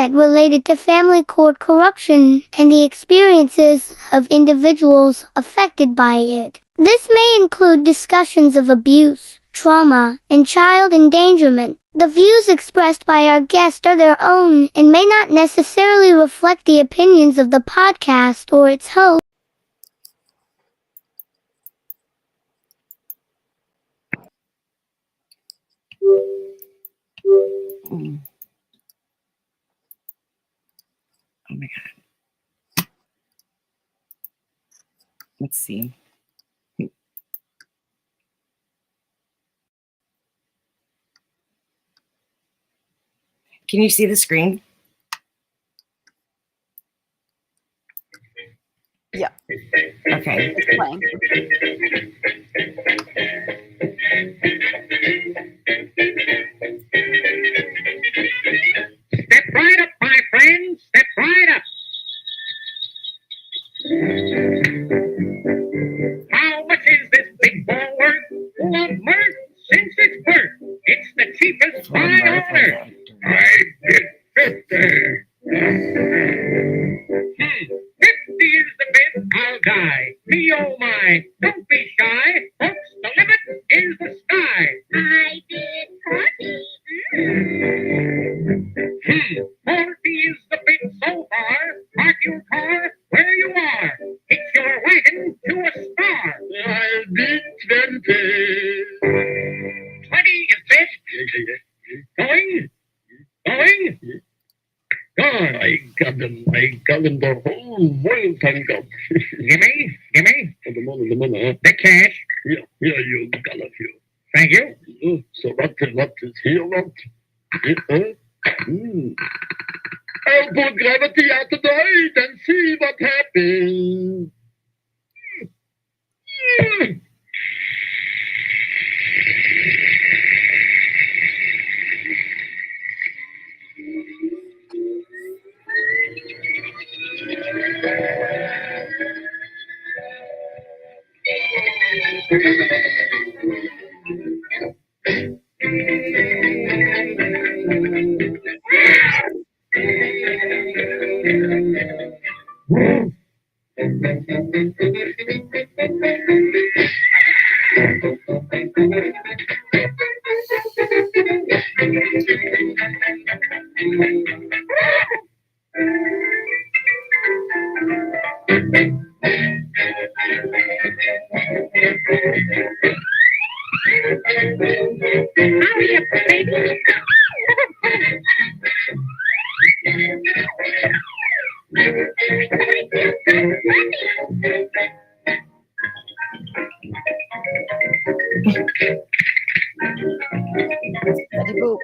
content related to family court corruption and the experiences of individuals affected by it. This may include discussions of abuse, trauma, and child endangerment. The views expressed by our guest are their own and may not necessarily reflect the opinions of the podcast or its host. Oh my God. Let's see. Can you see the screen? Yeah. Okay. It's playing. Step right up, my friend. Step right up. How much is this big ball worth? Well, mirth since its birth. It's the cheapest by on earth. I bid 50. 50 is the bid. I'll die. Me oh my. Don't be shy. Folks, the limit is the sky. I bid 40. 40 is the bid so far. Park your car where you are. Hitch your wagon to a star. I bid 20. 20 is bid. Going? Going? Gone. I got them the whole world tank up. Gimme? The money. The cash? Yeah, you got a few. Thank you. So what is here, what? I'll put gravity out tonight and see what happens. Hurry up, baby. Ready, boop.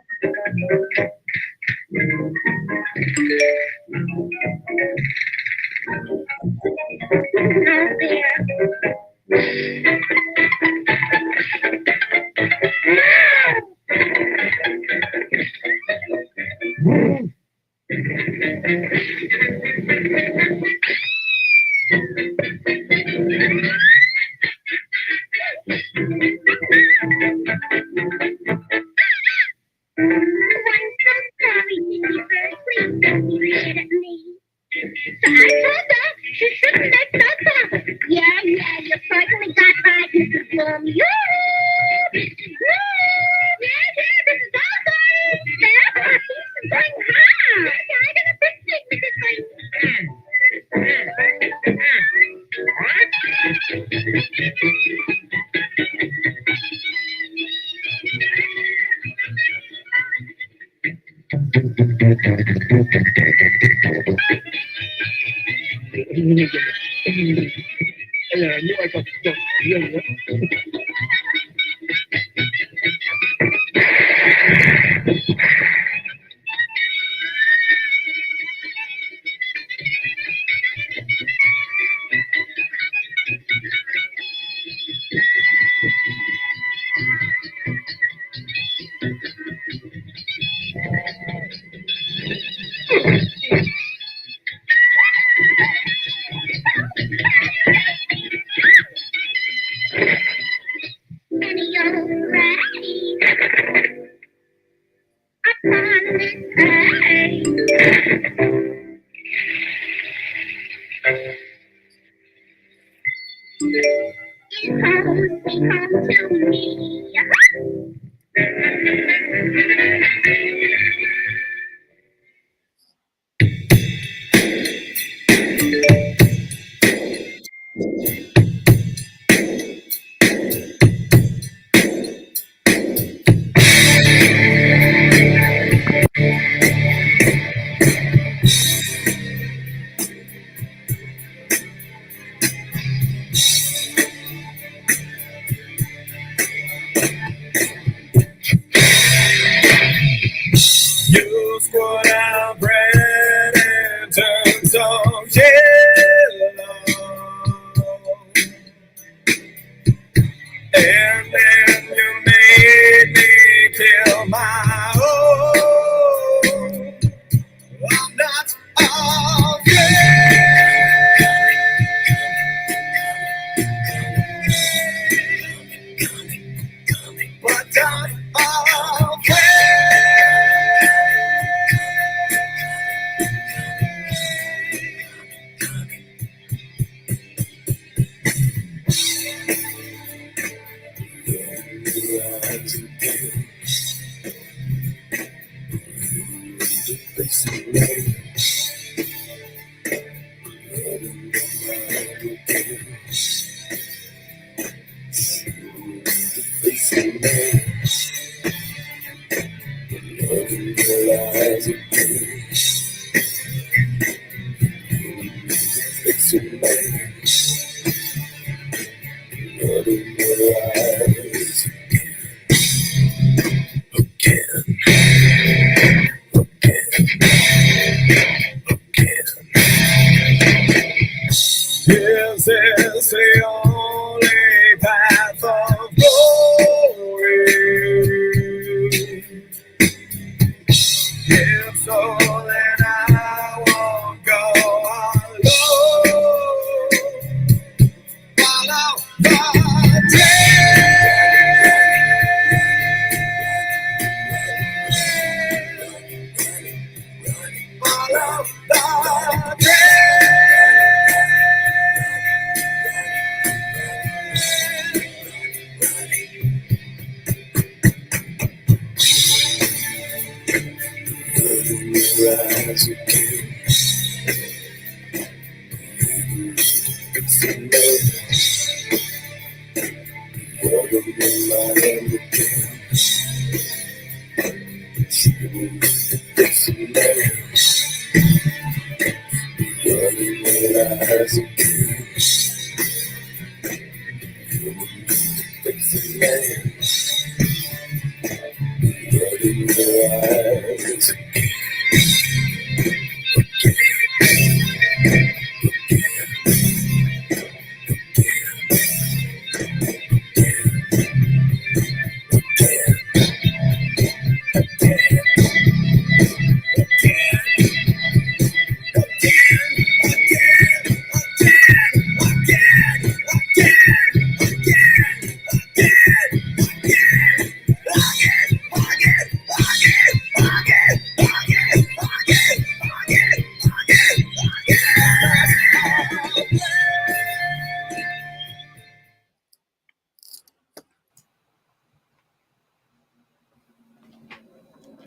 jello. And then you made me kill my own. I'm not afraid. But I'm afraid. This is the only path of glory. If so, then I won't go alone. Follow the trail. Follow the trail. Rise again.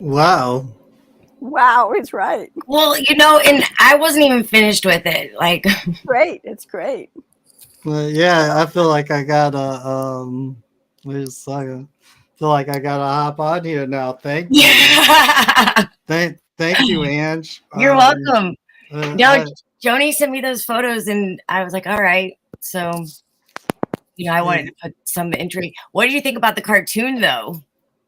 Wow. Wow, it's right. Well, you know, and I wasn't even finished with it. Like, Great. It's great. Well, yeah, I feel like I gotta wait a second. Feel like I gotta hop on here now. Thank you. yeah, Thank you, Ange. you're welcome. No, I- Joni sent me those photos, and I was like, all right. So, you know, I wanted to put some intrigue. What did you think about the cartoon, though?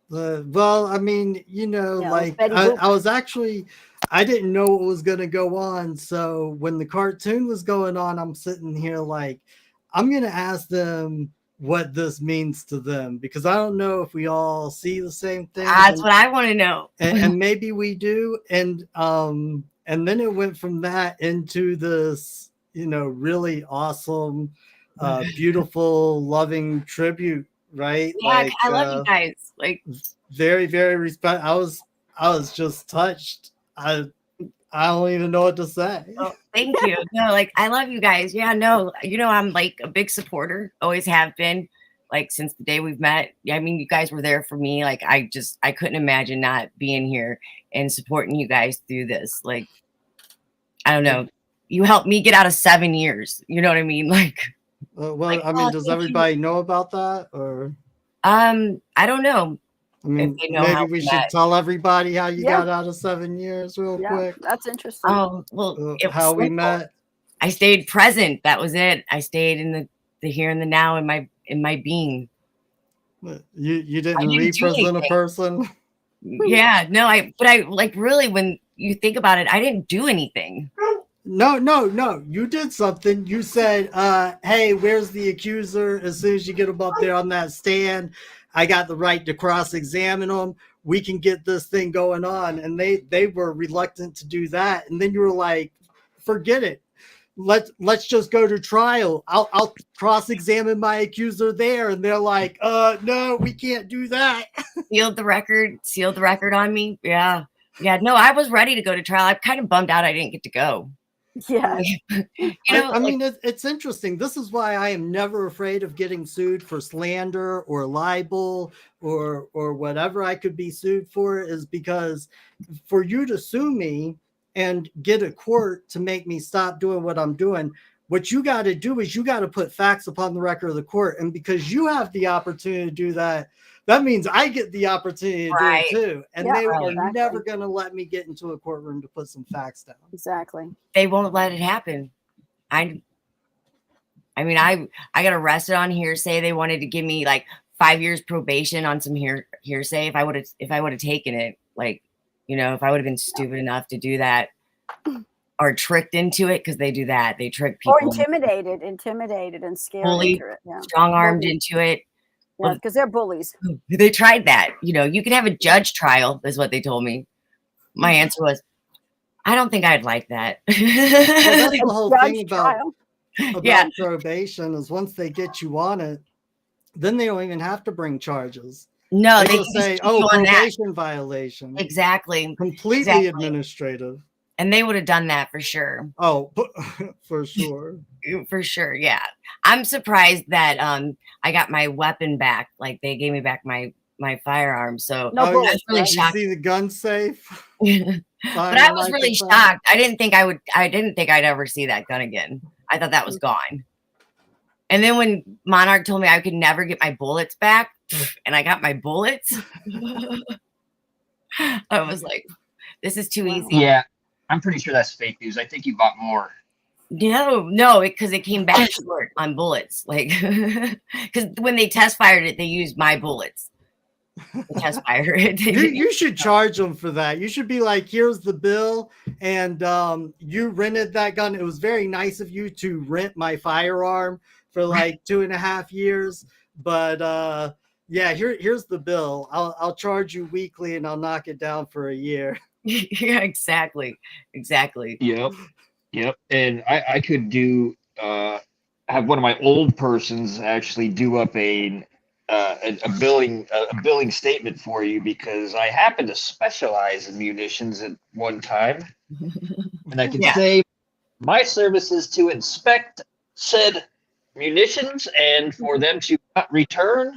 well, I mean, you know, Yeah, like Betty Boop. I was actually, I didn't know what was going to go on. So when the cartoon was going on, I'm sitting here like, I'm going to ask them what this means to them because I don't know if we all see the same thing. That's what I want to know. And maybe we do. And then it went from that into this, you know, really awesome, beautiful, loving tribute. Right? Yeah, Like, I love you guys. Like, very, very respect. I was just touched. I don't even know what to say. oh, thank you. No, like, I love you guys. Yeah, no, you know, I'm like a big supporter. Always have been. Like since the day we've met. I mean, you guys were there for me. Like, I couldn't imagine not being here and supporting you guys through this. Like, I don't know. You helped me get out of 7 years. You know what I mean? Like, Well, like, I mean, oh, does thank everybody know about that, or? I don't know. I mean, they know maybe how we we should met. tell everybody how you Yeah. got out of 7 years, real Yeah, quick. that's interesting. Oh, well, it was How we simple. met. I stayed present. That was it. I stayed in the here and the now in my being. You didn't do represent a anything. person. Yeah, no, but I like really when you think about it, I didn't do anything. No. You did something. You said, hey, where's the accuser? As soon as you get him up there on that stand, I got the right to cross-examine him. We can get this thing going on. And they were reluctant to do that. And then you were like, forget it. Let's just go to trial. I'll cross-examine my accuser there. And they're like, no, we can't do that. Sealed the record on me. Yeah. No, I was ready to go to trial. I'm kind of bummed out I didn't get to go. Yeah. I mean, it's interesting. This is why I am never afraid of getting sued for slander or libel or whatever I could be sued for, is because for you to sue me and get a court to make me stop doing what I'm doing, what you got to do is you got to put facts upon the record of the court. And because you have the opportunity to do that, that means I get the opportunity to do it too. And they are never going to let me get into a courtroom to put some facts down. Exactly. They won't let it happen. I mean, I got arrested on hearsay. They wanted to give me like 5 years probation on some hearsay if I would have taken it. Like, if I would have been stupid enough to do that or tricked into it, because they do that. They trick people. Or intimidated and scared bullied, into it. Yeah. Strong-armed into it. Yeah, because they're bullies. They tried that. You can have a judge trial, is what they told me. My answer was, I don't think I'd like that. Well, that's the whole thing about probation, is once they get you on it, then they don't even have to bring charges. No, they will say, probation violation. Exactly. Completely administrative. And they would have done that for sure. Oh, for sure. For sure, yeah. I'm surprised that I got my weapon back. Like, they gave me back my firearm. So I was really shocked. You see the gun safe? But I was really shocked. I didn't think I'd ever see that gun again. I thought that was gone. And then when Monarch told me I could never get my bullets back, and I got my bullets, I was like, this is too easy. Yeah, I'm pretty sure that's fake news. I think you bought more. No, because it came back short on bullets. Like, because when they test fired it, they used my bullets. Test fire it. You should charge them for that. You should be like, here's the bill, and you rented that gun. It was very nice of you to rent my firearm for like 2.5 years. But yeah, here's the bill. I'll charge you weekly, and I'll knock it down for a year. Yeah, exactly. Yep. And I could do have one of my old persons actually do up a billing statement for you, because I happen to specialize in munitions at one time, and I can say my service is to inspect said munitions, and for them to not return,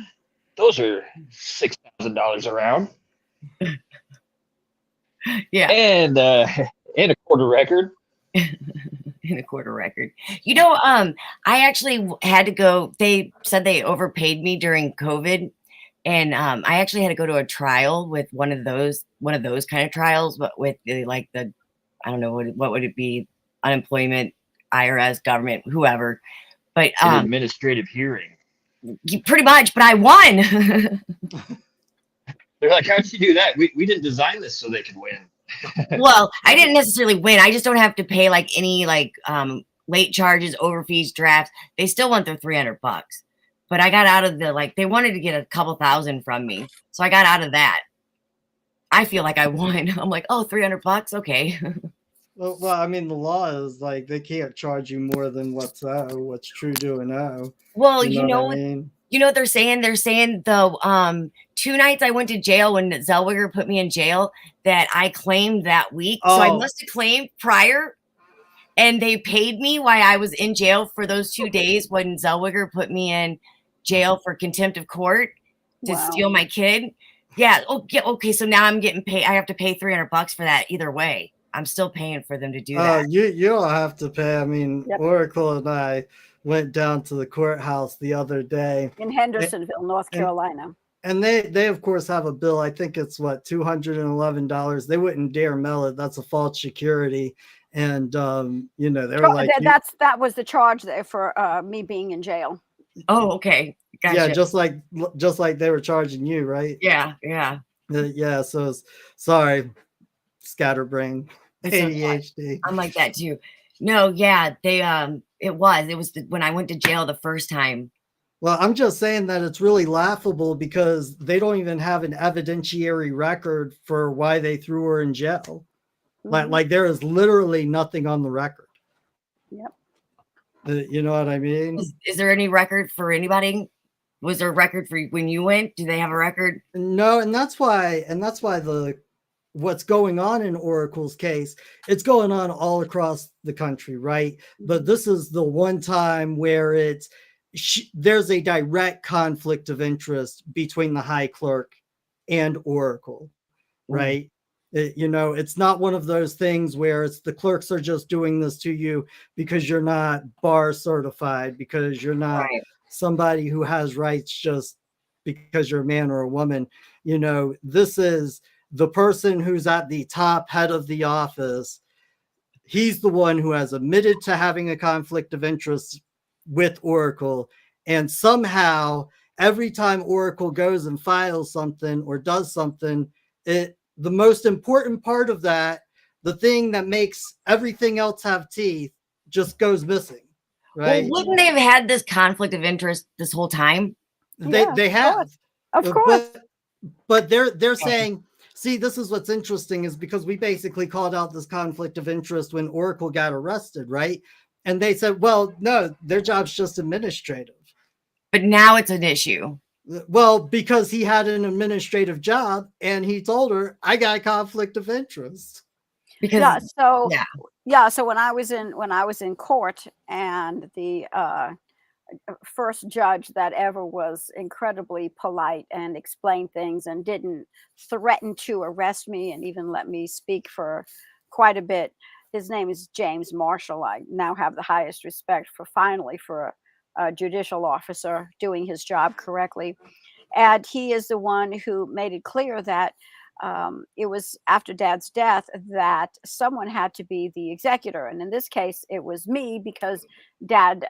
those are $6,000 around. Yeah, and a quarter record. In a quarter record. I actually had to go. They said they overpaid me during COVID, and I actually had to go to a trial with one of those kind of trials, but with the I don't know what would it be, unemployment, IRS, government, whoever. But an administrative hearing. Pretty much, but I won. They're like, how'd you do that? We didn't design this so they could win. Well, I didn't necessarily win. I just don't have to pay like any late charges, overfees, drafts. They still want their $300, but I got out of they wanted to get a couple thousand from me, so I got out of that. I feel like I won. I'm like, oh, $300, okay. Well, I mean, the law is like they can't charge you more than what's true to and owe. Well, you know what I mean? You know what they're saying? They're saying the 2 nights I went to jail when Zellweger put me in jail that I claimed that week. So I must have claimed prior, and they paid me while I was in jail for those 2 days when Zellweger put me in jail for contempt of court to steal my kid. Yeah. Oh, yeah. Okay. So now I'm getting paid. I have to pay $300 for that either way. I'm still paying for them to do that. You don't have to pay. I mean, Oracle and I went down to the courthouse the other day in Hendersonville, North Carolina. And they of course have a bill. I think it's $211. They wouldn't dare mail it. That's a false security. And they were like, that was the charge there for me being in jail. Oh, okay. Gotcha. Yeah, just like they were charging you, right? Yeah. Yeah. So sorry, scatterbrain, ADHD. I'm like that too. No, yeah, they it was when I went to jail the first time. Well, I'm just saying that it's really laughable because they don't even have an evidentiary record for why they threw her in jail. Like there is literally nothing on the record. Yep. You know what I mean? Is there any record for anybody? Was there a record for when you went? Do they have a record? No, and that's why what's going on in Oracle's case, it's going on all across the country, right? But this is the one time where there's a direct conflict of interest between the high clerk and Oracle, right? It's not one of those things where it's the clerks are just doing this to you because you're not bar certified, because you're not somebody who has rights just because you're a man or a woman. This is the person who's at the top head of the office. He's the one who has admitted to having a conflict of interest with Oracle. And somehow, every time Oracle goes and files something or does something, the most important part of that, the thing that makes everything else have teeth, just goes missing. Right? Well, wouldn't they have had this conflict of interest this whole time? They have. Of course. But they're saying, see, this is what's interesting, is because we basically called out this conflict of interest when Oracle got arrested, right? And they said, well, no, their job's just administrative. But now it's an issue. Well, because he had an administrative job and he told her, I got a conflict of interest. Because so when I was in court, and the first judge that ever was incredibly polite and explained things and didn't threaten to arrest me and even let me speak for quite a bit, his name is James Marshall. I now have the highest respect for a judicial officer doing his job correctly. And he is the one who made it clear that it was after Dad's death that someone had to be the executor. And in this case, it was me, because Dad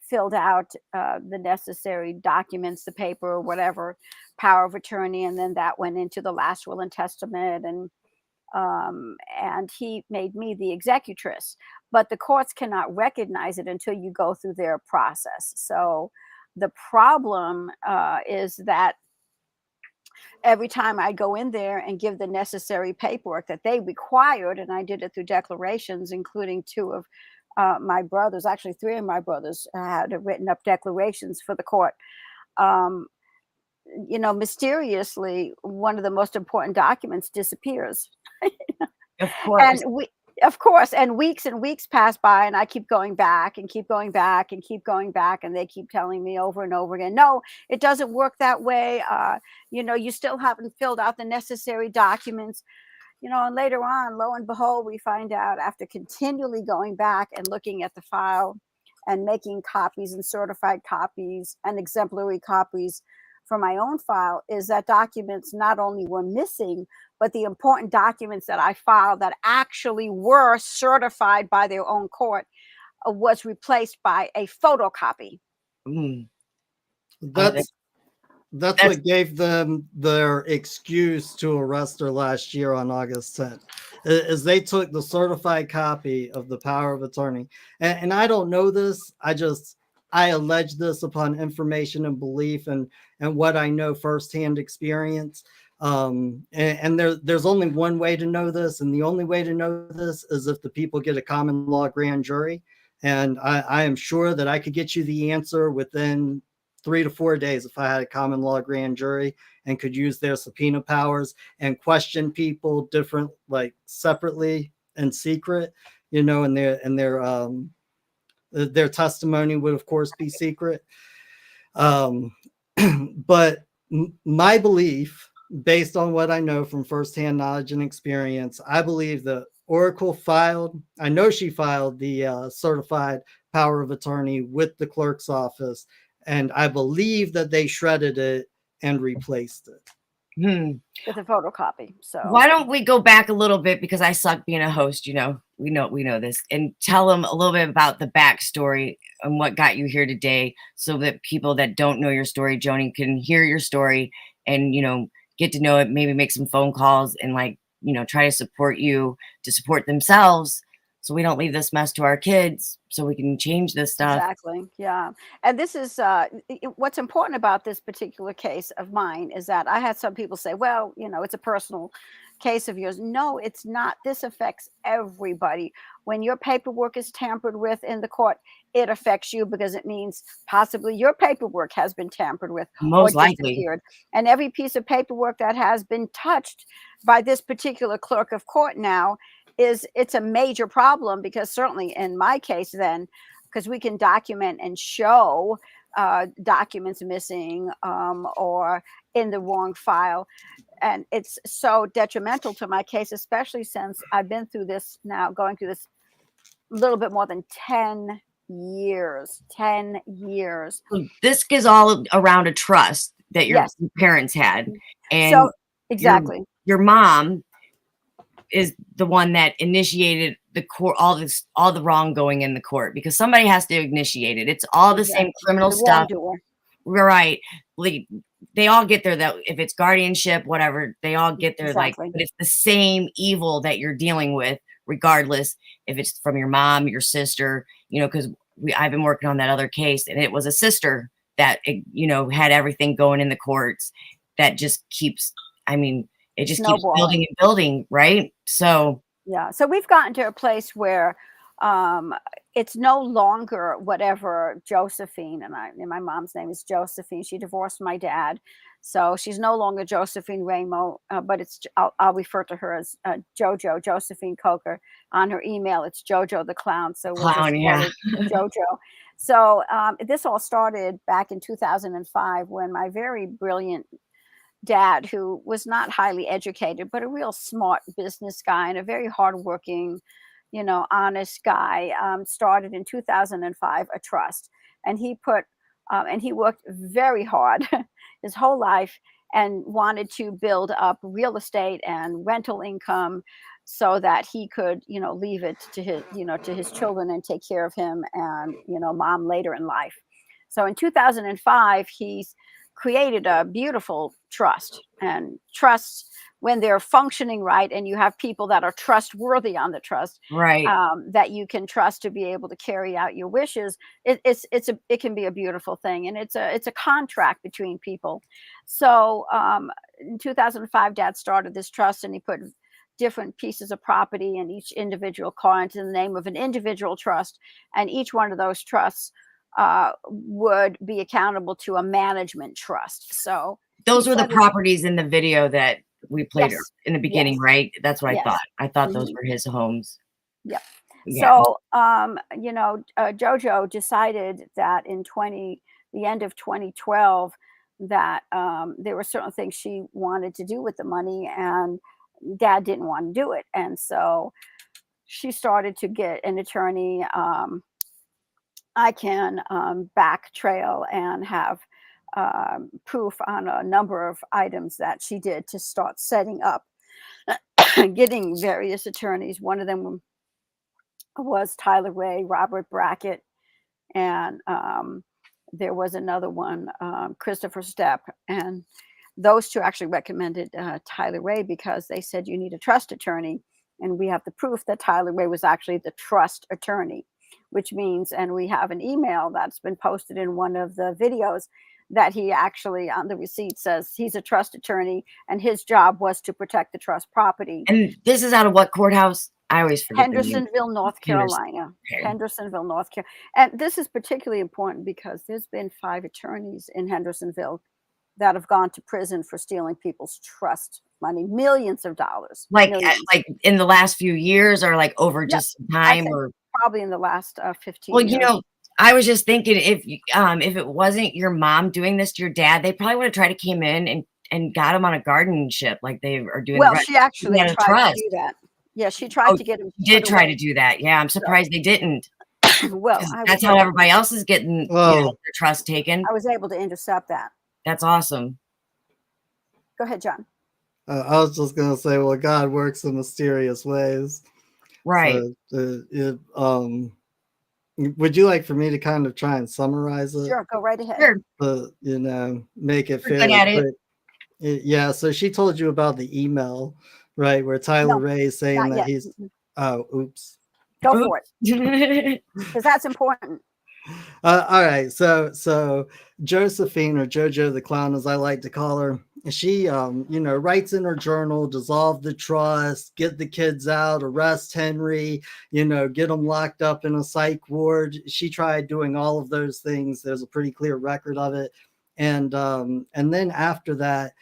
filled out the necessary documents, the paper or whatever, power of attorney, and then that went into the last will and testament, and he made me the executress. But the courts cannot recognize it until you go through their process. So the problem is that every time I go in there and give the necessary paperwork that they required, and I did it through declarations, including two of my brothers, actually three of my brothers had written up declarations for the court. Mysteriously, one of the most important documents disappears. Of course. And weeks and weeks pass by, and I keep going back and keep going back and keep going back, and they keep telling me over and over again, no, it doesn't work that way. You still haven't filled out the necessary documents. And later on, lo and behold, we find out, after continually going back and looking at the file and making copies and certified copies and exemplary copies for my own file, is that documents not only were missing, but the important documents that I filed that actually were certified by their own court was replaced by a photocopy. That's what gave them their excuse to arrest her last year on August 10th, is they took the certified copy of the power of attorney. And I don't know this. I allege this upon information and belief and what I know firsthand experience. And there's only one way to know this. And the only way to know this is if the people get a common law grand jury. And I am sure that I could get you the answer within 3 to 4 days if I had a common law grand jury and could use their subpoena powers and question people separately and secret, and their testimony would of course be secret. But my belief, based on what I know from firsthand knowledge and experience, I believe that Oracle I know she filed the certified power of attorney with the clerk's office. And I believe that they shredded it and replaced it with a photocopy. So why don't we go back a little bit, because I suck being a host, we know this, and tell them a little bit about the backstory and what got you here today, so that people that don't know your story, Joni, can hear your story and get to know it, maybe make some phone calls and try to support you to support themselves so we don't leave this mess to our kids, so we can change this stuff. Exactly. Yeah. And this is what's important about this particular case of mine is that I had some people say, well, it's a personal case of yours. No, it's not. This affects everybody. When your paperwork is tampered with in the court, it affects you because it means possibly your paperwork has been tampered with Most or likely. disappeared. And every piece of paperwork that has been touched by this particular clerk of court now it's a major problem, because certainly in my case then, because we can document and show documents missing or in the wrong file. And it's so detrimental to my case, especially since I've been through this now, going through this a little bit more than 10 years. 10 years. So this is all around a trust that your Yes. parents had. And So exactly. your mom is the one that initiated the court, all the wronggoing in the court, because somebody has to initiate it. It's all the same criminal The stuff. wrongdoer. Right. Like, they all get there, that if it's guardianship, whatever, they all get there. Exactly. Like, but it's the same evil that you're dealing with, regardless if it's from your mom, your sister, because I've been working on that other case, and it was a sister that, had everything going in the courts that just keeps, it just keeps building and building, right? So yeah, so we've gotten to a place where it's no longer whatever Josephine, and my mom's name is Josephine. She divorced my dad, so she's no longer Josephine Ramo, but I'll refer to her as JoJo, Josephine Coker. On her email, it's JoJo the Clown. So we'll just call her JoJo. So this all started back in 2005 when my very brilliant dad, who was not highly educated, but a real smart business guy and a very hardworking, honest guy, started in 2005 a trust. And he worked very hard his whole life and wanted to build up real estate and rental income so that he could, leave it to his children and take care of him and, mom later in life. So in 2005, he's created a beautiful trust, and trusts, when they're functioning right and you have people that are trustworthy on the trust, right, that you can trust to be able to carry out your wishes, it can be a beautiful thing, and it's a contract between people. So in 2005, Dad started this trust, and he put different pieces of property and each individual car into the name of an individual trust, and each one of those trusts would be accountable to a management trust. So those were the properties in the video that we played in the beginning, right? That's what I thought. I thought those were his homes. Yep. Yeah. So JoJo decided that in the end of 2012 that there were certain things she wanted to do with the money, and Dad didn't want to do it, and so she started to get an attorney. I can back trail and have proof on a number of items that she did to start setting up, getting various attorneys. One of them was Tyler Ray, Robert Brackett, and there was another one, Christopher Stepp. And those two actually recommended Tyler Ray because they said you need a trust attorney. And we have the proof that Tyler Ray was actually the trust attorney, which means, and we have an email that's been posted in one of the videos, that he actually on the receipt says he's a trust attorney and his job was to protect the trust property. And this is out of what courthouse? I always forget. Hendersonville, North Carolina. Okay. Hendersonville, North Carolina. And this is particularly important because there's been 5 attorneys in Hendersonville that have gone to prison for stealing people's trust money, millions of dollars. Like in the last few years, or like over just time, or probably in the last 15 well, years. I was just thinking if it wasn't your mom doing this to your dad, they probably would have tried to came in and got him on a guardianship like they are doing. Well, she actually tried to do that. Yeah, she tried to get him. Did try to do that. Yeah, I'm surprised they didn't. Well, that's how everybody else is getting their trust taken. I was able to intercept that. That's awesome. Go ahead, John. I was just gonna say, well, God works in mysterious ways, right? So, would you like for me to kind of try and summarize it? Sure, go right ahead. Sure. Make it fairly quick. Yeah. So she told you about the email, right? Where Tyler Ray is saying that he's. Oh, oops. Go for it, because that's important. All right, so Josephine, or JoJo the Clown, as I like to call her, she writes in her journal, dissolve the trust, get the kids out, arrest Henry, get them locked up in a psych ward. She tried doing all of those things. There's a pretty clear record of it. And then after that,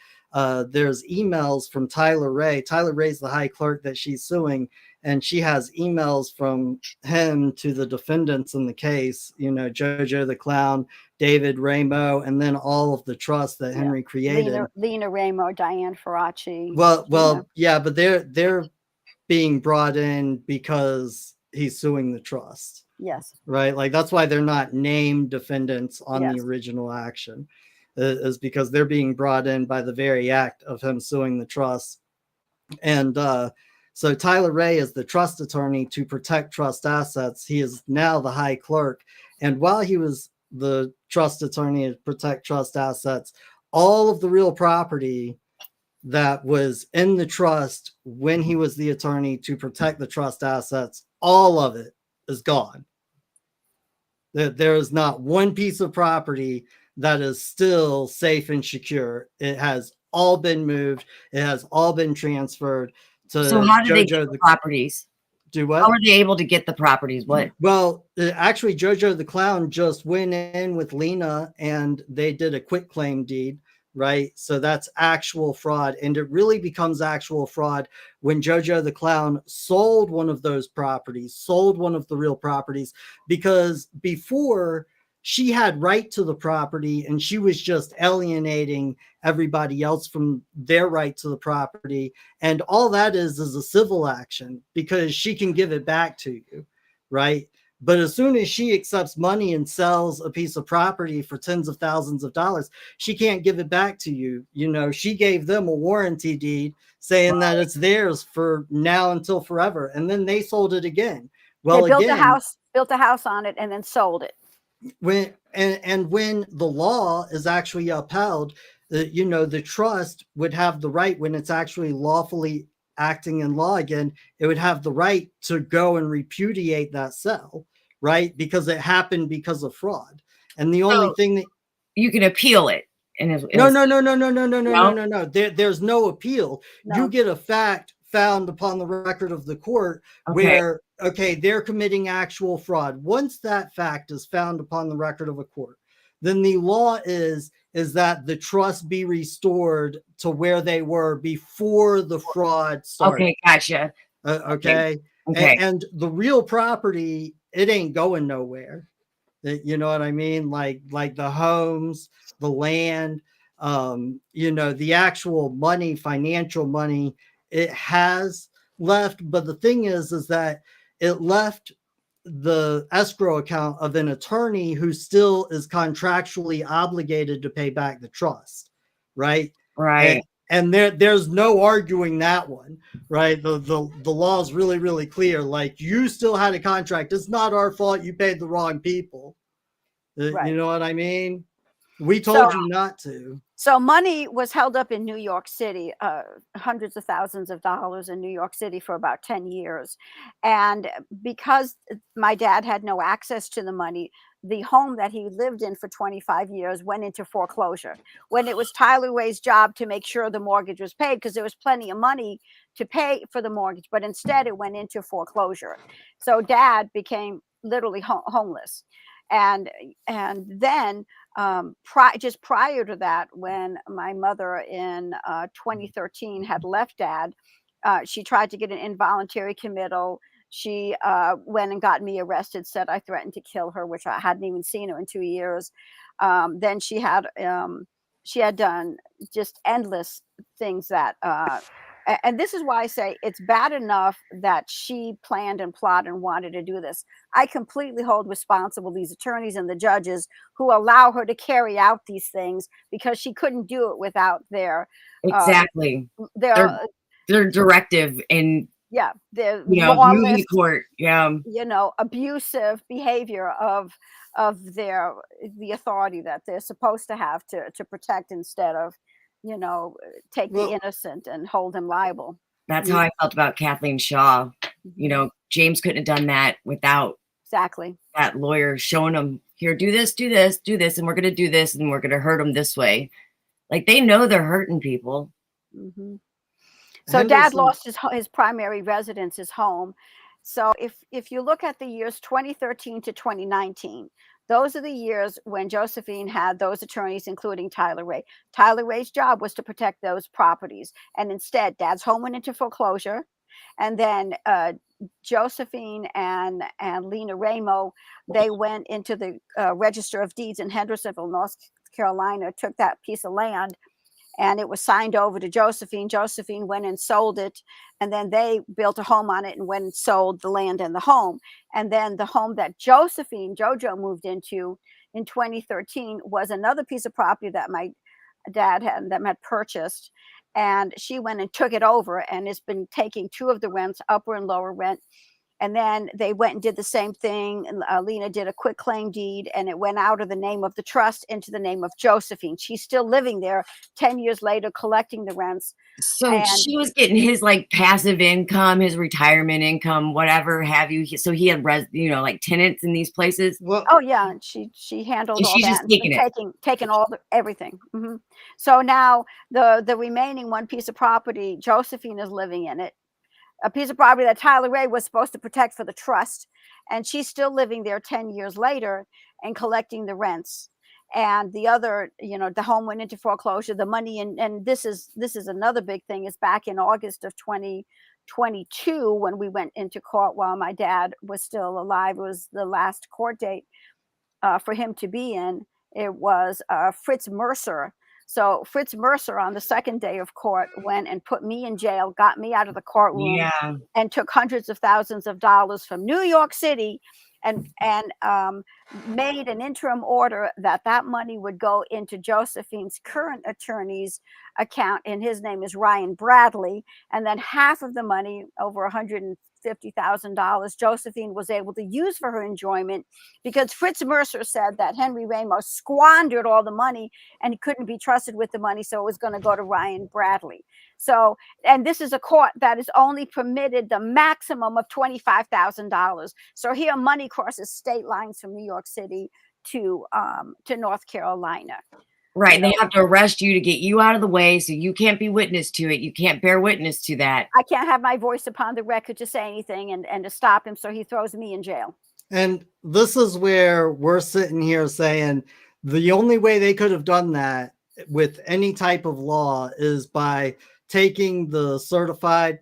there's emails from Tyler Ray. Tyler Ray's the high clerk that she's suing, and she has emails from him to the defendants in the case, JoJo the Clown, David Ramo, and then all of the trusts that Henry created. Lena Ramo, Diane Faraci. Well, yeah, but they're being brought in because he's suing the trust. Yes. Right? Like, that's why they're not named defendants on the original action, is because they're being brought in by the very act of him suing the trust. And so Tyler Ray is the trust attorney to protect trust assets. He is now the high clerk. And while he was the trust attorney to protect trust assets, all of the real property that was in the trust when he was the attorney to protect the trust assets, all of it is gone. There is not one piece of property that is still safe and secure. It has all been moved. It has all been transferred. So how did they get the properties? Do what? How were they able to get the properties? What? Well, actually, JoJo the Clown just went in with Lena and they did a quit claim deed, right? So that's actual fraud. And it really becomes actual fraud when JoJo the Clown sold one of those properties, sold one of the real properties, because before, she had right to the property and she was just alienating everybody else from their right to the property. And all that is a civil action because she can give it back to you, right? But as soon as she accepts money and sells a piece of property for tens of thousands of dollars, she can't give it back to you. She gave them a warranty deed saying that it's theirs for now until forever. And then they sold it again. Well, they built a house on it and then sold it. When the law is actually upheld, the trust would have the right, when it's actually lawfully acting in law again, it would have the right to go and repudiate that sale, right? Because it happened because of fraud. And the only thing that you can appeal it. And no. There's no appeal. No. You get a fact found upon the record of the court where, they're committing actual fraud. Once that fact is found upon the record of a court, then the law is that the trust be restored to where they were before the fraud started. Okay, gotcha. Okay. And the real property, it ain't going nowhere. You know what I mean? Like the homes, the land, the actual money, financial money, it has left. But the thing is that it left the escrow account of an attorney who still is contractually obligated to pay back the trust, right? Right. And there's no arguing that one, right? The law is really, really clear. Like, you still had a contract. It's not our fault you paid the wrong people. Right. You know what I mean? We told you not to. So money was held up in New York City, hundreds of thousands of dollars in New York City for about 10 years. And because my dad had no access to the money, the home that he lived in for 25 years went into foreclosure. When it was Tyler Ray's job to make sure the mortgage was paid, because there was plenty of money to pay for the mortgage, but instead it went into foreclosure. So Dad became literally homeless. And then just prior to that, when my mother in 2013 had left Dad, she tried to get an involuntary committal. She went and got me arrested, said I threatened to kill her, which I hadn't even seen her in 2 years. Then she had done just endless things that and this is why I say it's bad enough that she planned and plotted and wanted to do this. I completely hold responsible these attorneys and the judges who allow her to carry out these things, because she couldn't do it without their their directive and their moving court, abusive behavior of the authority that they're supposed to have to protect, instead of take the innocent and hold him liable. That's how I felt about Kathleen Shaw. James couldn't have done that without Exactly. that lawyer showing him, here, do this, do this, do this, and we're going to do this, and we're going to hurt them this way. Like, they know they're hurting people. Mm-hmm. So Dad lost his primary residence, his home. So if you look at the years 2013 to 2019, those are the years when Josephine had those attorneys, including Tyler Ray. Tyler Ray's job was to protect those properties. And instead, Dad's home went into foreclosure. And then Josephine and Lena Ramo, they went into the Register of Deeds in Hendersonville, North Carolina, took that piece of land, and it was signed over to Josephine. Josephine went and sold it, and then they built a home on it and went and sold the land and the home. And then the home that Jojo moved into in 2013 was another piece of property that my dad had purchased. And she went and took it over and has been taking two of the rents, upper and lower rent. And then they went and did the same thing. And Lena did a quick claim deed, and it went out of the name of the trust into the name of Josephine. She's still living there 10 years later, collecting the rents. So she was getting his like passive income, his retirement income, whatever have you. So he had like tenants in these places. Well, oh yeah, and she handled all she's that, just and taking all everything. Mm-hmm. So now the remaining one piece of property, Josephine is living in it. A piece of property that Tyler Ray was supposed to protect for the trust, and she's still living there 10 years later and collecting the rents. And the other, the home went into foreclosure. The money, and this is another big thing, is back in August of 2022 when we went into court while my dad was still alive. It was the last court date for him to be in. It was Fritz Mercer. So Fritz Mercer on the second day of court went and put me in jail, got me out of the courtroom, and took hundreds of thousands of dollars from New York City and made an interim order that money would go into Josephine's current attorney's account, and his name is Ryan Bradley. And then half of the money, over $150,000, Josephine was able to use for her enjoyment, because Fritz Mercer said that Henry Ramos squandered all the money and he couldn't be trusted with the money, so it was going to go to Ryan Bradley. So, and this is a court that is only permitted the maximum of $25,000. So here money crosses state lines from New York City to North Carolina. Right. They have to arrest you to get you out of the way, so you can't be witness to it. You can't bear witness to that. I can't have my voice upon the record to say anything and to stop him, so he throws me in jail. And this is where we're sitting here saying the only way they could have done that with any type of law is by taking the certified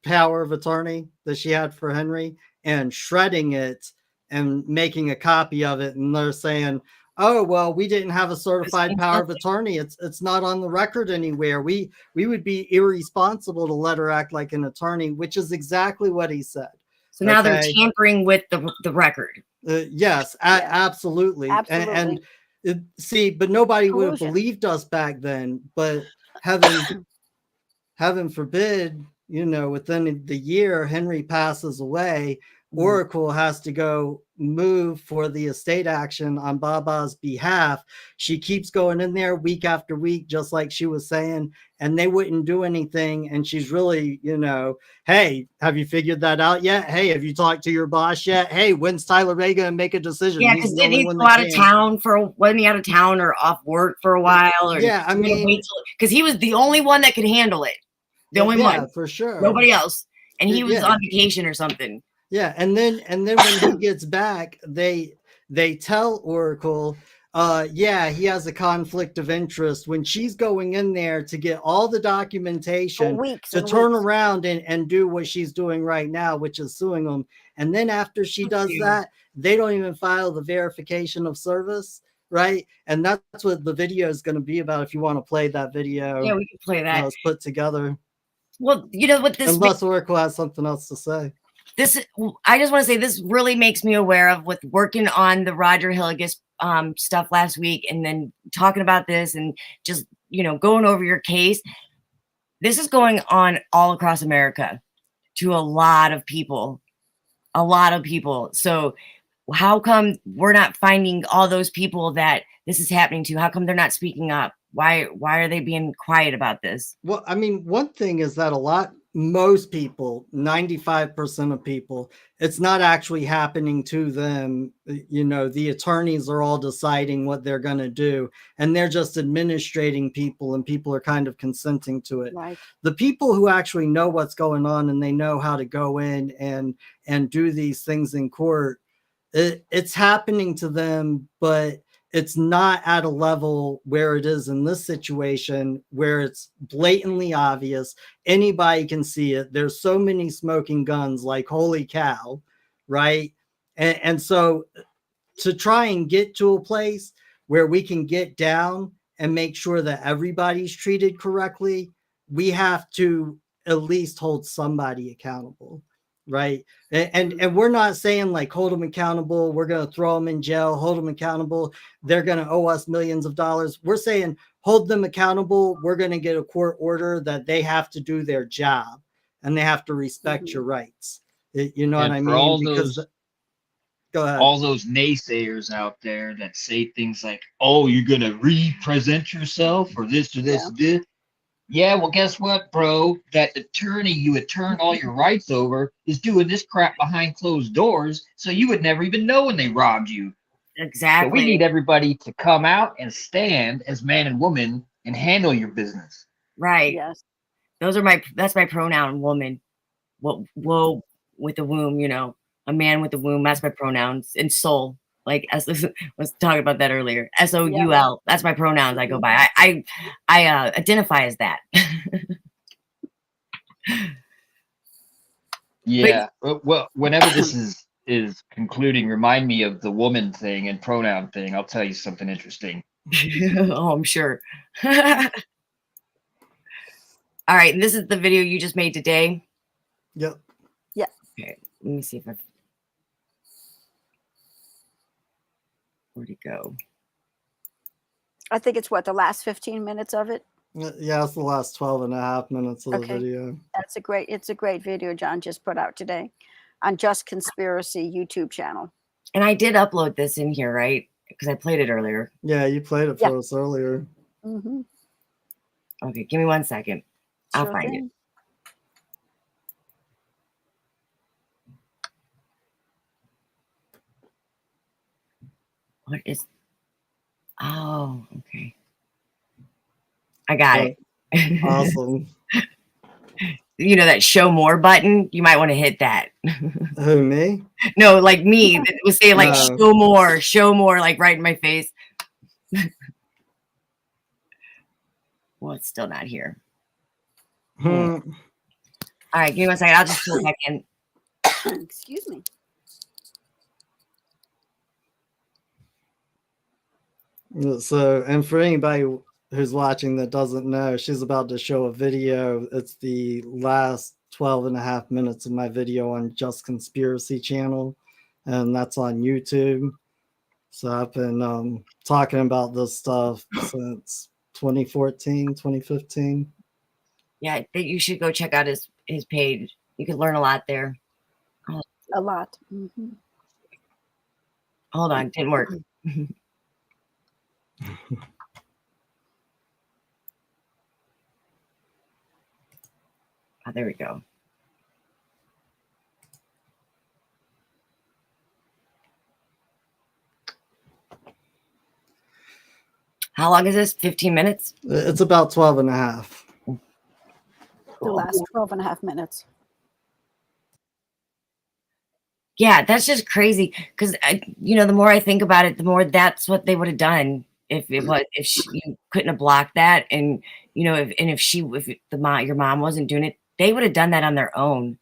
power of attorney that she had for Henry and shredding it and making a copy of it. And they're saying, oh, well, we didn't have a certified power of attorney. It's not on the record anywhere. We would be irresponsible to let her act like an attorney, which is exactly what he said. So now they're tampering with the record. Yes, absolutely. Absolutely. And see, but nobody would have believed us back then. But heaven forbid, within the year, Henry passes away. Oracle has to go move for the estate action on Baba's behalf. She keeps going in there week after week, just like she was saying, and they wouldn't do anything. And she's really, hey, have you figured that out yet? Hey, have you talked to your boss yet? Hey, when's Tyler Ray going to make a decision? Yeah, because then he's out of town wasn't he out of town or off work for a while? Or yeah, I mean, because he was the only one that could handle it. The only one, for sure. Nobody else, and he was on vacation or something. Yeah, and then when he gets back, they tell Oracle, he has a conflict of interest when she's going in there to get all the documentation to turn around and do what she's doing right now, which is suing them. And then after she does that, they don't even file the verification of service, right? And that's what the video is going to be about. If you want to play that video, yeah, we can play that. It's put together. Well, what this unless Oracle has something else to say. I just want to say this really makes me aware of with working on the Roger Hilligus stuff last week, and then talking about this and just, going over your case. This is going on all across America to a lot of people. So how come we're not finding all those people that this is happening to? How come they're not speaking up? Why are they being quiet about this? Well, I mean, one thing is that a lot most people, 95% of people, it's not actually happening to them. You know, the attorneys are all deciding what they're going to do, and they're just administrating people, and people are kind of consenting to it. Right. The people who actually know what's going on and they know how to go in and do these things in court, it's happening to them, but it's not at a level where it is in this situation where it's blatantly obvious. Anybody can see it. There's so many smoking guns, like, holy cow, right? And so to try and get to a place where we can get down and make sure that everybody's treated correctly, we have to at least hold somebody accountable, right? And we're not saying like hold them accountable, we're going to throw them in jail, hold them accountable, they're going to owe us millions of dollars. We're saying hold them accountable, we're going to get a court order that they have to do their job and they have to respect your rights. You know And what I for mean? all Because those go ahead. all those naysayers out there that say things like, "Oh, you're gonna represent yourself or this or this or this." Yeah, well, guess what, bro? That attorney you had turned all your rights over is doing this crap behind closed doors, so you would never even know when they robbed you. So we Exactly. need everybody to come out and stand as man and woman and handle your business. Right. Yes. That's my pronoun, woman. Whoa, with the womb, you know, a man with the womb. That's my pronouns. And soul, like as was talking about that earlier. SOUL. That's my pronouns I go by. I identify as that. Yeah. Well, whenever this is concluding, remind me of the woman thing and pronoun thing. I'll tell you something interesting. Oh, I'm sure. All right, and this is the video you just made today. Yep. Yeah. Okay, let me see if where'd it go? I think it's what, the last 15 minutes of it? Yeah, it's the last 12 and a half minutes of the video. It's a great video John just put out today on Just Conspiracy YouTube channel. And I did upload this in here, right? Because I played it earlier. Yeah, you played it for us earlier. Mm-hmm. Okay, give me 1 second. I'll Sure find thing. it. What is? Oh, okay. I got it. Awesome. You know that show more button? You might want to hit that. Who, me? No, like me. It was saying like No. show more, like right in my face. Well, it's still not here. All right, give me 1 second. I'll just pull it back in. Excuse me. So, and for anybody who's watching that doesn't know, she's about to show a video. It's the last 12 and a half minutes of my video on Just Conspiracy channel, and that's on YouTube. So I've been talking about this stuff since 2014, 2015. Yeah, you should go check out his page. You could learn a lot there. A lot. Mm-hmm. Hold on, didn't work. Oh, there we go. How long is this? 15 minutes? It's about 12 and a half. The last 12 and a half minutes. Yeah, that's just crazy. Because you know, the more I think about it, the more that's what they would have done if you couldn't have blocked that, and you know, if your mom wasn't doing it, they would have done that on their own.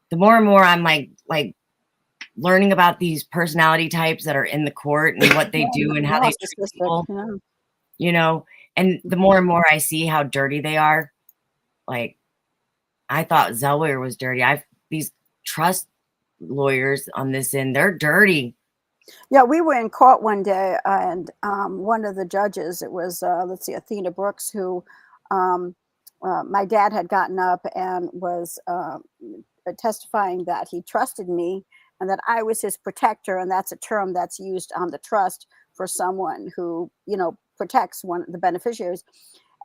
The more and more I'm like learning about these personality types that are in the court and what they do and how they treat people, you know, and the more and more I see how dirty they are. Like, I thought Zellweger was dirty. These trust lawyers on this end, they're dirty. Yeah, we were in court one day, and one of the judges, it was let's see, Athena Brooks, who my dad had gotten up and was testifying that he trusted me and that I was his protector, and that's a term that's used on the trust for someone who, you know, protects one of the beneficiaries.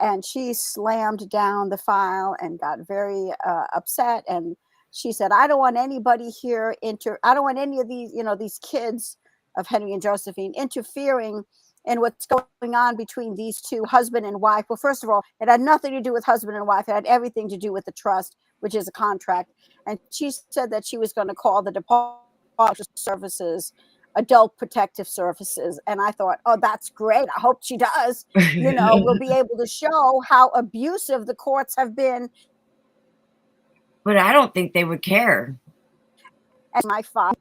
And she slammed down the file and got very upset. And she said, I don't want anybody here I don't want any of these, these kids of Henry and Josephine interfering in what's going on between these two, husband and wife. Well, first of all, it had nothing to do with husband and wife. It had everything to do with the trust, which is a contract. And she said that she was going to call the Department of Services, Adult Protective Services. And I thought, oh, that's great. I hope she does. We'll be able to show how abusive the courts have been. But I don't think they would care. And my father,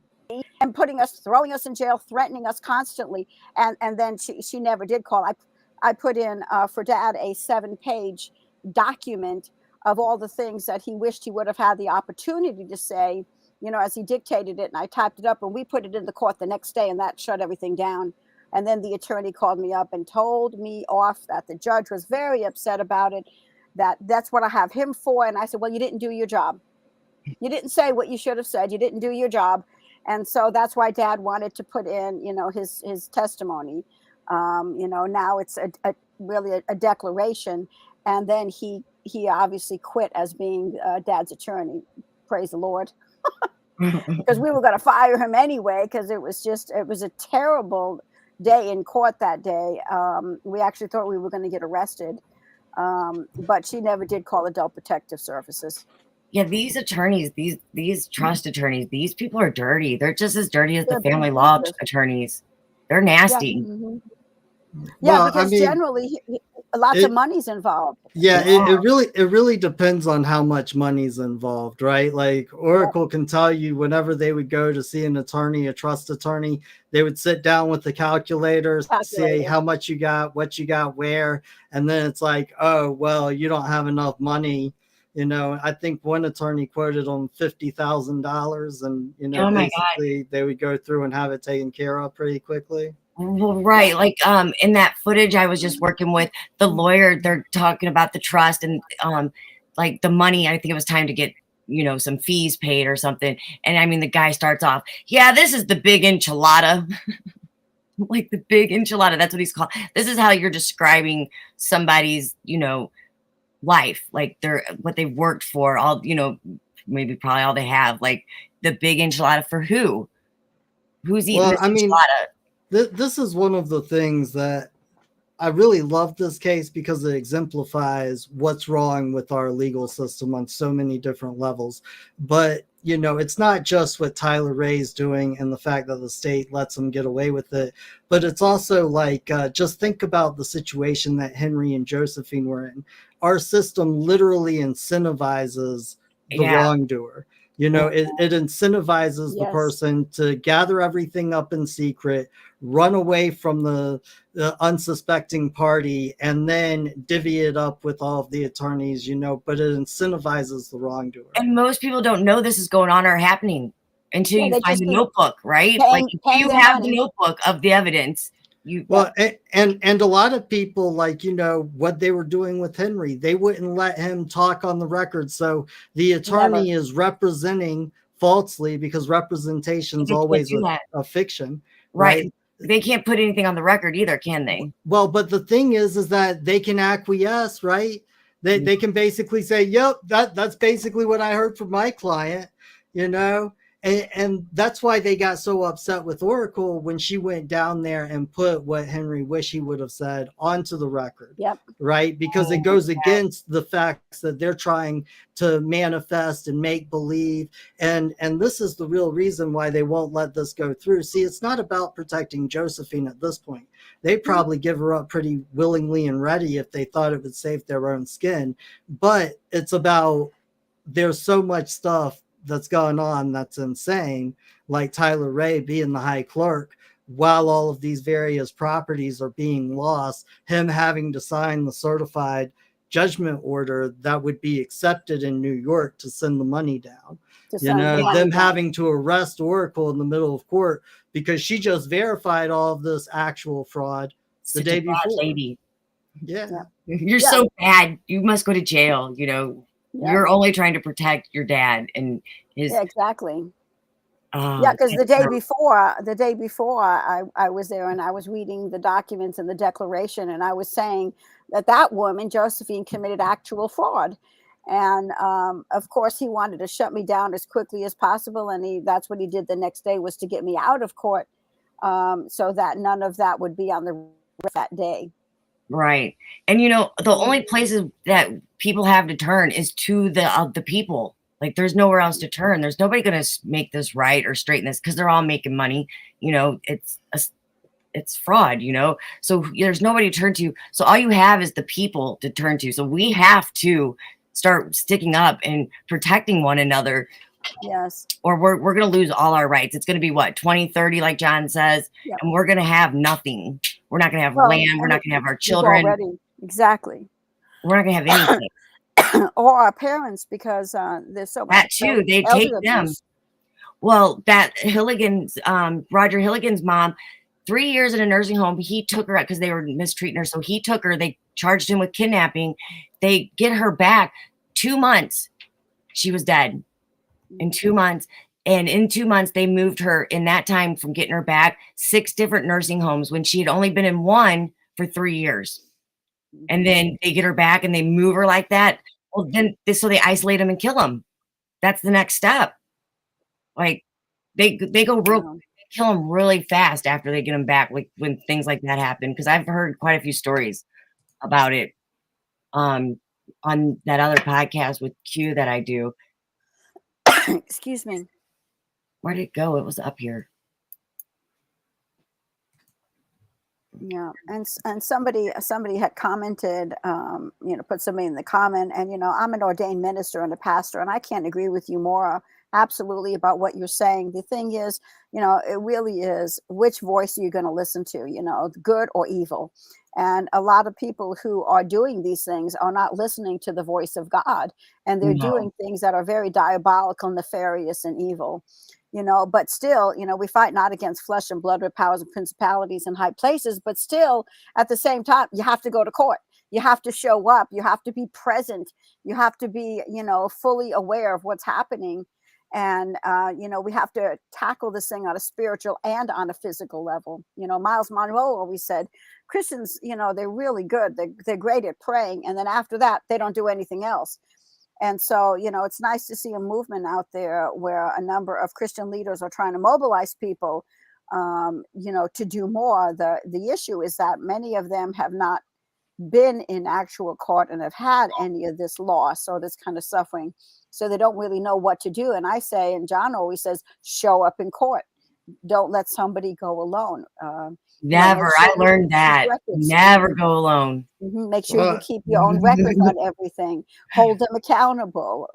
and throwing us in jail, threatening us constantly. And then she never did call. I put in for Dad a 7-page document of all the things that he wished he would have had the opportunity to say, as he dictated it. And I typed it up, and we put it in the court the next day, and that shut everything down. And then the attorney called me up and told me off that the judge was very upset about it, that's what I have him for. And I said, well, you didn't do your job. You didn't say what you should have said. You didn't do your job. And so that's why Dad wanted to put in, his testimony. Now it's really a declaration. And then he obviously quit as being Dad's attorney. Praise the Lord. Because we were going to fire him anyway, because it was a terrible day in court that day. We actually thought we were going to get arrested. But she never did call Adult Protective Services. Yeah, these attorneys, these trust attorneys, these people are dirty. They're just as dirty as the family law attorneys. They're nasty. Yeah, mm-hmm. Well, because generally lots of money's involved. Yeah, it really depends on how much money's involved, right? Like Oracle can tell you whenever they would go to see an attorney, a trust attorney, they would sit down with the calculator, say how much you got, what you got, where, and then it's like, oh, well, you don't have enough money. I think one attorney quoted on $50,000, and basically they would go through and have it taken care of pretty quickly. Well, right. Like in that footage I was just working with, the lawyer, they're talking about the trust and like the money. I think it was time to get, some fees paid or something. And I mean, the guy starts off, yeah, this is the big enchilada. Like the big enchilada. That's what he's called. This is how you're describing somebody's, life, like what they worked for, all maybe probably all they have, like the big enchilada for who's eating this enchilada? This is one of the things that I really love this case, because it exemplifies what's wrong with our legal system on so many different levels. But it's not just what Tyler Ray's doing and the fact that the state lets him get away with it, but it's also like, just think about the situation that Henry and Josephine were in. Our system literally incentivizes the wrongdoer. It incentivizes the person to gather everything up in secret, run away from the unsuspecting party, and then divvy it up with all of the attorneys, but it incentivizes the wrongdoer. And most people don't know this is going on or happening until you find the notebook, right? Like if you have the notebook of the evidence. And a lot of people, like, what they were doing with Henry, they wouldn't let him talk on the record. So the attorney is representing falsely, because representation is always a fiction. Right. They can't put anything on the record either, can they? Well, but the thing is that they can acquiesce, right? They can basically say, yep, that's basically what I heard from my client, And that's why they got so upset with Oracle when she went down there and put what Henry wished he would have said onto the record. Yep. Right? Because it goes against the facts that they're trying to manifest and make believe. And this is the real reason why they won't let this go through. See, it's not about protecting Josephine at this point. They'd probably give her up pretty willingly and ready if they thought it would save their own skin. But it's about, there's so much stuff that's going on that's insane, like Tyler Ray being the high clerk while all of these various properties are being lost, him having to sign the certified judgment order that would be accepted in New York to send the money down. Them having to arrest Oracle in the middle of court because she just verified all of this actual fraud the day before. Lady. Yeah. You're so bad. You must go to jail, You're only trying to protect your dad and his. Yeah, exactly. Yeah, because that's so- the day before I was there and I was reading the documents and the declaration, and I was saying that woman, Josephine, committed actual fraud. And of course, he wanted to shut me down as quickly as possible. And that's what he did the next day, was to get me out of court, so that none of that would be on the that day. right. And the only places that people have to turn is to the people. Like, there's nowhere else to turn. There's nobody going to make this right or straighten this, because they're all making money. It's fraud, so there's nobody to turn to. So all you have is the people to turn to. So we have to start sticking up and protecting one another. Yes. Or we're going to lose all our rights. It's going to be what, 2030, like John says, Yep. and we're going to have nothing. We're not going to have land. We're not going to have our children. Already. Exactly. We're not going to have anything. Or our parents, because there's so much. That too, they take them. Well, that Roger Hilligan's mom, 3 years in a nursing home, he took her out because they were mistreating her. So he took her, they charged him with kidnapping. They get her back 2 months. She was dead in 2 months. And in 2 months, they moved her, in that time, from getting her back, 6 different nursing homes when she had only been in one for 3 years. And then they get her back and they move her like that. Well, then so they isolate them and kill them. That's the next step. Like, they go kill them really fast after they get them back, like when things like that happen. Because I've heard quite a few stories about it on that other podcast with Q that I do. Excuse me. Where did it go? It was up here. Yeah, and somebody had commented, put somebody in the comment, and I'm an ordained minister and a pastor, and I can't agree with you more absolutely about what you're saying. The thing is, it really is, which voice are you going to listen to, good or evil? And a lot of people who are doing these things are not listening to the voice of God, and they're doing things that are very diabolical, nefarious, and evil. But still, we fight not against flesh and blood, but powers and principalities in high places. But still, at the same time, you have to go to court. You have to show up. You have to be present. You have to be, fully aware of what's happening. And, we have to tackle this thing on a spiritual and on a physical level. Miles Monroe always said, Christians, they're really good. They're great at praying. And then after that, they don't do anything else. And so, it's nice to see a movement out there where a number of Christian leaders are trying to mobilize people, to do more. The issue is that many of them have not been in actual court and have had any of this loss or this kind of suffering. So they don't really know what to do. And I say, and John always says, show up in court. Don't let somebody go alone. Never. I learned that. Never go alone. Make sure you keep your own records on everything. Hold them accountable,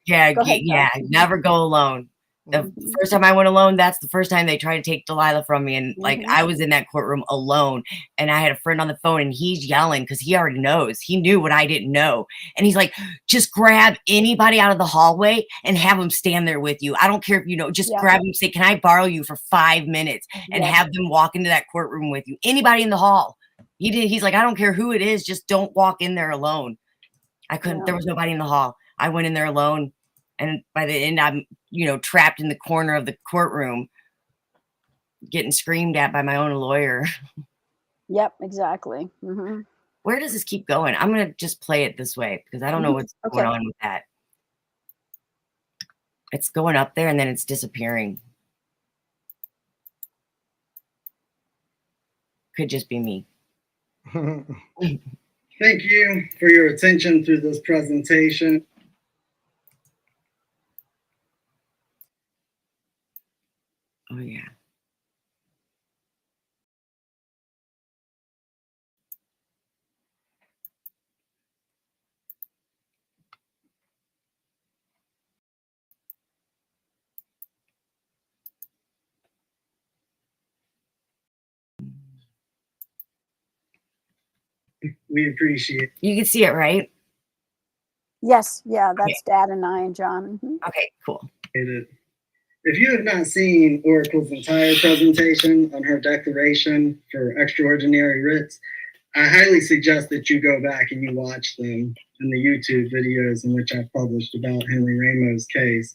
Yeah, never go alone. The first time I went alone, that's the first time they tried to take Delilah from me. And I was in that courtroom alone, and I had a friend on the phone, and he's yelling because he already knows. He knew what I didn't know. And he's like, just grab anybody out of the hallway and have them stand there with you. I don't care if just grab them, say, can I borrow you for 5 minutes, and have them walk into that courtroom with you. Anybody in the hall. He's like, I don't care who it is, just don't walk in there alone. I couldn't, there was nobody in the hall. I went in there alone. And by the end, I'm, trapped in the corner of the courtroom, getting screamed at by my own lawyer. Yep, exactly. Mm-hmm. Where does this keep going? I'm going to just play it this way because I don't know what's going on with that. It's going up there and then it's disappearing. Could just be me. Thank you for your attention through this presentation. Oh, yeah. We appreciate it. You can see it, right? Yes. Yeah, that's Dad and I and John. Mm-hmm. Okay, cool. If you have not seen Oracle's entire presentation on her declaration for extraordinary writs, I highly suggest that you go back and you watch them in the YouTube videos in which I've published about Henry Ramos' case.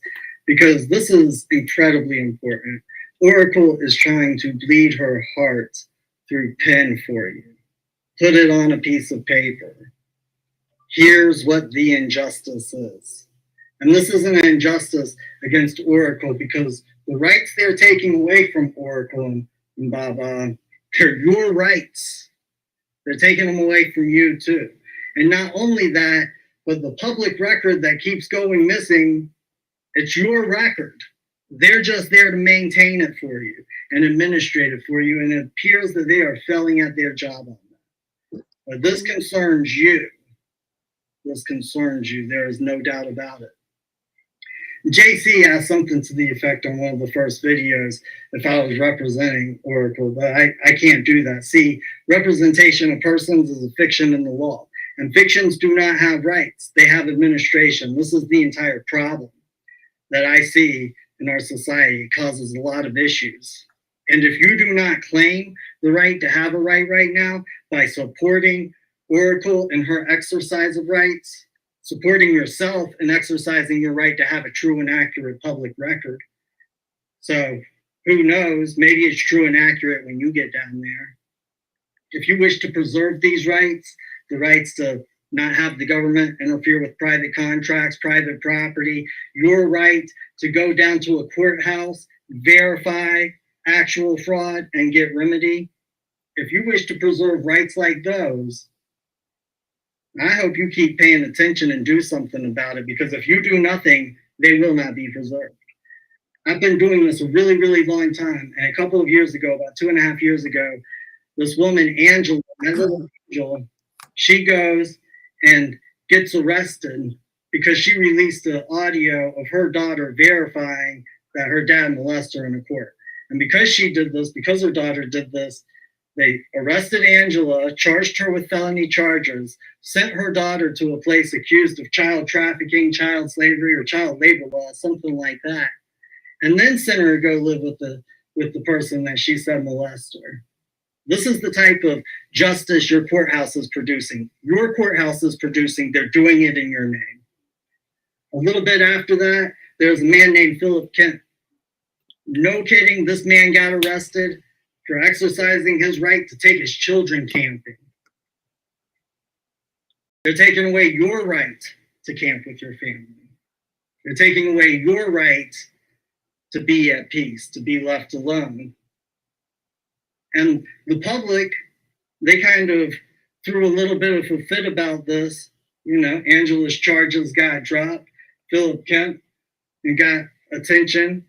because this is incredibly important. Oracle is trying to bleed her heart through pen for you. Put it on a piece of paper. Here's what the injustice is. And this isn't an injustice against Oracle because the rights they're taking away from Oracle and Baba, they're your rights. They're taking them away from you too. And not only that, but the public record that keeps going missing, it's your record. They're just there to maintain it for you and administrate it for you. And it appears that they are failing at their job on that. But this concerns you. This concerns you. There is no doubt about it. JC asked something to the effect on one of the first videos if I was representing Oracle, but I can't do that. See, representation of persons is a fiction in the law, and fictions do not have rights. They have administration. This is the entire problem that I see in our society. It causes a lot of issues. And if you do not claim the right to have a right now by supporting Oracle in her exercise of rights, supporting yourself and exercising your right to have a true and accurate public record. So who knows, maybe it's true and accurate when you get down there. If you wish to preserve these rights, the rights to not have the government interfere with private contracts, private property, your right to go down to a courthouse, verify actual fraud and get remedy. If you wish to preserve rights like those, I hope you keep paying attention and do something about it, because if you do nothing, they will not be preserved. I've been doing this a really, really long time. And a couple of years ago, about 2.5 years ago, this woman, Angela, she goes and gets arrested because she released the audio of her daughter verifying that her dad molested her in a court. And because she did this, because her daughter did this, they arrested Angela, charged her with felony charges, sent her daughter to a place accused of child trafficking, child slavery, or child labor law, something like that, and then sent her to go live with the person that she said molested her. This is the type of justice your courthouse is producing. Your courthouse is producing. They're doing it in your name. A little bit after that, there's a man named Philip Kent. No kidding, this man got arrested for exercising his right to take his children camping. They're taking away your right to camp with your family. They're taking away your right to be at peace, to be left alone. And the public, they kind of threw a little bit of a fit about this. You know, Angela's charges got dropped. Philip Kent got attention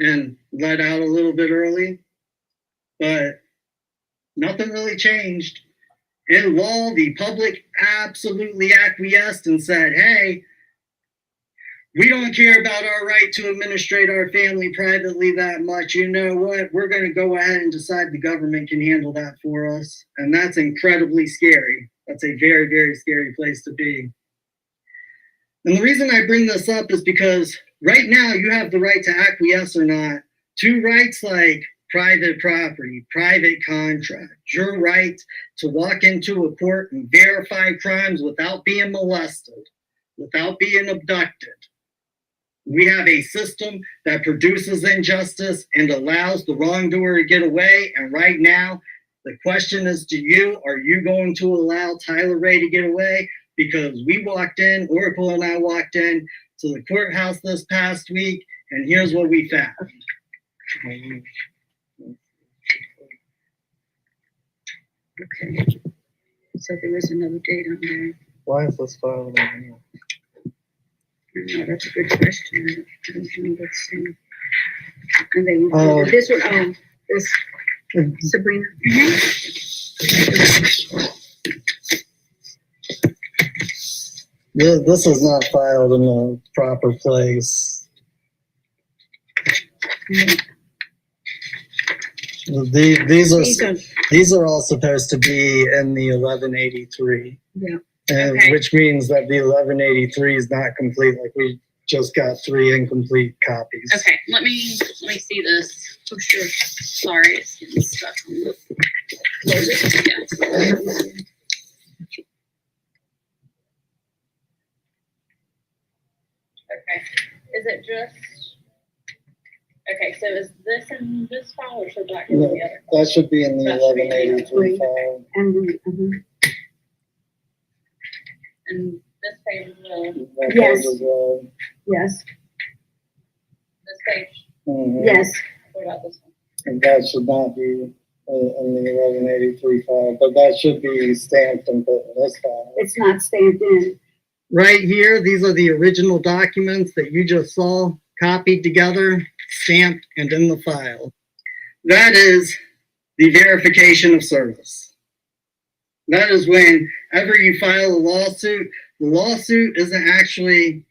and let out a little bit early. But nothing really changed. In law, the public absolutely acquiesced and said, hey, we don't care about our right to administrate our family privately that much. You know what? We're going to go ahead and decide the government can handle that for us. And that's incredibly scary. That's a very, very scary place to be. And the reason I bring this up is because right now you have the right to acquiesce or not to rights like private property, private contract, your right to walk into a court and verify crimes without being molested, without being abducted. We have a system that produces injustice and allows the wrongdoer to get away. And right now, the question is to you, are you going to allow Tyler Ray to get away? Because we walked in, Oracle and I walked in to the courthouse this past week, and here's what we found. Okay. So there was another date on there. Why is this file on here? No, that's a good question. I don't know what's in. And then this one, this Sabrina. Yeah, this is not filed in the proper place. Yeah. These are all supposed to be in the 1183. Yeah. And Okay. which means that the 1183 is not complete. Like we just got 3 incomplete copies. Okay, let me see this. Oh, sure. Sorry, it's getting stuck on the. Close it. Yeah. Okay. Is it just, okay, so is this in this file or should that go in the other? That should be in the That should be in the 1183 file. And this page is That Yes. page is, Yes, this page. yes. What about this one? And that should not be in the 1183 file, but that should be stamped and put in this file. It's not stamped in. Right here, these are the original documents that you just saw, copied together, stamped, and in the file. That is the verification of service. That is whenever you file a lawsuit, the lawsuit isn't actually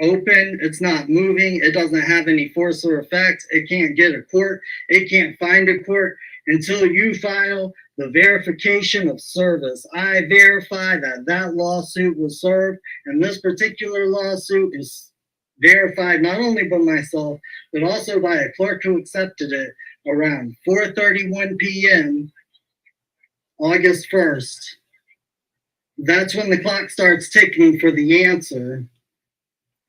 open, it's not moving, it doesn't have any force or effect, it can't get a court, it can't find a court until you file the verification of service. I verify that that lawsuit was served, and this particular lawsuit is verified not only by myself, but also by a clerk who accepted it around 4:31 p.m. August 1st. That's when the clock starts ticking for the answer.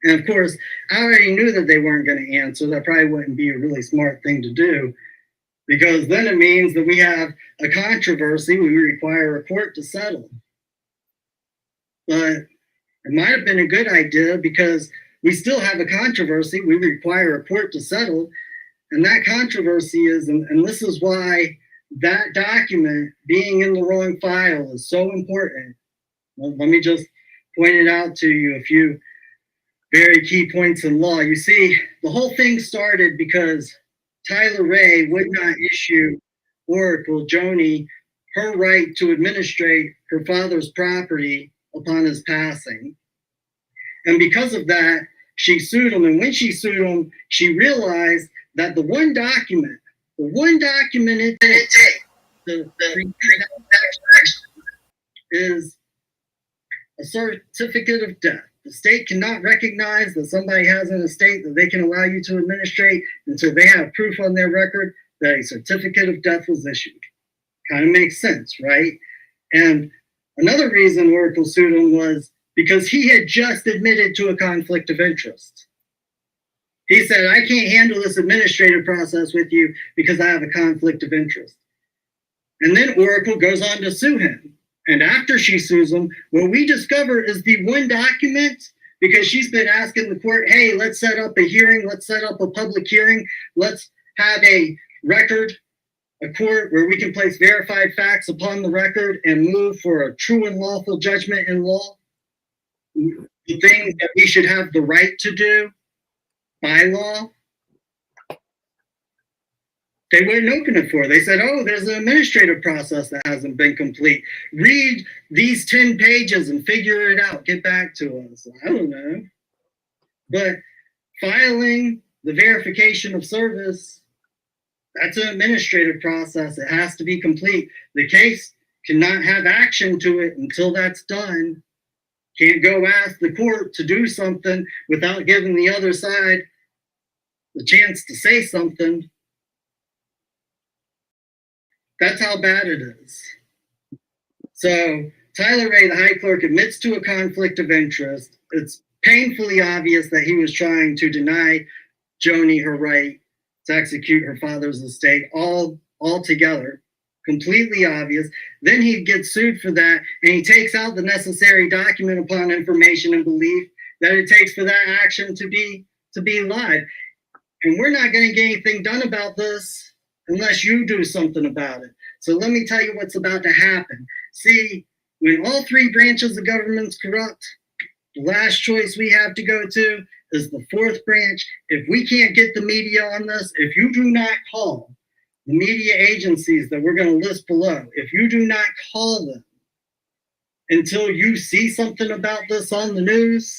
And of course, I already knew that they weren't going to answer. That probably wouldn't be a really smart thing to do, because then it means that we have a controversy we require a court to settle. But it might have been a good idea because we still have a controversy we require a court to settle. And that controversy is, and this is why that document being in the wrong file is so important. Well, let me just point it out to you, a few very key points in law. You see, the whole thing started because Tyler Ray would not issue Oracle Joni her right to administrate her father's property upon his passing. And because of that, she sued him. And when she sued him, she realized that the one document it takes to is a certificate of death. The state cannot recognize that somebody has an estate that they can allow you to administrate until they have proof on their record that a certificate of death was issued. Kind of makes sense, right? And another reason Oracle sued him was because he had just admitted to a conflict of interest. He said, I can't handle this administrative process with you because I have a conflict of interest. And then Oracle goes on to sue him. And after she sues him, what we discover is the one document, because she's been asking the court, hey, let's set up a hearing, let's set up a public hearing, let's have a record, a court where we can place verified facts upon the record and move for a true and lawful judgment in law. The things that we should have the right to do by law. They wouldn't open it for. They said, oh, there's an administrative process that hasn't been complete. Read these 10 pages and figure it out. Get back to us. I don't know. But filing the verification of service, that's an administrative process. It has to be complete. The case cannot have action to it until that's done. Can't go ask the court to do something without giving the other side the chance to say something. That's how bad it is. So Tyler Ray, the high clerk, admits to a conflict of interest. It's painfully obvious that he was trying to deny Joni her right to execute her father's estate altogether. Completely obvious. Then he gets sued for that, and he takes out the necessary document upon information and belief that it takes for that action to be live. And we're not going to get anything done about this unless you do something about it. So let me tell you what's about to happen. See, when all three branches of government's corrupt, the last choice we have to go to is the fourth branch. If we can't get the media on this, if you do not call the media agencies that we're going to list below, if you do not call them until you see something about this on the news,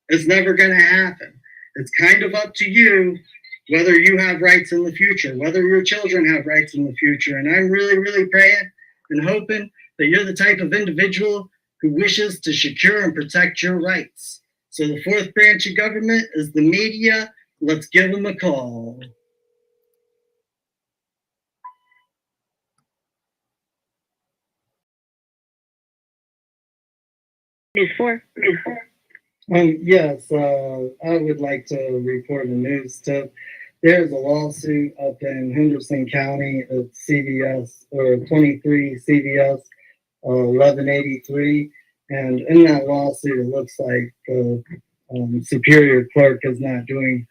it's never going to happen. It's kind of up to you whether you have rights in the future, whether your children have rights in the future. And I'm really, really praying and hoping that you're the type of individual who wishes to secure and protect your rights. So the fourth branch of government is the media. Let's give them a call. News 4. Yes, I would like to report a news tip. There's a lawsuit up in Henderson County at CVS or 23 CVS 1183, and in that lawsuit, it looks like the superior clerk is not doing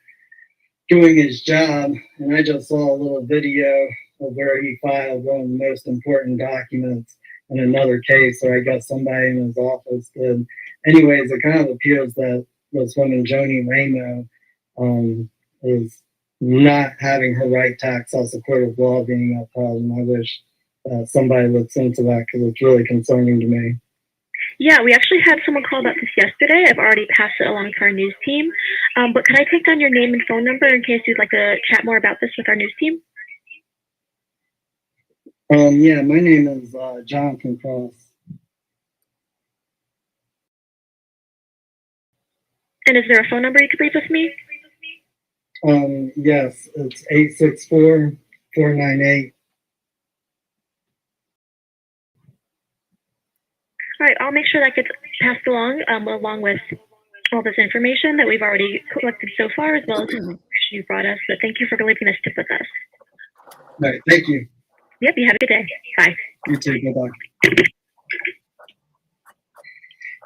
his job. And I just saw a little video of where he filed one of the most important documents in another case, or I guess somebody in his office did. Anyways, it kind of appears that this woman, Joni Ramo, is not having her right to access a court of law being upheld. And I wish somebody looks into that because it's really concerning to me. Yeah, we actually had someone call about this yesterday. I've already passed it along to our news team. But could I take down your name and phone number in case you'd like to chat more about this with our news team? Yeah, my name is Jonathan Cross. And is there a phone number you could leave with me? Yes, it's 864-498. All right, I'll make sure that gets passed along with all this information that we've already collected so far, as well as the information you brought us. But thank you for leaving this tip with us. All right, thank you. Yep, you have a good day. Bye. You too. Bye-bye.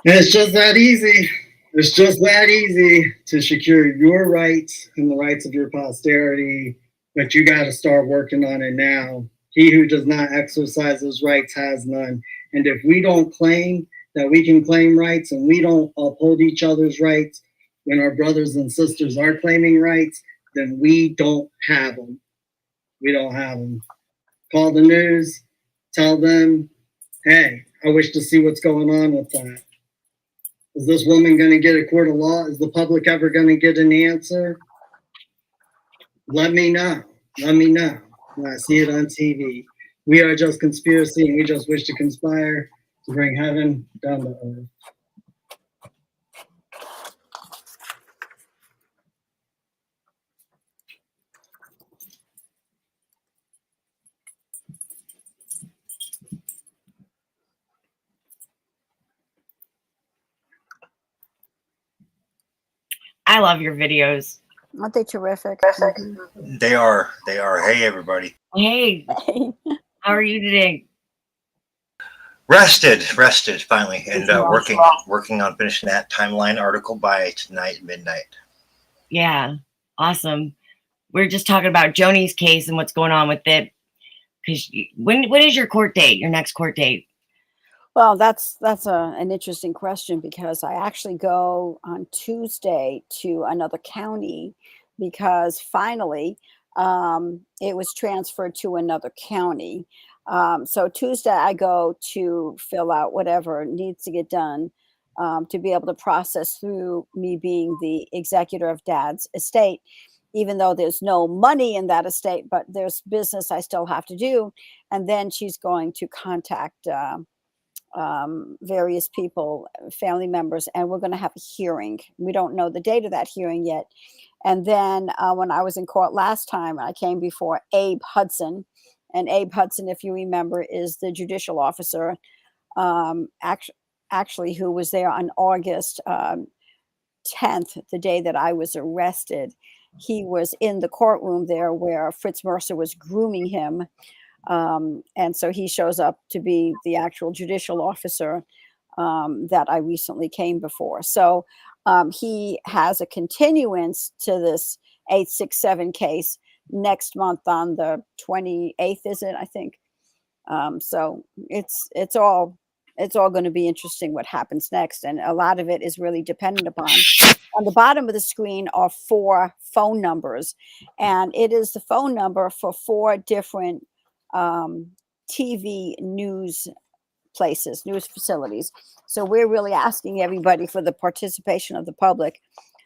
And it's just that easy. It's just that easy to secure your rights and the rights of your posterity, but you got to start working on it now. He who does not exercise his rights has none. And if we don't claim that we can claim rights and we don't uphold each other's rights when our brothers and sisters are claiming rights, then we don't have them. We don't have them. Call the news, tell them, hey, I wish to see what's going on with that. Is this woman going to get a court of law? Is the public ever going to get an answer? Let me know. Let me know when I see it on TV. We are just conspiracy, and we just wish to conspire to bring heaven down to earth. I love your videos. Aren't they terrific? They are. They are. Hey, everybody. Hey, how are you today? Rested finally, and working on finishing that timeline article by tonight midnight. Yeah, awesome. We're just talking about Joni's case and what's going on with it. Because when is your court date? Your next court date? Well, that's an interesting question because I actually go on Tuesday to another county because finally it was transferred to another county. So Tuesday I go to fill out whatever needs to get done to be able to process through me being the executor of Dad's estate, even though there's no money in that estate, but there's business I still have to do. And then she's going to contact various people, family members, and we're going to have a hearing. We don't know the date of that hearing yet. And then when I was in court last time, I came before Abe Hudson. And Abe Hudson, if you remember, is the judicial officer, actually, who was there on August 10th, the day that I was arrested. He was in the courtroom there where Fritz Mercer was grooming him. And so he shows up to be the actual judicial officer that I recently came before. So he has a continuance to this 867 case next month on the 28th, is it? I think. So it's all going to be interesting what happens next, and a lot of it is really dependent upon. On the bottom of the screen are 4 phone numbers, and it is the phone number for 4 different TV news places, news facilities. So we're really asking everybody for the participation of the public,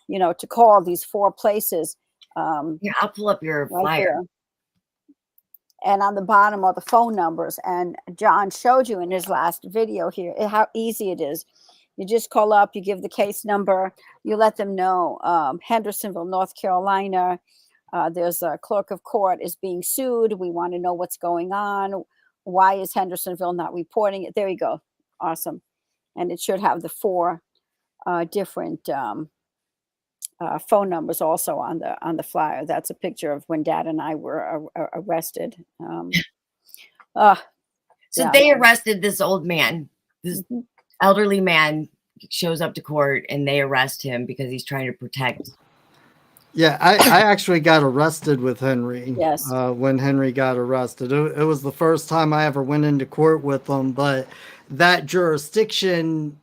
to call these 4 places. Yeah, I'll pull up your right flyer. there. And on the bottom are the phone numbers. And John showed you in his last video here how easy it is. You just call up, you give the case number, you let them know Hendersonville, North Carolina. There's a clerk of court is being sued. We want to know what's going on. Why is Hendersonville not reporting it? There you go. Awesome. And it should have the 4 different phone numbers also on the flyer. That's a picture of when Dad and I were arrested. So Yeah. they arrested this old man, this Mhm. elderly man shows up to court and they arrest him because he's trying to protect. Yeah, I actually got arrested with Henry. Yes. When Henry got arrested, it was the first time I ever went into court with him. But that jurisdiction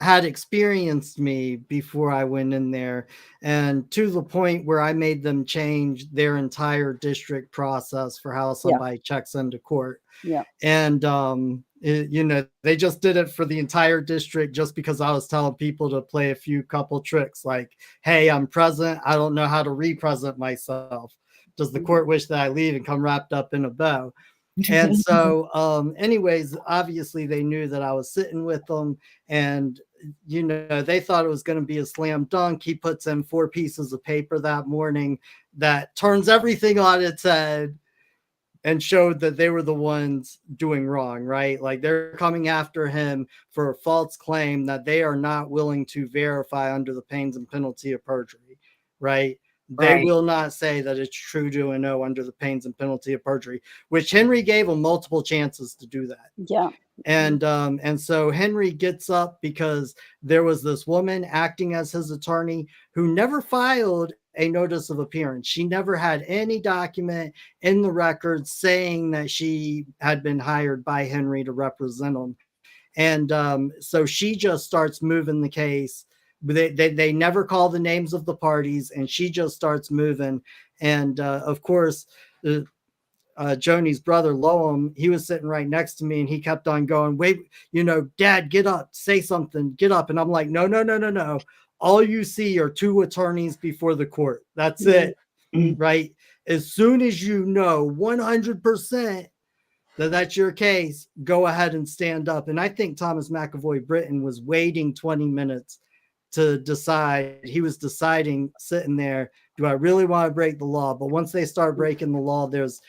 had experienced me before I went in there, and to the point where I made them change their entire district process for how somebody checks into court. Yeah. And they just did it for the entire district just because I was telling people to play a few couple tricks like, hey, I'm present, I don't know how to represent myself, does the court wish that I leave, and come wrapped up in a bow. And so anyways, obviously they knew that I was sitting with them, and they thought it was going to be a slam dunk. He puts in 4 pieces of paper that morning that turns everything on its head and showed that they were the ones doing wrong, right? Like they're coming after him for a false claim that they are not willing to verify under the pains and penalty of perjury, right? They will not say that it's true to and no under the pains and penalty of perjury, which Henry gave them multiple chances to do that. Yeah. And so Henry gets up because there was this woman acting as his attorney who never filed a notice of appearance. She never had any document in the record saying that she had been hired by Henry to represent him. And so she just starts moving the case. They never call the names of the parties, and she just starts moving. And of course, Joni's brother Loam, he was sitting right next to me, and he kept on going, wait, Dad, get up, say something, get up. And I'm like, no. All you see are 2 attorneys before the court. That's it, right? As soon as you know 100% that that's your case, go ahead and stand up. And I think Thomas McAvoy Britton was waiting 20 minutes to decide. He was deciding, sitting there, do I really want to break the law? But once they start breaking the law, there's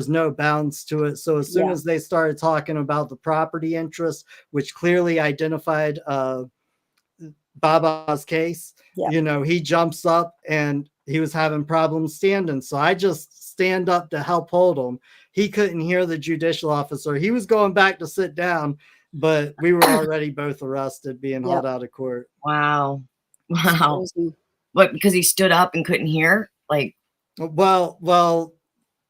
no bounds to it. So as soon as they started talking about the property interest, which clearly identified Baba's case, he jumps up, and he was having problems standing. So I just stand up to help hold him. He couldn't hear the judicial officer. He was going back to sit down, but we were already both arrested, being hauled out of court. Wow. What, because he stood up and couldn't hear? Like, well,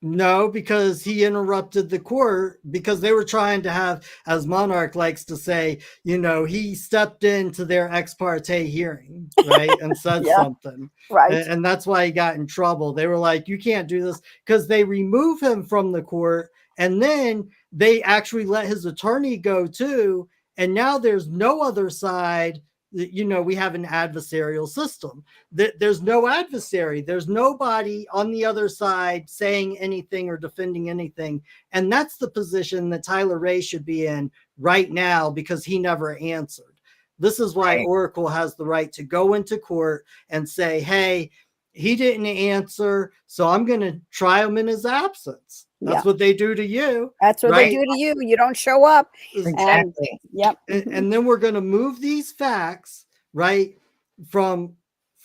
no, because he interrupted the court, because they were trying to have, as Monarch likes to say, he stepped into their ex parte hearing, right, and said something. Right. And that's why he got in trouble. They were like, you can't do this, because they remove him from the court, and then they actually let his attorney go too. And now there's no other side. We have an adversarial system. There's no adversary. There's nobody on the other side saying anything or defending anything. And that's the position that Tyler Ray should be in right now, because he never answered. This is why Oracle has the right to go into court and say, hey, he didn't answer, so I'm going to try him in his absence. That's what they do to you. That's what they do to you. You don't show up. Exactly. And then we're going to move these facts, right, from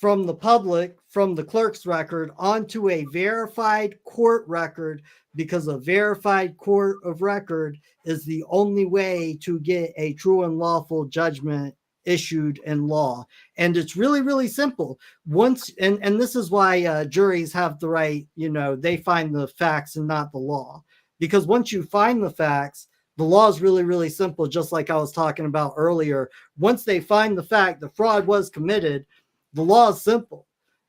the public, from the clerk's record, onto a verified court record, because a verified court of record is the only way to get a true and lawful judgment issued in law. And it's really, really simple. Once, and this is why juries have the right, they find the facts and not the law. Because once you find the facts, the law is really, really simple, just like I was talking about earlier. Once they find the fact the fraud was committed, the law is simple.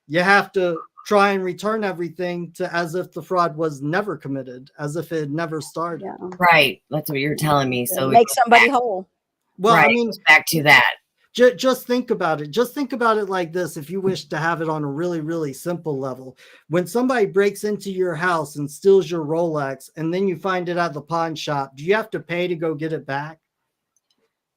You have to try and return everything to as if the fraud was never committed, as if it had never started. Right. That's what you're telling me. So make somebody whole. Well, I mean, back to that. Just think about it. Just think about it like this. If you wish to have it on a really, really simple level, when somebody breaks into your house and steals your Rolex, and then you find it at the pawn shop, do you have to pay to go get it back?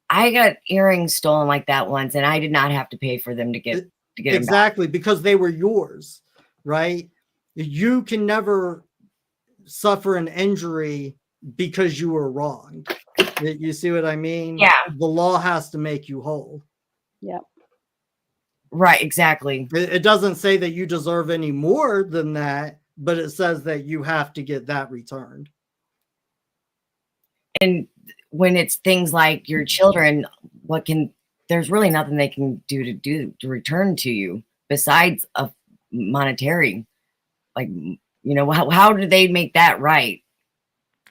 I got earrings stolen like that once, and I did not have to pay for them to get exactly them back. Because they were yours, right? You can never suffer an injury because you were wronged. You see what I mean? Yeah. The law has to make you whole. Yep. Right, exactly. It doesn't say that you deserve any more than that, but it says that you have to get that returned. And when it's things like your children, there's really nothing they can do to return to you besides a monetary. Like, how do they make that right?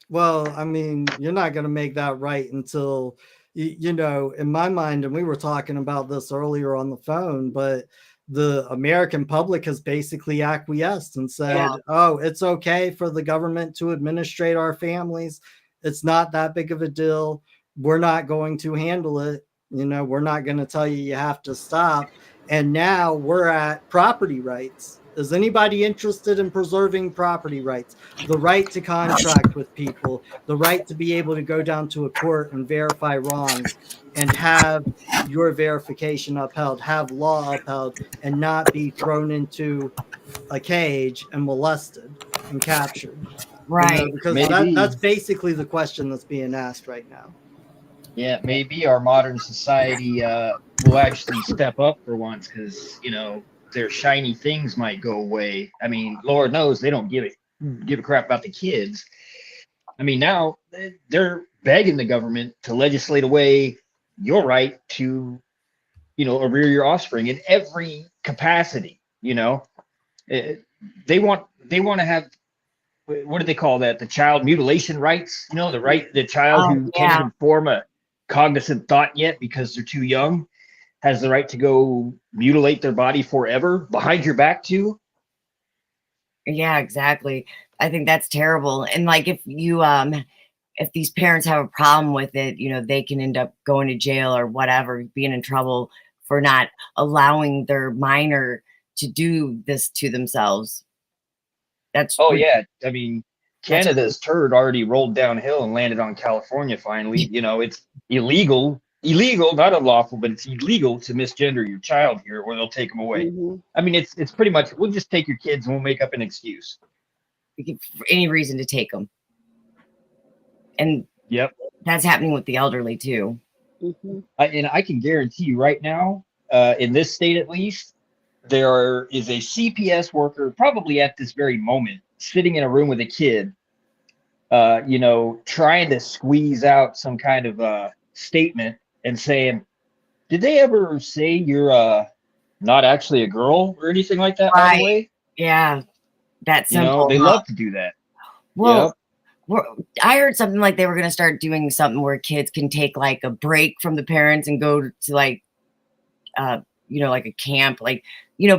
Well, I mean, you're not going to make that right until, in my mind, and we were talking about this earlier on the phone, but the American public has basically acquiesced and said, oh, it's okay for the government to administrate our families. It's not that big of a deal. We're not going to handle it. We're not going to tell you have to stop. And now we're at property rights. Is anybody interested in preserving property rights? The right to contract with people, the right to be able to go down to a court and verify wrongs and have your verification upheld, have law upheld, and not be thrown into a cage and molested and captured. Right. Because that's basically the question that's being asked right now. Yeah, maybe our modern society will actually step up for once, because their shiny things might go away. I mean, Lord knows they don't give a crap about the kids. I mean, now they're begging the government to legislate away your right to, rear your offspring in every capacity. They want to have, what do they call that? The child mutilation rights. The child who can't even form a cognizant thought yet because they're too young has the right to go mutilate their body forever behind your back too. Yeah, exactly. I think that's terrible. And like, if these parents have a problem with it, they can end up going to jail or whatever, being in trouble for not allowing their minor to do this to themselves. Yeah. I mean, Canada's turd already rolled downhill and landed on California finally. It's illegal, not unlawful, but it's illegal to misgender your child here, or they'll take them away. I mean, it's pretty much, we'll just take your kids and we'll make up an excuse. For any reason to take them. And that's happening with the elderly too. And I can guarantee you right now, in this state at least, there is a CPS worker probably at this very moment sitting in a room with a kid, trying to squeeze out some kind of statement and saying, did they ever say you're not actually a girl or anything like that, by the way? Yeah, that's simple. They love to do that. Well, I heard something like they were going to start doing something where kids can take like a break from the parents and go to like a camp, like,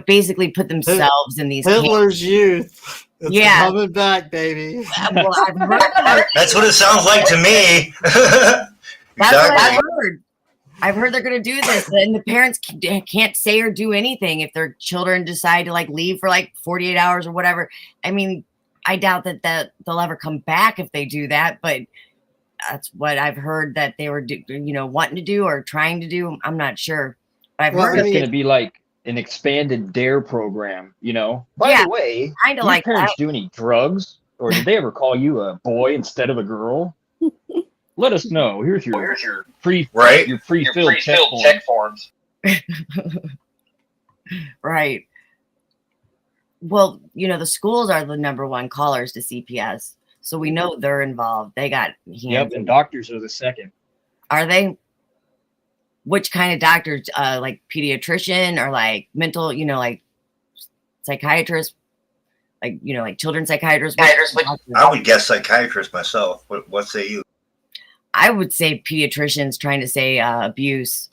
basically put themselves in these Hitler's youth. It's coming back, baby. Well, that's what it sounds like to me. That's what I've heard. I've heard they're going to do this, and the parents can't say or do anything if their children decide to like leave for like 48 hours or whatever. I mean, I doubt that they'll ever come back if they do that, but that's what I've heard that they were wanting to do or trying to do. I'm not sure. But I've heard it's going to be like an expanded DARE program, By the way, kind of your like parents that. do any drugs, or did they ever call you a boy instead of a girl? Let us know. Here's your pre-filled check forms. Right. Well, the schools are the #1 callers to CPS, so we know they're involved. They got hands. Yep, and doctors are the second. Are they? Which kind of doctors? Like pediatrician or like mental? Like psychiatrist? Like like children's psychiatrist? I would guess psychiatrist myself. What say you? I would say pediatricians trying to say abuse.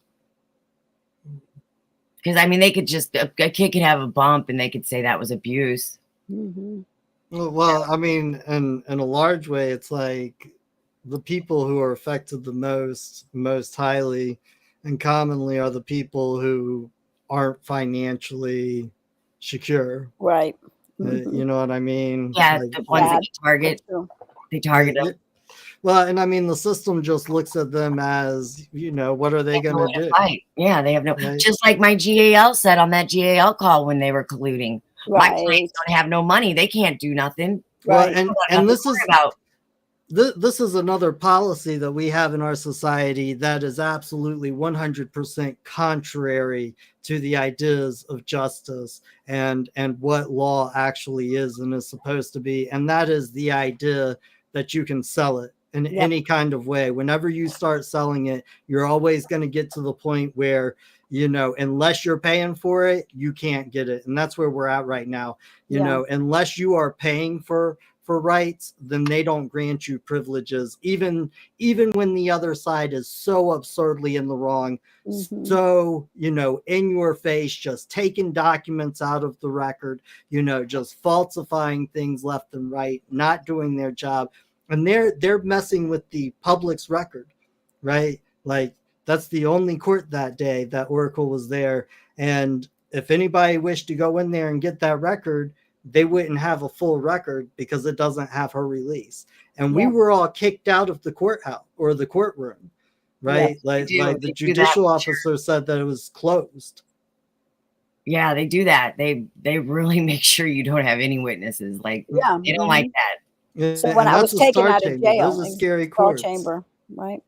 Because I mean, they could just a kid could have a bump and they could say that was abuse. Well, I mean, in a large way, it's like the people who are affected the most highly and commonly are the people who aren't financially secure. Right. You know what I mean? Yeah, the ones that they target them. Well, and I mean, the system just looks at them as, what are they going to do? Right. Yeah, they have no, just like my GAL said on that GAL call when they were colluding. My clients don't have no money. They can't do nothing. Well, and this is this is another policy that we have in our society that is absolutely 100% contrary to the ideas of justice and what law actually is and is supposed to be. And that is the idea that you can sell it in any kind of way. Whenever you start selling it, you're always going to get to the point where, you know, unless you're paying for it, you can't get it. And that's where we're at right now. You know, unless you are paying for rights, then they don't grant you privileges, even when the other side is so absurdly in the wrong. So, you know, in your face, just taking documents out of the record, you know, just falsifying things left and right, not doing their job. And they're messing with the public's record, right? Like, that's the only court that day that Oracle was there. And if anybody wished to go in there and get that record, they wouldn't have a full record because it doesn't have her release. And we were all kicked out of the courthouse or the courtroom, right? Like the judicial officer said that it was closed. Yeah, they do that. They really make sure you don't have any witnesses. Like, they don't like that. So when I was taken out of jail, those are scary court courts. chamber, right?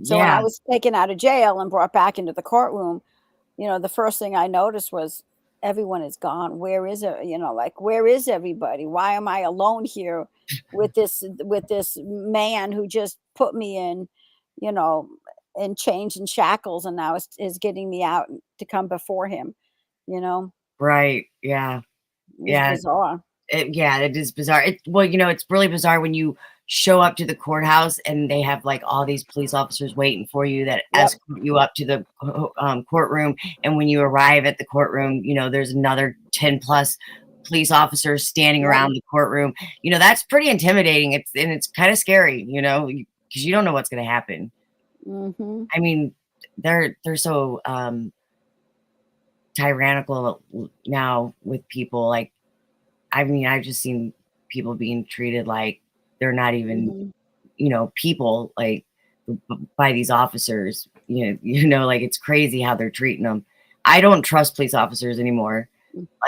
So when I was taken out of jail and brought back into the courtroom, you know, the first thing I noticed was everyone is gone. Where is it? You know, like, where is everybody? Why am I alone here with this man who just put me in, you know, in chains and shackles, and now is getting me out to come before him, you know? Right. Yeah. It's bizarre. It is bizarre. Well, you know, it's really bizarre when you show up to the courthouse and they have like all these police officers waiting for you that escort you up to the courtroom. And when you arrive at the courtroom, you know, there's another 10 plus police officers standing around the courtroom. You know, that's pretty intimidating. It's kind of scary, you know, because you don't know what's going to happen. I mean, they're so tyrannical now with people. Like, I mean, I've just seen people being treated like they're not even, you know, people, like, by these officers. You know, like, it's crazy how they're treating them. I don't trust police officers anymore.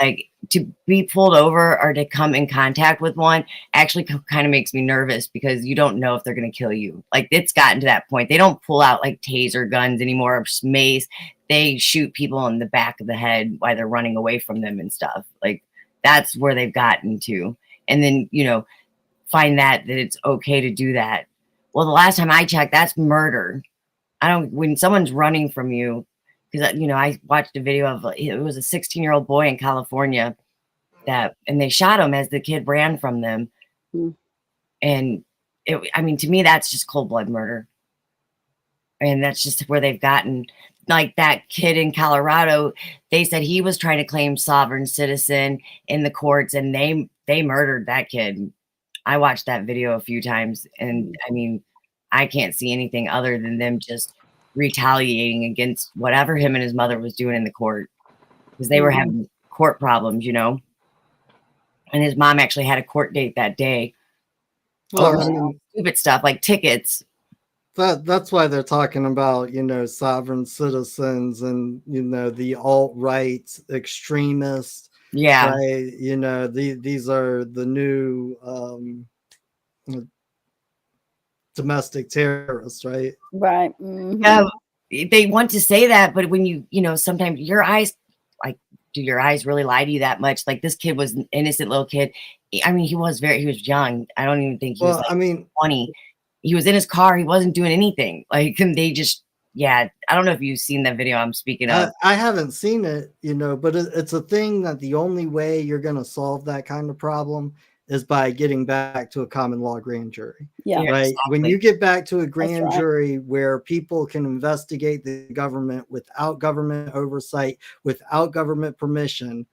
Like, to be pulled over or to come in contact with one actually kind of makes me nervous because you don't know if they're going to kill you. Like, it's gotten to that point. They don't pull out like taser guns anymore or mace. They shoot people in the back of the head while they're running away from them and stuff. Like, that's where they've gotten to. And then, you know, find that it's okay to do that. Well, the last time I checked, that's murder. When someone's running from you, because, you know, I watched a video of, it was a 16-year-old boy in California and they shot him as the kid ran from them. And I mean, to me, that's just cold blood murder. And that's just where they've gotten. Like that kid in Colorado, they said he was trying to claim sovereign citizen in the courts, and they murdered that kid. I watched that video a few times, and I mean, I can't see anything other than them just retaliating against whatever him and his mother was doing in the court, because they were having court problems, you know. And his mom actually had a court date that day. Well, I mean, stupid stuff like tickets. That's why they're talking about, you know, sovereign citizens and, you know, the alt-right extremists. Yeah. Right? You know, these are the new domestic terrorists, right? Right. They want to say that, but when you know, sometimes your eyes, like, do your eyes really lie to you that much? Like, this kid was an innocent little kid. I mean, he was young. I don't even think he was like 20. He was in his car. He wasn't doing anything. Like, and they just, I don't know if you've seen that video I'm speaking of. I haven't seen it, you know, but it's a thing that the only way you're going to solve that kind of problem is by getting back to a common law grand jury. Yeah. Right. Exactly. When you get back to a grand jury where people can investigate the government without government oversight, without government permission,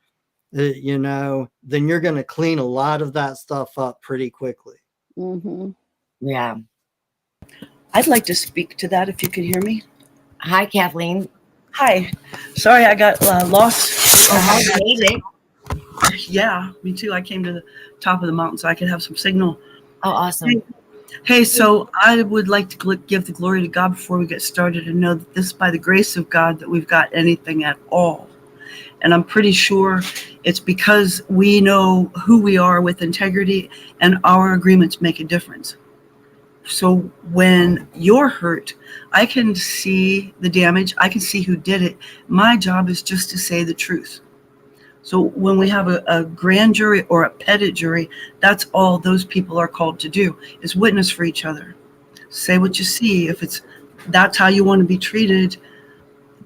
you know, then you're going to clean a lot of that stuff up pretty quickly. Yeah. I'd like to speak to that if you could hear me. Hi, Kathleen. Hi. Sorry, I got lost. Amazing. Yeah, me too. I came to the top of the mountain so I could have some signal. Oh, awesome. Hey, so I would like to give the glory to God before we get started and know that this is by the grace of God that we've got anything at all. And I'm pretty sure it's because we know who we are with integrity and our agreements make a difference. So when you're hurt, I can see the damage. I can see who did it. My job is just to say the truth. So when we have a grand jury or a petit jury, that's all those people are called to do, is witness for each other. Say what you see. If that's how you want to be treated,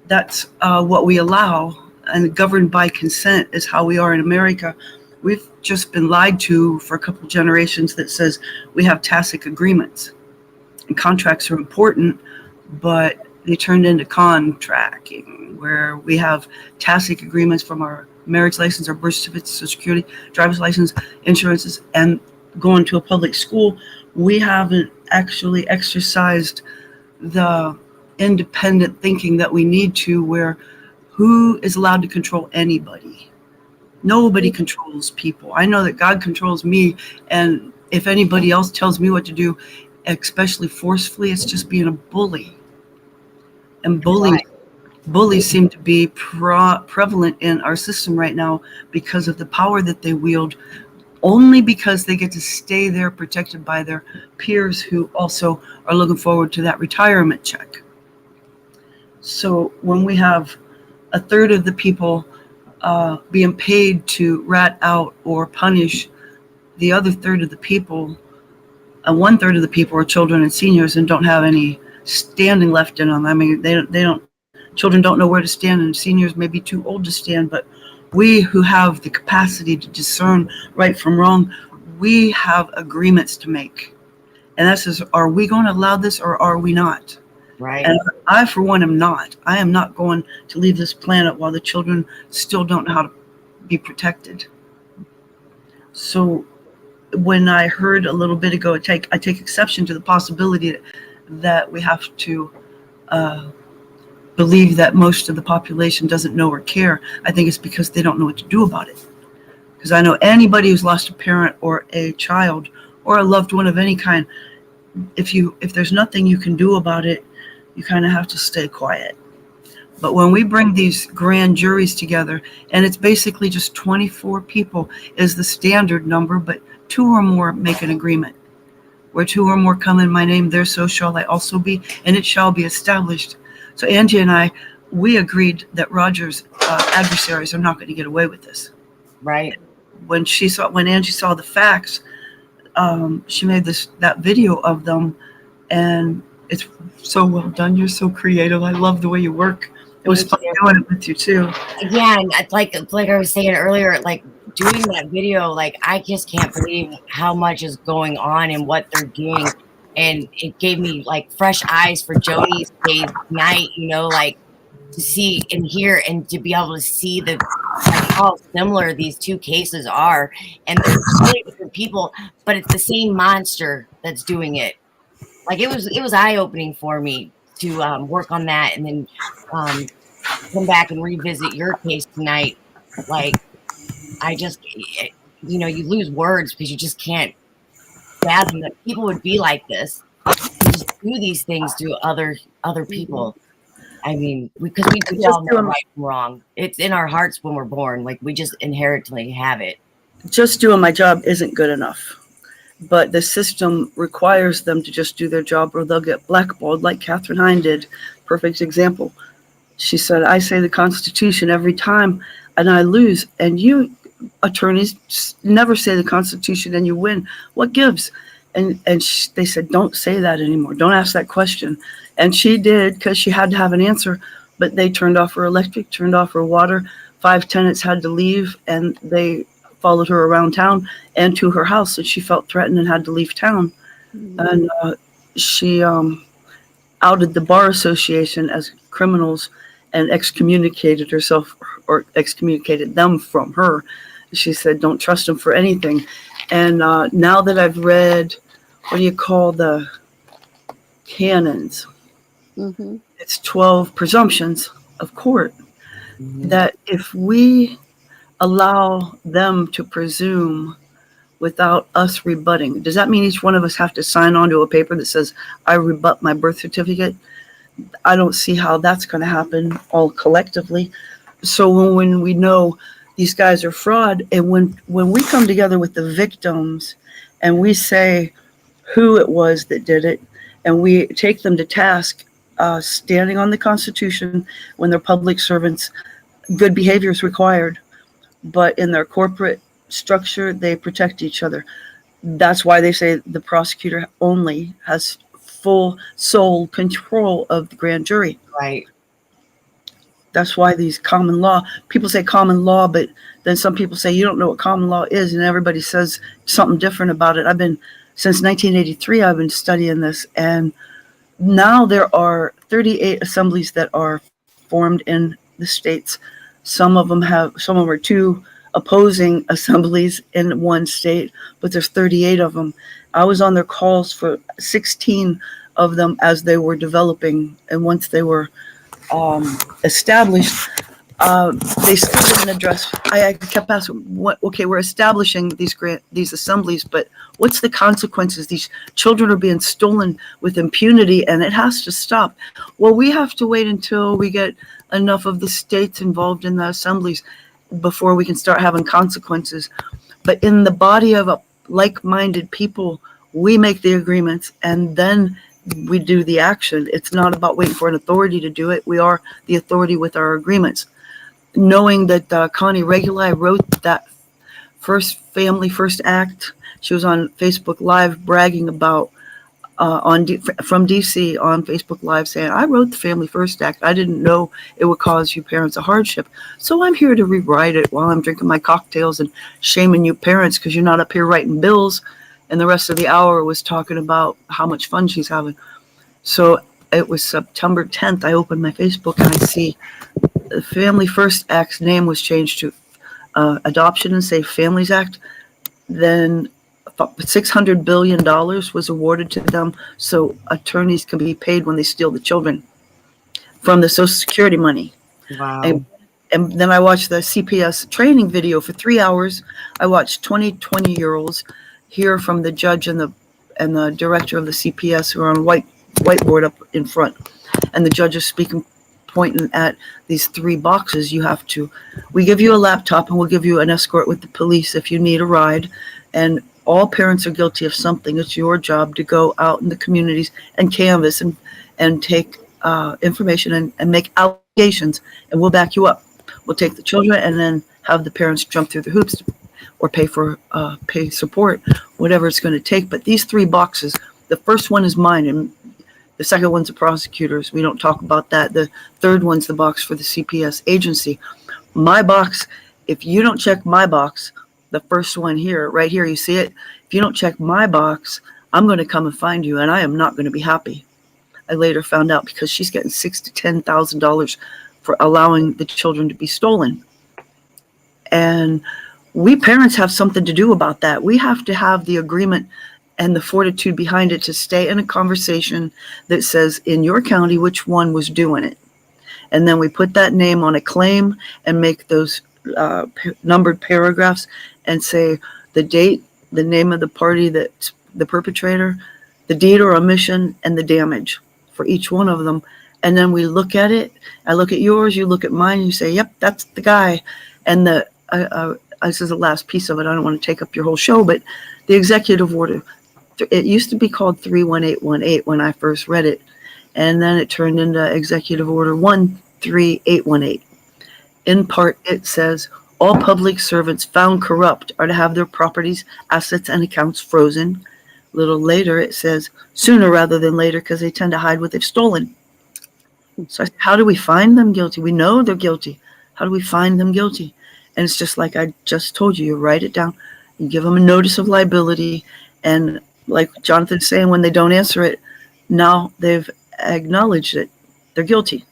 that's what we allow. And governed by consent is how we are in America. We've just been lied to for a couple of generations that says we have tacit agreements. And contracts are important, but they turned into contracting, where we have tacit agreements from our marriage license, our birth certificate, Social Security, driver's license, insurances, and going to a public school. We haven't actually exercised the independent thinking that we need to, where who is allowed to control anybody? Nobody controls people. I know that God controls me, and if anybody else tells me what to do, especially forcefully, it's just being a bully. And bullies seem to be prevalent in our system right now because of the power that they wield, only because they get to stay there protected by their peers who also are looking forward to that retirement check. So when we have a third of the people being paid to rat out or punish the other third of the people, and 1/3 of the people are children and seniors and don't have any standing left in them. I mean, they don't. Children don't know where to stand, and seniors may be too old to stand. But we who have the capacity to discern right from wrong, we have agreements to make, and that says, are we going to allow this or are we not? Right. And I, for one, am not. I am not going to leave this planet while the children still don't know how to be protected. So when I heard a little bit ago, I take exception to the possibility that we have to believe that most of the population doesn't know or care. I think it's because they don't know what to do about it. Because I know anybody who's lost a parent or a child or a loved one of any kind, if there's nothing you can do about it, you kind of have to stay quiet. But when we bring these grand juries together, and it's basically just 24 people is the standard number, but 2 or more make an agreement. Where 2 or more come in my name, there so shall I also be, and it shall be established. So Angie and I, we agreed that Roger's adversaries are not going to get away with this. Right. When Angie saw the facts, she made that video of them, and it's so well done. You're so creative. I love the way you work. It was fun doing it with you too. Yeah, and like I was saying earlier, like doing that video, like I just can't believe how much is going on and what they're doing. And it gave me like fresh eyes for Joni's case tonight, you know, like to see and hear and to be able to see like how similar these two cases are. And they're totally different people, but it's the same monster that's doing it. Like it was eye-opening for me to work on that and then come back and revisit your case tonight. Like I just, you know, you lose words because you just can't fathom that people would be like this and just do these things to other people. I mean, because we do all know right and wrong. It's in our hearts when we're born. Like we just inherently have it. Just doing my job isn't good enough. But the system requires them to just do their job or they'll get blackballed like Catherine Hine did. Perfect example. She said, I say the Constitution every time and I lose. And you attorneys never say the Constitution and you win. What gives? And they said, don't say that anymore. Don't ask that question. And she did because she had to have an answer. But they turned off her electric, turned off her water. 5 tenants had to leave and they followed her around town and to her house, and she felt threatened and had to leave town. And she outed the Bar Association as criminals and excommunicated herself or excommunicated them from her. She said, don't trust them for anything. And now that I've read, what do you call the canons? Mm-hmm. It's 12 presumptions of court. Mm-hmm. That if we allow them to presume without us rebutting. Does that mean each one of us have to sign on to a paper that says, I rebut my birth certificate? I don't see how that's going to happen all collectively. So when we know these guys are fraud, and when we come together with the victims and we say, who it was that did it, and we take them to task, standing on the Constitution when they're public servants. Good behavior is required, but in their corporate structure, they protect each other. That's why they say the prosecutor only has full sole control of the grand jury. Right. That's why these common law, people say common law, but then some people say you don't know what common law is, and everybody says something different about it. Since 1983, I've been studying this, and now there are 38 assemblies that are formed in the states. Some of them are two opposing assemblies in one state, but there's 38 of them. I was on their calls for 16 of them as they were developing, and once they were established, they still didn't address. I kept asking, okay, we're establishing these assemblies, but what's the consequences? These children are being stolen with impunity, and it has to stop. Well, we have to wait until we get enough of the states involved in the assemblies before we can start having consequences. But in the body of like-minded people, we make the agreements, and then we do the action. It's not about waiting for an authority to do it. We are the authority with our agreements. Knowing that Connie Reguli wrote that first Family First Act, she was on Facebook Live bragging about from DC on Facebook Live saying, I wrote the Family First Act. I didn't know it would cause you parents a hardship. So I'm here to rewrite it while I'm drinking my cocktails and shaming you parents because you're not up here writing bills. And the rest of the hour was talking about how much fun she's having. So it was September 10th. I opened my Facebook and I see the Family First Act's name was changed to Adoption and Safe Families Act. Then $600 billion was awarded to them so attorneys can be paid when they steal the children from the Social Security money. Wow. And then I watched the CPS training video for 3 hours. I watched 20-year-olds hear from the judge and the director of the CPS who are on whiteboard up in front. And the judge is speaking, pointing at these 3 boxes. We give you a laptop and we'll give you an escort with the police if you need a ride. And all parents are guilty of something. It's your job to go out in the communities and canvass and take information and make allegations, and we'll back you up. We'll take the children and then have the parents jump through the hoops or pay support, whatever it's going to take. But these 3 boxes, the first one is mine, and the second one's the prosecutor's. We don't talk about that. The third one's the box for the CPS agency. My box, if you don't check my box, the first one here, right here, you see it? If you don't check my box, I'm going to come and find you, and I am not going to be happy. I later found out because she's getting $6,000 to $10,000 for allowing the children to be stolen. And we parents have something to do about that. We have to have the agreement and the fortitude behind it to stay in a conversation that says, in your county, which one was doing it? And then we put that name on a claim and make those numbered paragraphs and say the date, the name of the party that's the perpetrator, the deed or omission, and the damage for each one of them. And then we look at it. I look at yours, you look at mine, you say, yep, that's the guy. And this is the last piece of it. I don't want to take up your whole show, but the executive order, it used to be called 31818 when I first read it. And then it turned into Executive Order 13818. In part, it says, all public servants found corrupt are to have their properties, assets, and accounts frozen. A little later, it says, sooner rather than later, because they tend to hide what they've stolen. So how do we find them guilty? We know they're guilty. How do we find them guilty? And it's just like I just told you. You write it down. You give them a notice of liability. And like Jonathan's saying, when they don't answer it, now they've acknowledged it. They're guilty.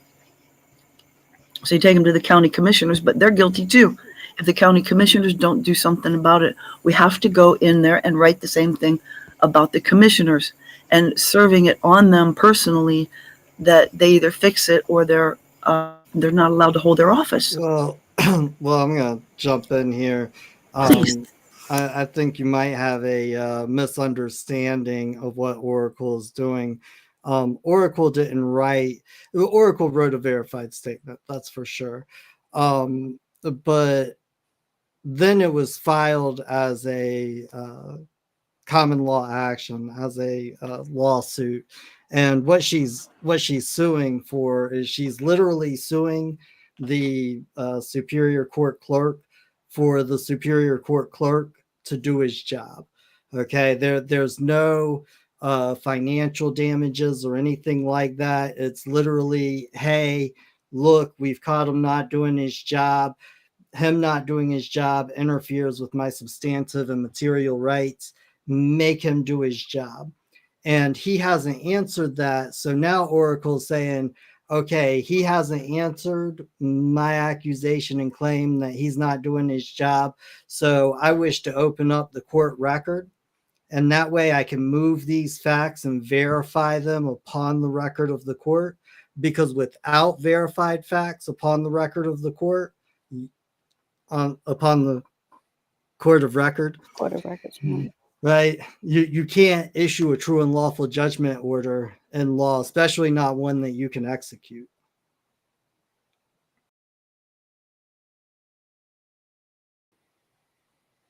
So you take them to the county commissioners, but they're guilty too. If the county commissioners don't do something about it, we have to go in there and write the same thing about the commissioners and serving it on them personally that they either fix it or they're not allowed to hold their office. Well, I'm going to jump in here. I think you might have a misunderstanding of what Oracle is doing. Oracle didn't write. Oracle wrote a verified statement, that's for sure. But then it was filed as a common law action as a lawsuit. And what she's suing for is she's literally suing the superior court clerk for the superior court clerk to do his job. Okay, there's no financial damages or anything like that. It's literally, hey, look, we've caught him not doing his job. Him not doing his job interferes with my substantive and material rights. Make him do his job. And he hasn't answered that. So now Oracle's saying, okay, he hasn't answered my accusation and claim that he's not doing his job. So I wish to open up the court record. And that way I can move these facts and verify them upon the record of the court. Because without verified facts upon the record of the court, upon the court of records, right, you can't issue a true and lawful judgment order in law, especially not one that you can execute.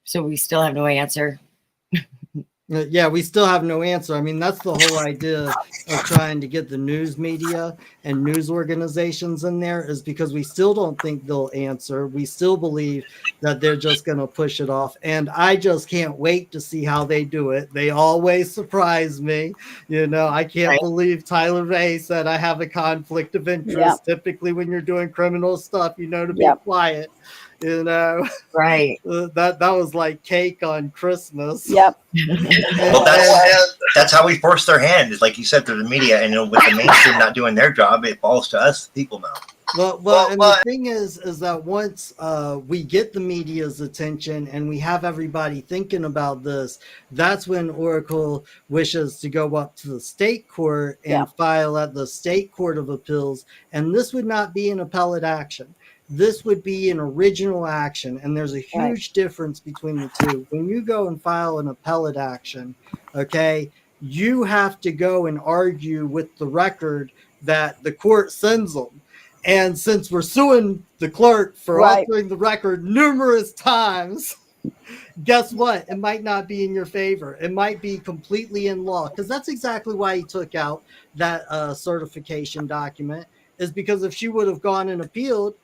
So we still have no answer. Yeah, we still have no answer. I mean, that's the whole idea of trying to get the news media and news organizations in there, is because we still don't think they'll answer. We still believe that they're just going to push it off. And I just can't wait to see how they do it. They always surprise me. You know, I can't believe Tyler Ray said I have a conflict of interest. Typically, when you're doing criminal stuff, you know to be quiet. You know, right? That was like cake on Christmas. Yep. Well, that's how we force their hand. Is like you said, through the media, and with the mainstream not doing their job, it falls to us, the people now. Well, and the thing is that once we get the media's attention and we have everybody thinking about this, that's when Oracle wishes to go up to the state court and file at the state court of appeals. And this would not be an appellate action. This would be an original action. And there's a huge difference between the two. When you go and file an appellate action, okay, you have to go and argue with the record that the court sends them. And since we're suing the clerk for altering the record numerous times, guess what? It might not be in your favor. It might be completely in law, because that's exactly why he took out that certification document, is because if she would have gone and appealed,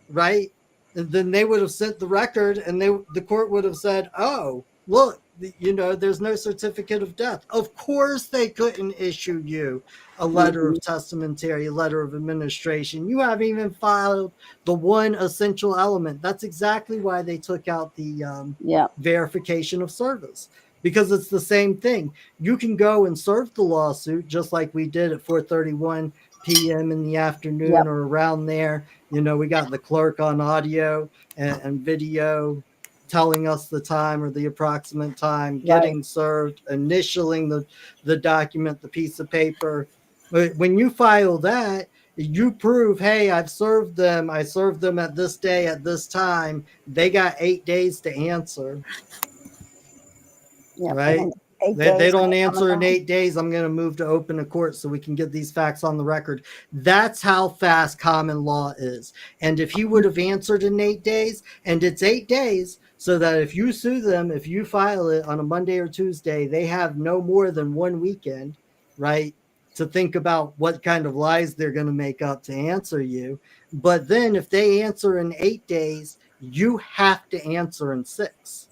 right, then they would have sent the record and the court would have said, oh, look, you know, there's no certificate of death. Of course they couldn't issue you a letter of testamentary, letter of administration. You haven't even filed the one essential element. That's exactly why they took out the verification of service, because it's the same thing. You can go and serve the lawsuit just like we did at 4:31 p.m. in the afternoon or around there. You know, we got the clerk on audio and video telling us the time or the approximate time, getting served, initialing the document, the piece of paper. But when you file that, you prove, hey, I've served them. I served them at this day, at this time. They got 8 days to answer. Right? They don't answer in 8 days. I'm going to move to open a court so we can get these facts on the record. That's how fast common law is. And if he would have answered in 8 days, and it's 8 days, so that if you sue them, if you file it on a Monday or Tuesday, they have no more than 1 weekend, right, to think about what kind of lies they're going to make up to answer you. But then if they answer in 8 days, you have to answer in 6,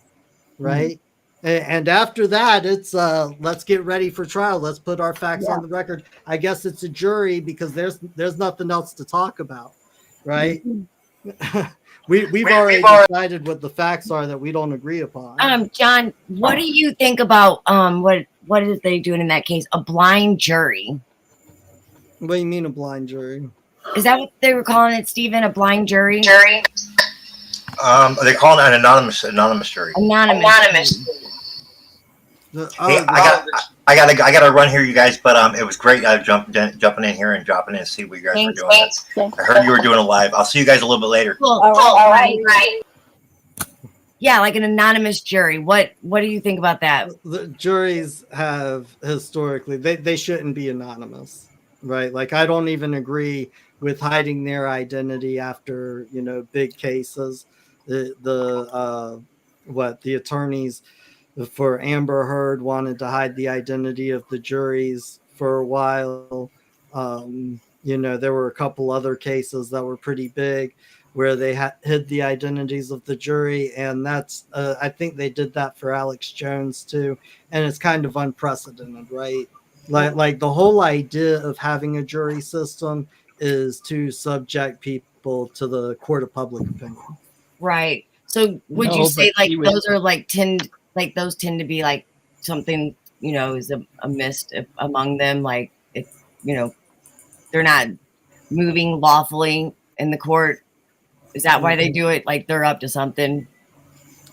right? And after that, it's let's get ready for trial. Let's put our facts on the record. I guess it's a jury because there's nothing else to talk about, right? We've already decided what the facts are that we don't agree upon. John, what do you think about what is they doing in that case? A blind jury. What do you mean a blind jury? Is that what they were calling it, Stephen? A blind jury? They're calling it an anonymous jury. Anonymous. Hey, I gotta run here, you guys. But it was great jumping in here and dropping in and see what you guys were doing. I heard you were doing it live. I'll see you guys a little bit later. Cool. All right. Yeah, like an anonymous jury. What do you think about that? The juries have historically they shouldn't be anonymous, right? Like I don't even agree with hiding their identity after big cases. The attorneys for Amber Heard wanted to hide the identity of the juries for a while. There were a couple other cases that were pretty big where they hid the identities of the jury, and that's I think they did that for Alex Jones too, and it's kind of unprecedented, right? Like the whole idea of having a jury system is to subject people to the court of public opinion. Right. So would you say like those are those tend to be like something, is a mist among them? Like it's, they're not moving lawfully in the court. Is that why they do it? Like they're up to something?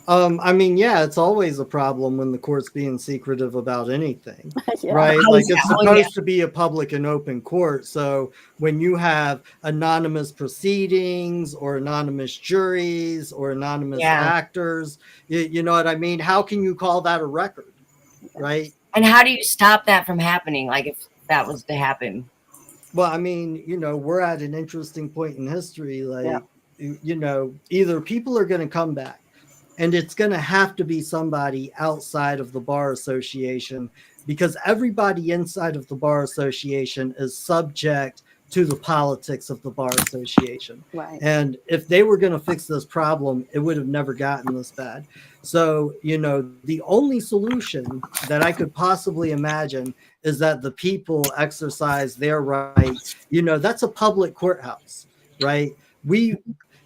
Yeah, it's always a problem when the court's being secretive about anything, right? Like it's supposed to be a public and open court. So when you have anonymous proceedings or anonymous juries or anonymous actors, you know what I mean? How can you call that a record, right? And how do you stop that from happening? Like if that was to happen? Well, we're at an interesting point in history. Like, either people are going to come back, and it's going to have to be somebody outside of the bar association, because everybody inside of the bar association is subject to the politics of the bar association. Right. And if they were going to fix this problem, it would have never gotten this bad. So, the only solution that I could possibly imagine is that the people exercise their right. That's a public courthouse, right?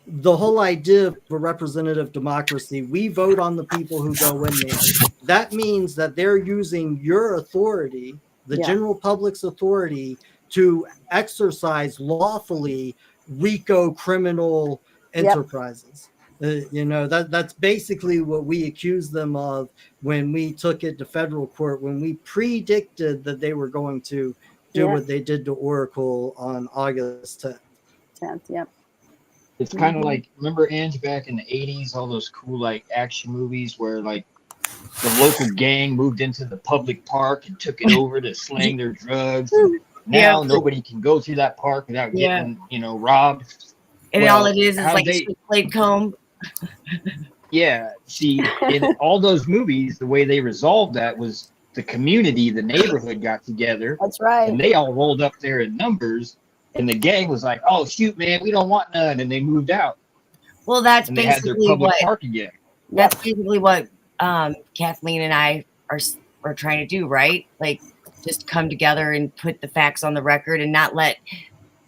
The whole idea of a representative democracy, we vote on the people who go in there. That means that they're using your authority, the general public's authority, to exercise lawfully RICO criminal enterprises. That's basically what we accused them of when we took it to federal court, when we predicted that they were going to do what they did to Oracle on August 10th. Yep. It's kind of like, remember, Ange, back in the 80s, all those cool like action movies where like the local gang moved into the public park and took it over to slang their drugs. Now nobody can go through that park without getting, robbed. And all it is like a switchblade comb. Yeah. See, in all those movies, the way they resolved that was the community, the neighborhood got together. That's right. And they all rolled up there in numbers. And the gang was like, "Oh shoot, man, we don't want none," and they moved out. Well, that's and they had their public park again. That's basically what Kathleen and I are trying to do, right? Like, just come together and put the facts on the record and not let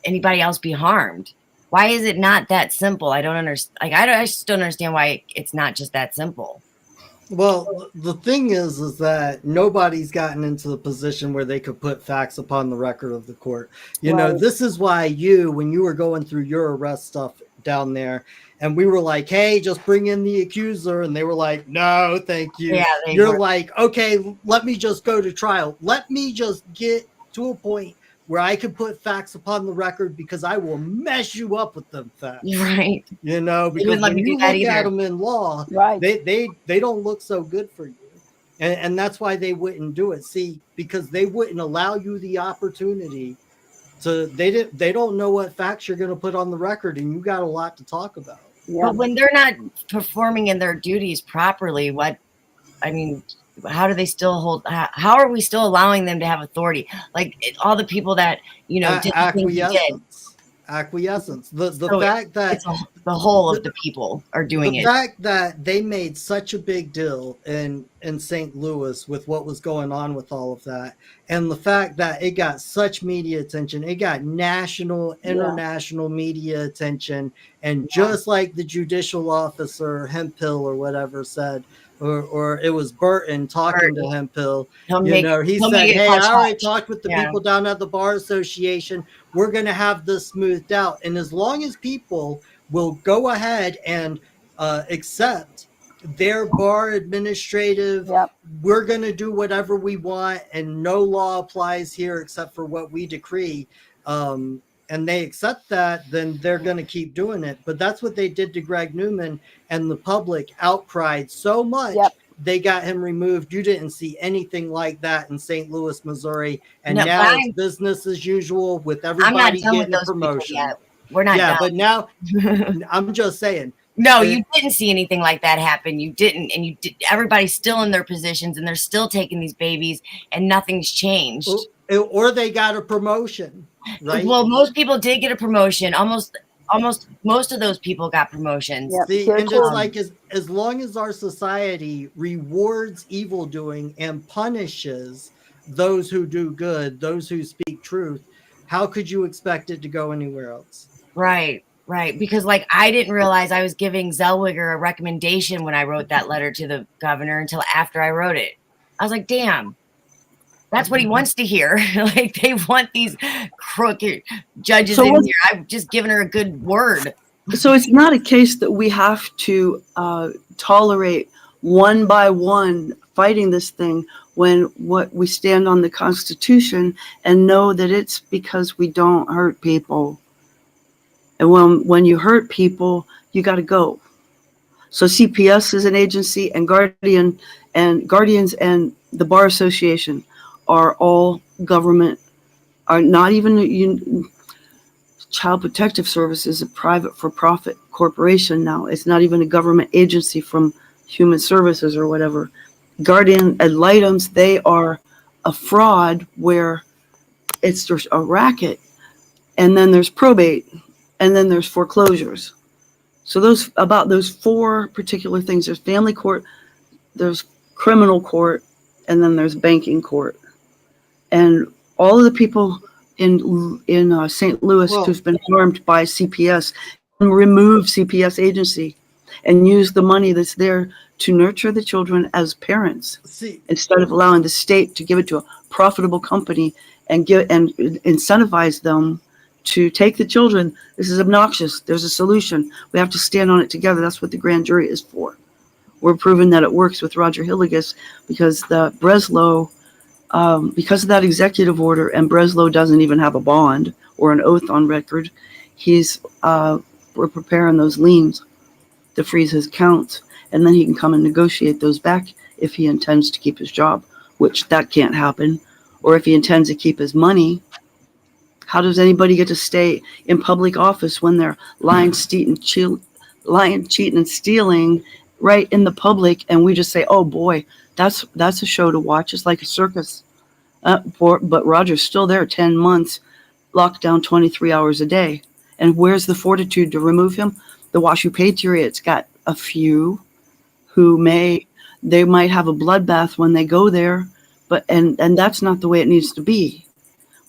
anybody else be harmed. Why is it not that simple? I don't understand. Like, I just don't understand why it's not just that simple. Well, the thing is that nobody's gotten into the position where they could put facts upon the record of the court. This is why when you were going through your arrest stuff down there, and we were like, hey, just bring in the accuser. And they were like, no, thank you. Yeah, You're like, okay, let me just go to trial. Let me just get to a point where I can put facts upon the record, because I will mess you up with them facts. Right. Because when you look at them in law, they don't look so good for you. And that's why they wouldn't do it. See, because they wouldn't allow you the opportunity to, they don't know what facts you're going to put on the record, and you got a lot to talk about. Yeah. But when they're not performing in their duties properly, how do they still hold? How are we still allowing them to have authority? Like all the people that did acquiescence. The so fact that it's the whole of the people are doing it. The fact that they made such a big deal in St. Louis with what was going on with all of that, and the fact that it got such media attention, it got national, international media attention, and just like the judicial officer Hemphill or whatever said, or it was Burton talking to Hemphill. He said, hey, I already talked with the people down at the Bar Association. We're going to have this smoothed out. And as long as people will go ahead and accept their bar administrative, we're going to do whatever we want, and no law applies here except for what we decree. And they accept that, then they're going to keep doing it. But that's what they did to Greg Newman, and the public outcried so much. They got him removed. You didn't see anything like that in St. Louis, Missouri. And now it's business as usual with everybody getting a promotion. We're not done. But now I'm just saying, No, you didn't see anything like that happen. You didn't. And you did. Everybody's still in their positions and they're still taking these babies and nothing's changed. Or they got a promotion, right? Well, most people did get a promotion. Almost most of those people got promotions. Yep. See, Here and just too. like as long as our society rewards evil doing and punishes those who do good, those who speak truth, how could you expect it to go anywhere else? Right. Right. Because like I didn't realize I was giving Zellweger a recommendation when I wrote that letter to the governor until after I wrote it. I was like, damn, that's what he wants to hear. Like they want these crooked judges in here. I've just given her a good word. So it's not a case that we have to tolerate one by one fighting this thing when what we stand on the Constitution and know that it's because we don't hurt people. And when you hurt people, you got to go. So CPS is an agency, and Guardians and the Bar Association are all government, are not even Child Protective Services, a private for-profit corporation now. It's not even a government agency from Human Services or whatever. Guardian ad litems, they are a fraud where it's just a racket. And then there's probate, and then there's foreclosures. So those four particular things, there's family court, there's criminal court, and then there's banking court. And all of the people in St. Louis who's been harmed by CPS can remove CPS agency and use the money that's there to nurture the children as parents, instead of allowing the state to give it to a profitable company and incentivize them to take the children. This is obnoxious. There's a solution. We have to stand on it together. That's what the grand jury is for. We're proving that it works with Roger Hilligus because the Breslow, because of that executive order, and Breslow doesn't even have a bond or an oath on record, we're preparing those liens to freeze his accounts, and then he can come and negotiate those back if he intends to keep his job, which that can't happen. Or if he intends to keep his money. How does anybody get to stay in public office when they're lying, cheating, and stealing right in the public, and we just say, oh boy, that's a show to watch. It's like a circus. But Roger's still there 10 months, locked down 23 hours a day. And where's the fortitude to remove him? The Washoe Patriots got a few who might have a bloodbath when they go there, but and that's not the way it needs to be.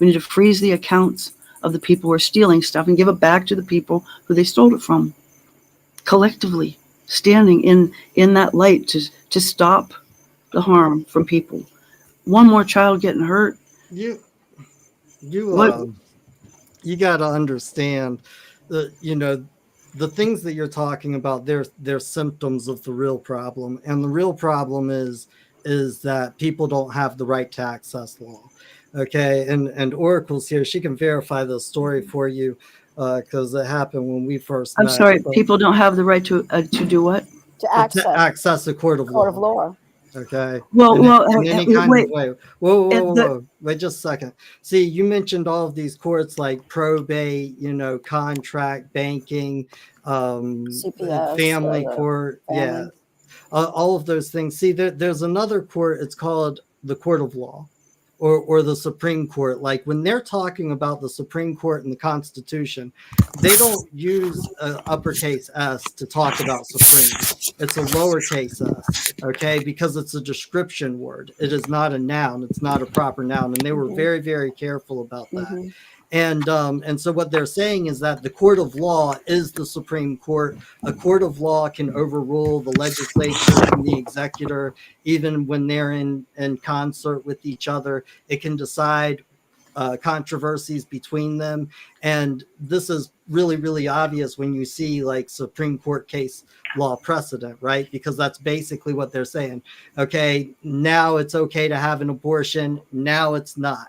We need to freeze the accounts of the people who are stealing stuff and give it back to the people who they stole it from. Collectively, standing in that light to stop the harm from people. One more child getting hurt. You got to understand that, the things that you're talking about, they're symptoms of the real problem. And the real problem is that people don't have the right to access law. Okay. And Oracle's here. She can verify the story for you because it happened when we first met. I'm sorry, people don't have the right to do what? To access the court of law. Okay. In any kind of way. Whoa. Wait just a second. See, you mentioned all of these courts like probate, contract, banking, CPS, family court. Family. Yeah. All of those things. See, there's another court. It's called the Court of Law. Or the Supreme Court. Like when they're talking about the Supreme Court and the Constitution, they don't use uppercase S to talk about Supreme. It's a lowercase s, okay? Because it's a description word. It is not a noun. It's not a proper noun. And they were very, very careful about that. And so what they're saying is that the court of law is the Supreme Court. A court of law can overrule the legislature and the executor, even when they're in concert with each other. It can decide controversies between them. And this is really, really obvious when you see like Supreme Court case law precedent, right? Because that's basically what they're saying. Okay, now it's okay to have an abortion. Now it's not.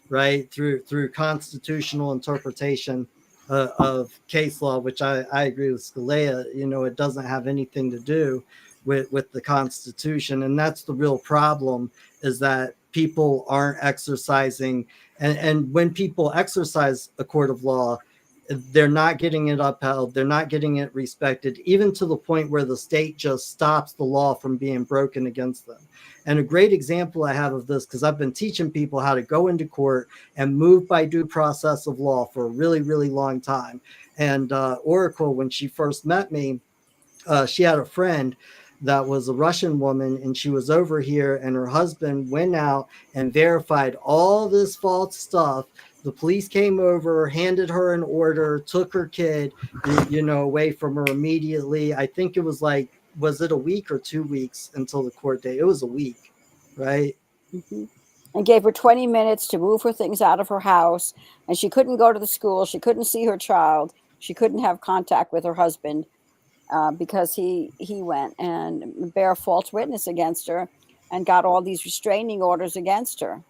Right, through constitutional interpretation of case law, which I agree with Scalia. It doesn't have anything to do with the Constitution, and that's the real problem. Is that people aren't exercising, and when people exercise a court of law, they're not getting it upheld. They're not getting it respected, even to the point where the state just stops the law from being broken against them. And a great example I have of this, because I've been teaching people how to go into court and move by due process of law for a really, really long time. And Oracle, when she first met me, she had a friend that was a Russian woman, and she was over here, and her husband went out and verified all this false stuff. The police came over, handed her an order, took her kid, away from her immediately. I think it was like, was it a week or 2 weeks until the court date? It was a week, right? Mm-hmm. And gave her 20 minutes to move her things out of her house. And she couldn't go to the school. She couldn't see her child. She couldn't have contact with her husband because he went and bear false witness against her and got all these restraining orders against her.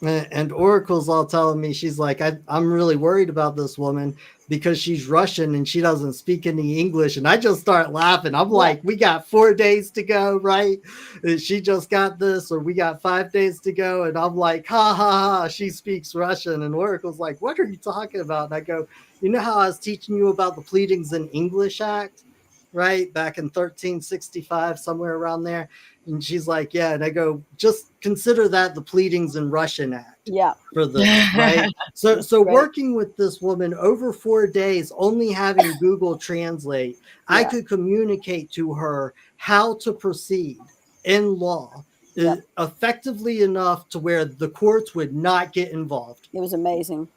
And Oracle's all telling me, she's like, I'm really worried about this woman because she's Russian and she doesn't speak any English. And I just start laughing. I'm like, we got 4 days to go, right? She just got this, or we got 5 days to go. And I'm like, ha, ha, ha, she speaks Russian. And Oracle's like, what are you talking about? And I go, you know how I was teaching you about the Pleadings in English Act, right? Back in 1365, somewhere around there. And she's like, yeah. And I go, just consider that the Pleadings in Russian Act. Yeah. For this, right? So right. Working with this woman over 4 days, only having Google Translate, I could communicate to her how to proceed in law effectively enough to where the courts would not get involved. It was amazing.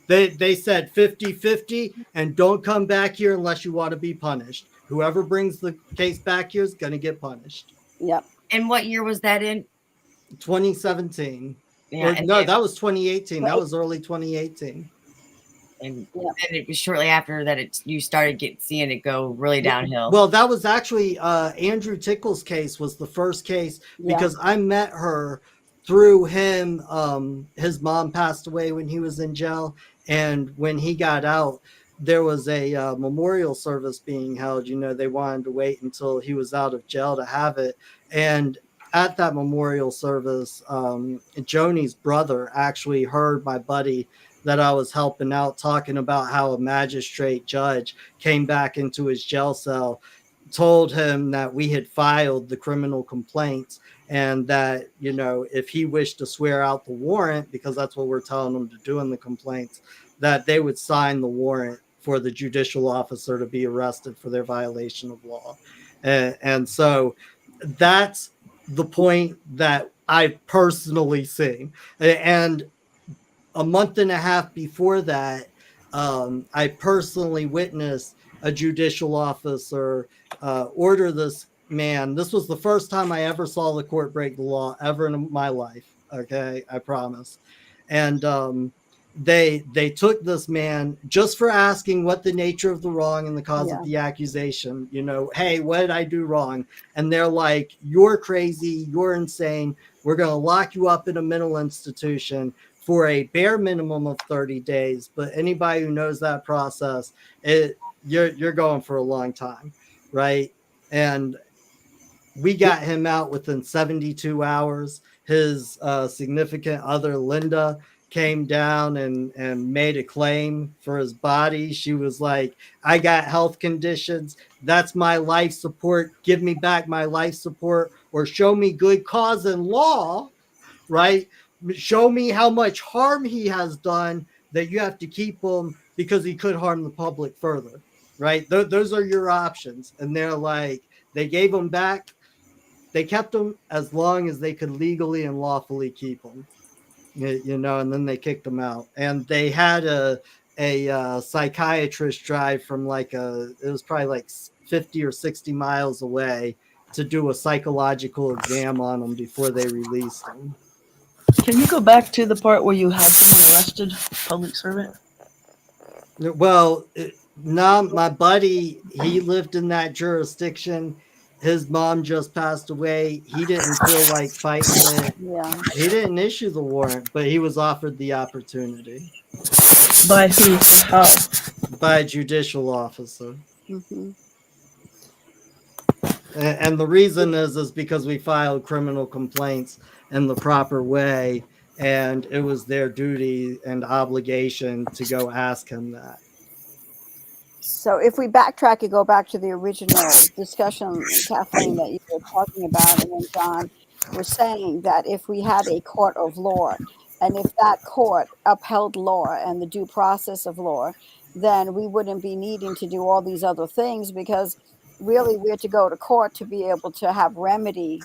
They said 50-50, and don't come back here unless you want to be punished. Whoever brings the case back here is going to get punished. Yep. And what year was that in? 2017. Yeah, that was 2018. That was early 2018. And it was shortly after that you started seeing it go really downhill. Well, that was actually Andrew Tickle's case was the first case because I met her through him. His mom passed away when he was in jail. And when he got out, there was a memorial service being held. They wanted to wait until he was out of jail to have it. And at that memorial service, Joni's brother actually heard my buddy that I was helping out talking about how a magistrate judge came back into his jail cell, told him that we had filed the criminal complaints, and that, if he wished to swear out the warrant, because that's what we're telling him to do in the complaints, that they would sign the warrant for the judicial officer to be arrested for their violation of law. And so that's the point that I personally see. And a month and a half before that, I personally witnessed a judicial officer order this man. This was the first time I ever saw the court break the law ever in my life. Okay, I promise. And they took this man just for asking what the nature of the wrong and the cause of the accusation. Hey, what did I do wrong? And they're like, you're crazy, you're insane. We're going to lock you up in a mental institution for a bare minimum of 30 days. But anybody who knows that process, you're going for a long time, right? And we got him out within 72 hours. His significant other, Linda, came down and made a claim for his body. She was like, I got health conditions. That's my life support. Give me back my life support, or show me good cause and law, right? Show me how much harm he has done that you have to keep him because he could harm the public further, right? Those are your options. And they're like, they gave him back. They kept him as long as they could legally and lawfully keep him. And then they kicked him out. And they had a psychiatrist drive from it was probably like 50 or 60 miles away to do a psychological exam on him before they released him. Can you go back to the part where you had someone arrested, public servant? Well, no, my buddy, he lived in that jurisdiction. His mom just passed away. He didn't feel like fighting it. Yeah. He didn't issue the warrant, but he was offered the opportunity. By who? How? By a judicial officer. Mm-hmm. And the reason is because we filed criminal complaints in the proper way. and it was their duty and obligation to go ask him that. So if we backtrack and go back to the original discussion, Kathleen, that you were talking about, and then John was saying that if we had a court of law, and if that court upheld law and the due process of law, then we wouldn't be needing to do all these other things, because really we're to go to court to be able to have remedy,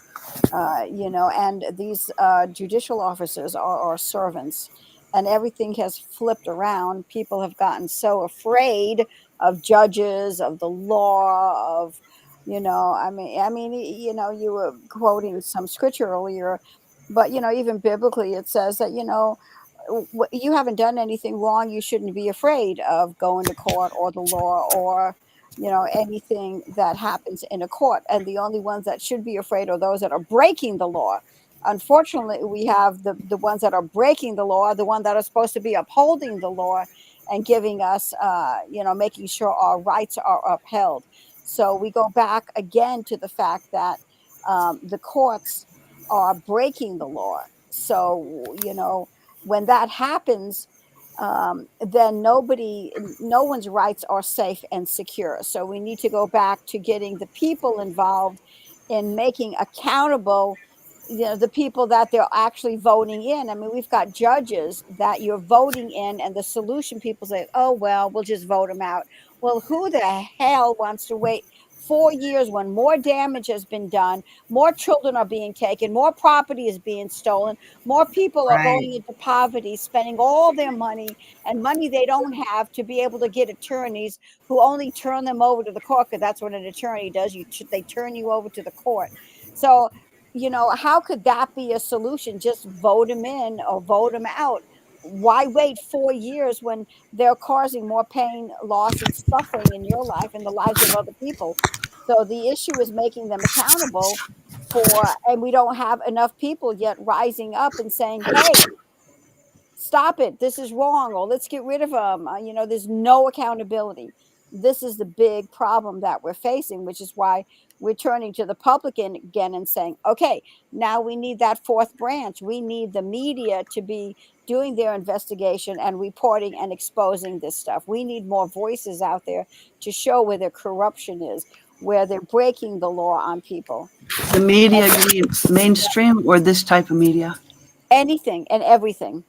and these judicial officers are our servants, and everything has flipped around. People have gotten so afraid of judges, of the law, of, you were quoting some scripture earlier, but even biblically it says that, you haven't done anything wrong, you shouldn't be afraid of going to court or the law, or anything that happens in a court. And the only ones that should be afraid are those that are breaking the law. Unfortunately, we have the ones that are breaking the law, the ones that are supposed to be upholding the law and giving us, making sure our rights are upheld. So we go back again to the fact that the courts are breaking the law. So, when that happens, then no one's rights are safe and secure. So we need to go back to getting the people involved in making accountable, the people that they're actually voting in. I mean, we've got judges that you're voting in, and the solution, people say, oh, well, we'll just vote them out. Well, who the hell wants to wait 4 years when more damage has been done, more children are being taken, more property is being stolen, more people are going into poverty, spending all their money and money they don't have to be able to get attorneys who only turn them over to the court, because that's what an attorney does. They turn you over to the court. So, how could that be a solution? Just vote them in or vote them out. Why wait 4 years when they're causing more pain, loss, and suffering in your life and the lives of other people? So the issue is making them accountable and we don't have enough people yet rising up and saying, hey, stop it, this is wrong, or let's get rid of them. There's no accountability. This is the big problem that we're facing, which is why we're turning to the public again and saying, okay, now we need that fourth branch. We need the media to be doing their investigation and reporting and exposing this stuff. We need more voices out there to show where the corruption is, where they're breaking the law on people. The media, you mean mainstream or this type of media? Anything and everything.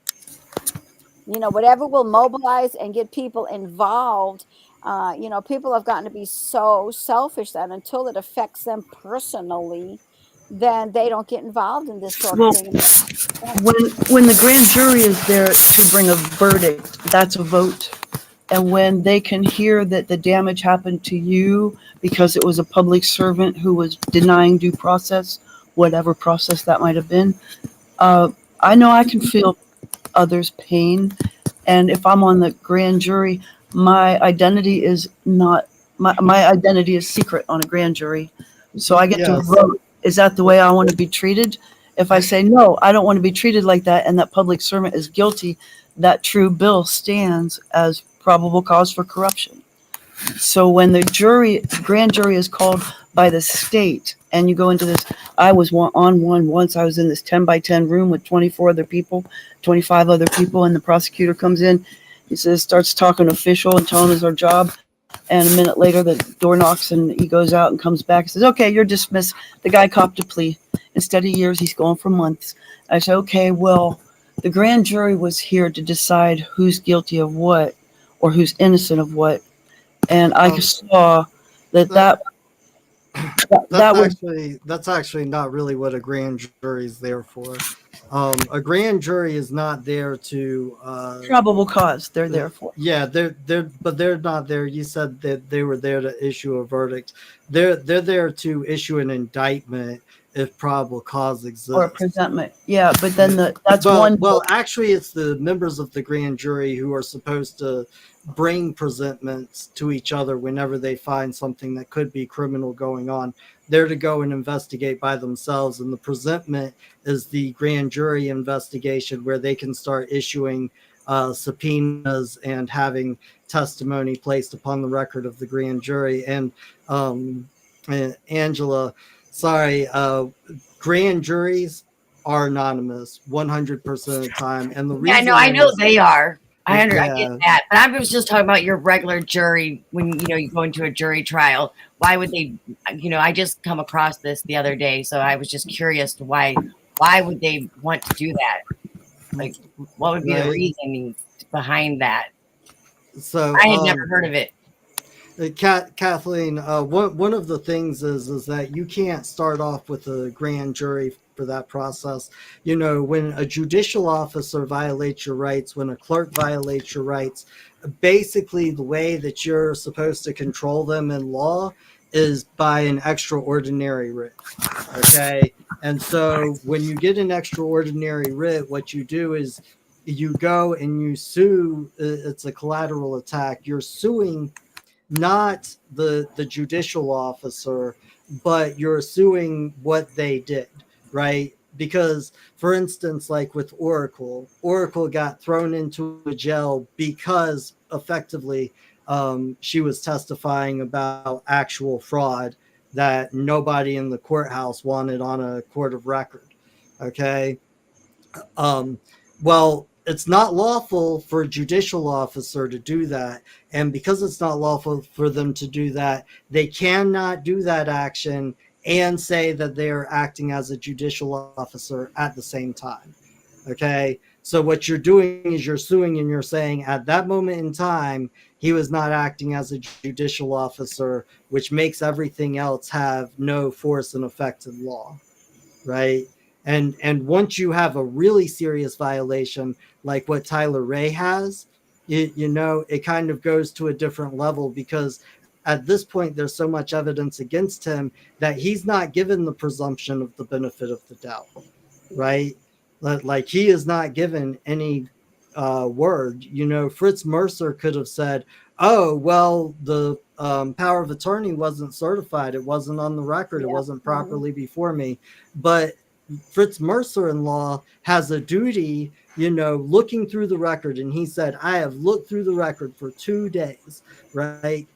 Whatever will mobilize and get people involved. People have gotten to be so selfish that until it affects them personally, then they don't get involved in this sort of thing. When the grand jury is there to bring a verdict, that's a vote. And when they can hear that the damage happened to you because it was a public servant who was denying due process, whatever process that might have been, I know I can feel others' pain. And if I'm on the grand jury, my identity is not, my identity is secret on a grand jury. So I get to vote. Is that the way I want to be treated? If I say, no, I don't want to be treated like that, and that public servant is guilty, that true bill stands as probable cause for corruption. So when the grand jury is called by the state, and you go into this, I was on one once, I was in this 10 by 10 room with 24 other people, 25 other people, and the prosecutor comes in, he starts talking official and telling us our job. And a minute later, the door knocks and he goes out and comes back and says, okay, you're dismissed. The guy copped a plea. Instead of years, he's going for months. I said, okay, well, the grand jury was here to decide who's guilty of what or who's innocent of what. And I saw that's actually not really what a grand jury is there for. A grand jury is not there to probable cause. They're there for. Yeah, but they're not there. You said that they were there to issue a verdict. They're there to issue an indictment if probable cause exists. Or a presentment. Yeah, but then well, actually, it's the members of the grand jury who are supposed to bring presentments to each other whenever they find something that could be criminal going on. They're to go and investigate by themselves, and the presentment is the grand jury investigation where they can start issuing subpoenas and having testimony placed upon the record of the grand jury. And Angela, sorry, grand juries are anonymous 100% of the time, and the Yeah, reason I know is, they are. I get yeah, that, but I was just talking about your regular jury when you go into a jury trial. Why would they? I just come across this the other day, so I was just curious to why would they want to do that? Like, what would be the right. reasoning behind that? So I had never heard of it. Kathleen, one of the things is that you can't start off with a grand jury for that process. When a judicial officer violates your rights, when a clerk violates your rights, basically the way that you're supposed to control them in law is by an extraordinary writ. Okay. And so when you get an extraordinary writ, what you do is you go and you sue. It's a collateral attack. You're suing not the judicial officer, but you're suing what they did, right? Because, for instance, like with Oracle got thrown into a jail because effectively she was testifying about actual fraud that nobody in the courthouse wanted on a court of record. Okay. Well, it's not lawful for a judicial officer to do that. And because it's not lawful for them to do that, they cannot do that action and say that they are acting as a judicial officer at the same time. Okay. So what you're doing is you're suing and you're saying at that moment in time, he was not acting as a judicial officer, which makes everything else have no force and effect in law. Right. And once you have a really serious violation like what Tyler Ray has, it kind of goes to a different level, because at this point there's so much evidence against him that he's not given the presumption of the benefit of the doubt, right? Like he is not given any word. Fritz Mercer could have said, oh, well, the power of attorney wasn't certified, it wasn't on the record, it wasn't properly before me. But Fritz Mercer in law has a duty, looking through the record. And he said, I have looked through the record for 2 days, right?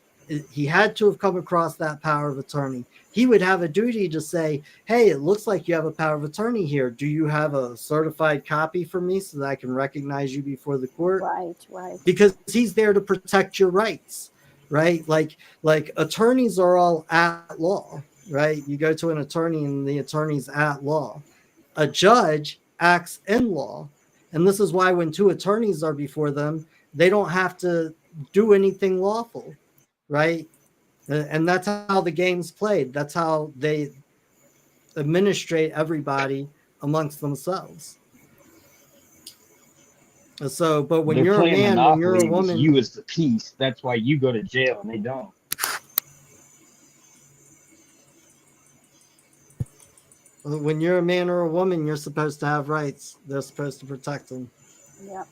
He had to have come across that power of attorney. He would have a duty to say, hey, it looks like you have a power of attorney here. Do you have a certified copy for me so that I can recognize you before the court? Right. Because he's there to protect your rights, right? Like attorneys are all at law, right? You go to an attorney and the attorney's at law. A judge acts in law. And this is why when 2 attorneys are before them, they don't have to do anything lawful, right? And that's how the game's played. That's how they administrate everybody amongst themselves. So, but when They're you're a playing man, when you're a Monopoly with woman, you as the piece. That's why you go to jail and they don't. when you're a man or a woman, you're supposed to have rights. They're supposed to protect them. Yeah.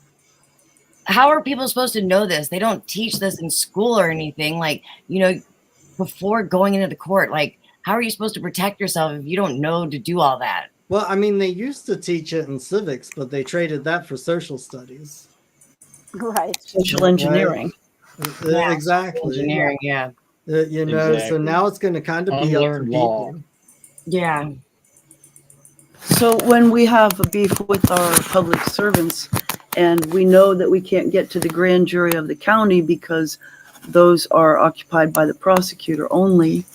How are people supposed to know this? They don't teach this in school or anything. Like, before going into the court, like, how are you supposed to protect yourself if you don't know to do all that? Well, I mean, they used to teach it in civics, but they traded that for social studies. Right. Social engineering. Yeah, exactly. Engineering, yeah. Exactly. So now it's going to kind of be up for people. Yeah. So when we have a beef with our public servants and we know that we can't get to the grand jury of the county because those are occupied by the prosecutor only,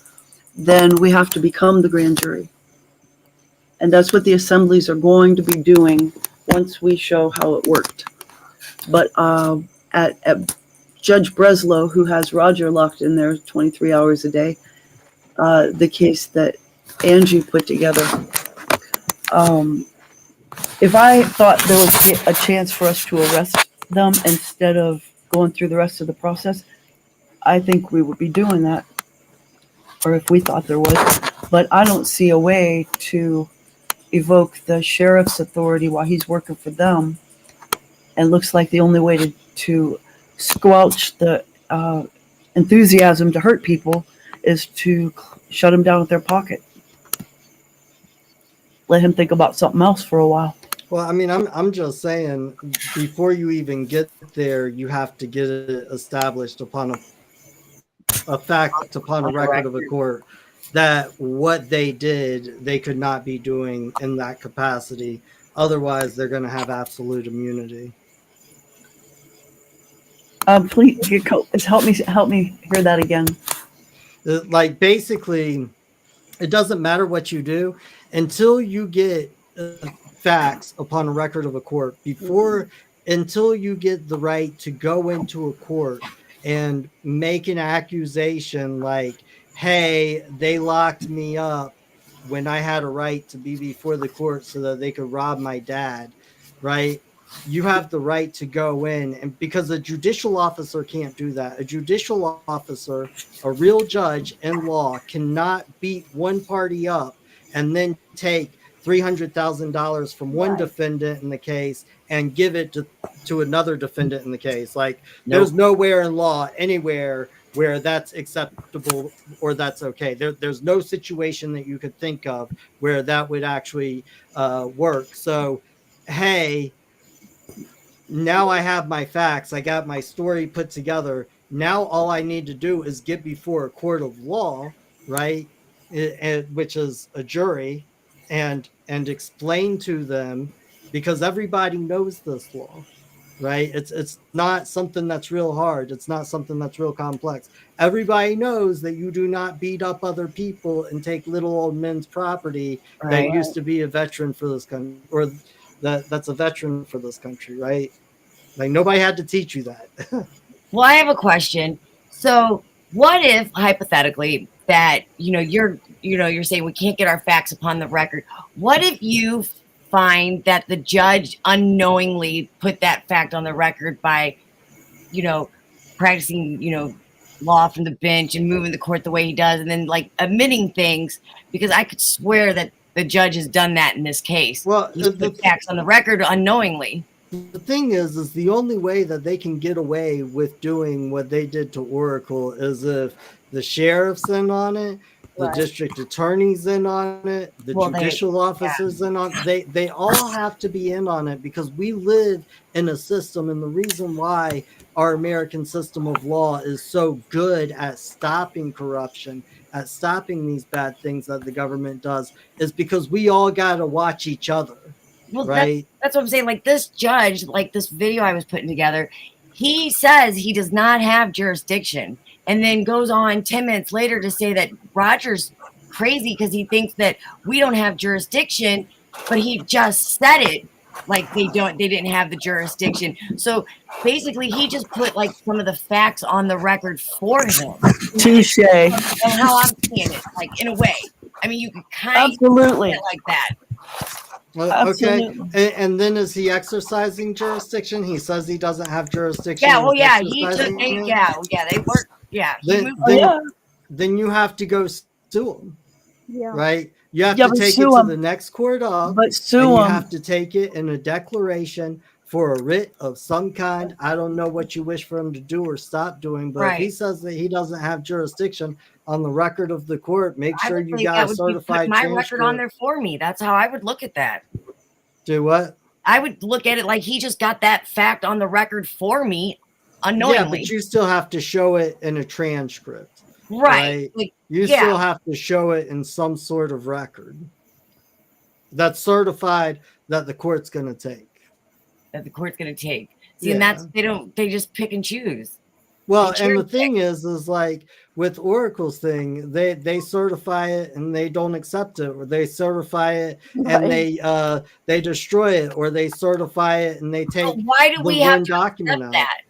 then we have to become the grand jury. And that's what the assemblies are going to be doing once we show how it worked. But at Judge Breslow, who has Roger locked in there 23 hours a day, the case that Angie put together, if I thought there was a chance for us to arrest them instead of going through the rest of the process, I think we would be doing that. Or if we thought there was. But I don't see a way to evoke the sheriff's authority while he's working for them. And looks like the only way to squelch the enthusiasm to hurt people is to shut them down with their pocket. Let him think about something else for a while. Well, I mean, I'm just saying, before you even get there, you have to get it established upon a fact, upon a record of a court. that what they did, they could not be doing in that capacity. Otherwise, they're going to have absolute immunity. Please help me hear that again. Like basically, it doesn't matter what you do until you get facts upon a record of a court until you get the right to go into a court and make an accusation like, hey, they locked me up when I had a right to be before the court so that they could rob my dad, right? You have the right to go in, and because a judicial officer can't do that. A judicial officer, a real judge in law, cannot beat one party up and then take $300,000 from one defendant in the case and give it to another defendant in the case. Like there's nowhere in law anywhere where that's acceptable or that's okay. There's no situation that you could think of where that would actually work. So, hey, now I have my facts. I got my story put together. Now all I need to do is get before a court of law, right? Which is a jury, and explain to them, because everybody knows this law, right? It's not something that's real hard. It's not something that's real complex. Everybody knows that you do not beat up other people and take little old men's property that used to be a veteran for this country, or that's a veteran for this country, right? Like nobody had to teach you that. Well, I have a question. So what if hypothetically that, you're saying we can't get our facts upon the record. What if you find that the judge unknowingly put that fact on the record by, practicing, law from the bench and moving the court the way he does, and then like omitting things? Because I could swear that the judge has done that in this case. Well, he's put facts on the record unknowingly. The thing is the only way that they can get away with doing what they did to Oracle is if the sheriff's in on it, the district attorney's in on it, the judicial officers in on it. They all have to be in on it, because we live in a system, and the reason why our American system of law is so good at stopping corruption, at stopping these bad things that the government does, is because we all got to watch each other. Well, right. That's what I'm saying. Like this judge, like this video I was putting together, he says he does not have jurisdiction, and then goes on 10 minutes later to say that Roger's crazy because he thinks that we don't have jurisdiction, but he just said it like they didn't have the jurisdiction. So basically he just put like some of the facts on the record for him. Touche. And how I'm seeing it, like in a way. I mean, you could kind of see it like that. Well, okay, and then is he exercising jurisdiction? He says he doesn't have jurisdiction. Yeah, well, yeah, he took. They work. Yeah, then you have to go sue him. Yeah. Right. You have to take it to the next court up. But sue him. You have to take it in a declaration for a writ of some kind. I don't know what you wish for him to do or stop doing, but if he says that he doesn't have jurisdiction on the record of the court, make sure you got a certified my record on there for me. That's how I would look at that. Do what? I would look at it like he just got that fact on the record for me unknowingly. Yeah, but you still have to show it in a transcript. Right. Like, you still have to show it in some sort of record that's certified that the court's going to take. See, and that's, they just pick and choose. Well, and the thing is like with Oracle's thing, they certify it and they don't accept it, or they certify it and they destroy it, or they certify it and they take. Why do we have to accept that?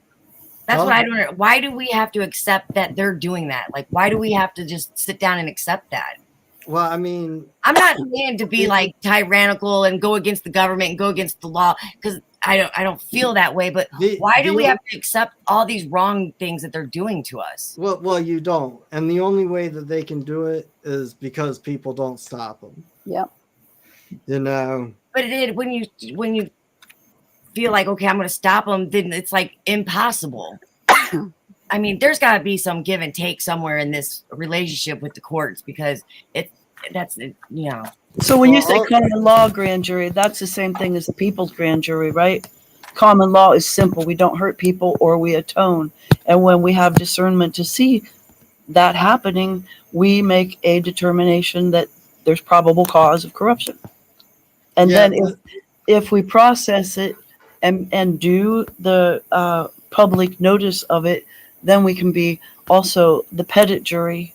That's what I don't know. Why do we have to accept that they're doing that? Like, why do we have to just sit down and accept that? Well, I mean, I'm not saying to be like tyrannical and go against the government and go against the law, because I don't feel that way. But why do we have to accept all these wrong things that they're doing to us? Well, you don't, and the only way that they can do it is because people don't stop them. Yep. You know. But when you feel like, okay, I'm going to stop them, then it's like impossible. I mean, there's got to be some give and take somewhere in this relationship with the courts, because So when you say common law grand jury, that's the same thing as the people's grand jury, right? Common law is simple. We don't hurt people, or we atone. And when we have discernment to see that happening, we make a determination that there's probable cause of corruption. And Yeah, then if we process it and do the public notice of it, then we can be also the petit jury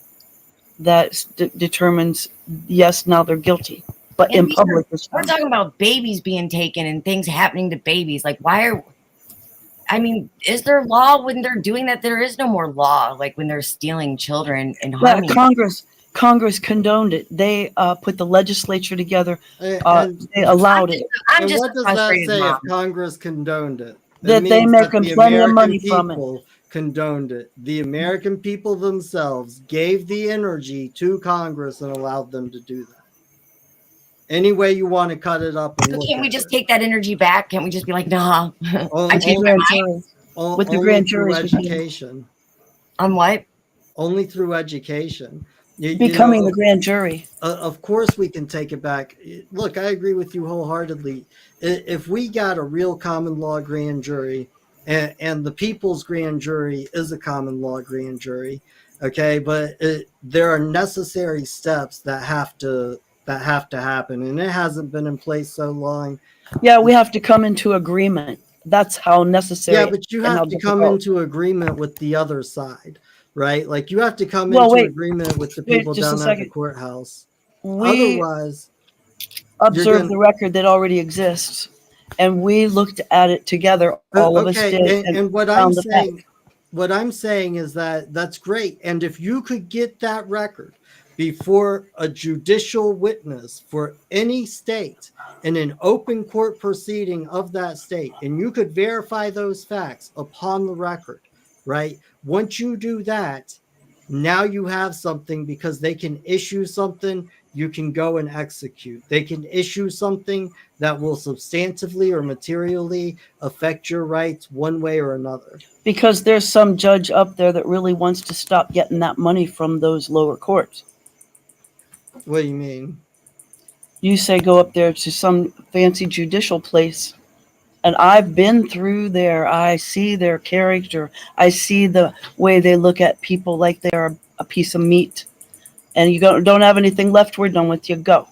that determines, yes, now they're guilty. But And in public, we're talking about babies being taken and things happening to babies. Like, I mean, is there law when they're doing that? There is no more law, like when they're stealing children and harming them. Congress condoned it. They put the legislature together. And they allowed it. I'm just what does that say if Congress condoned it? That they make them plenty of money from it. Condoned it. The American people themselves gave the energy to Congress and allowed them to do that. Any way you want to cut it up. So can't we just take that energy back? Can't we just be like, nah, I changed my mind? With the grand juries. Education. On what? Only through education. Becoming the grand jury. Of course we can take it back. Look, I agree with you wholeheartedly. If we got a real common law grand jury, and the people's grand jury is a common law grand jury, okay, but there are necessary steps that have to happen, and it hasn't been in place so long. Yeah, we have to come into agreement. That's how necessary. Yeah, but you have to come into agreement with the other side, right? Like you have to come into agreement with the people down at the courthouse. Otherwise, observe the record that already exists, and we looked at it together. All of us did. And what I'm saying is that that's great. And if you could get that record before a judicial witness for any state in an open court proceeding of that state, and you could verify those facts upon the record, right? Once you do that, now you have something, because they can issue something you can go and execute. They can issue something that will substantively or materially affect your rights one way or another. Because there's some judge up there that really wants to stop getting that money from those lower courts. What do you mean? You say go up there to some fancy judicial place, and I've been through there. I see their character. I see the way they look at people like they're a piece of meat. And you don't have anything left, we're done with you. Go.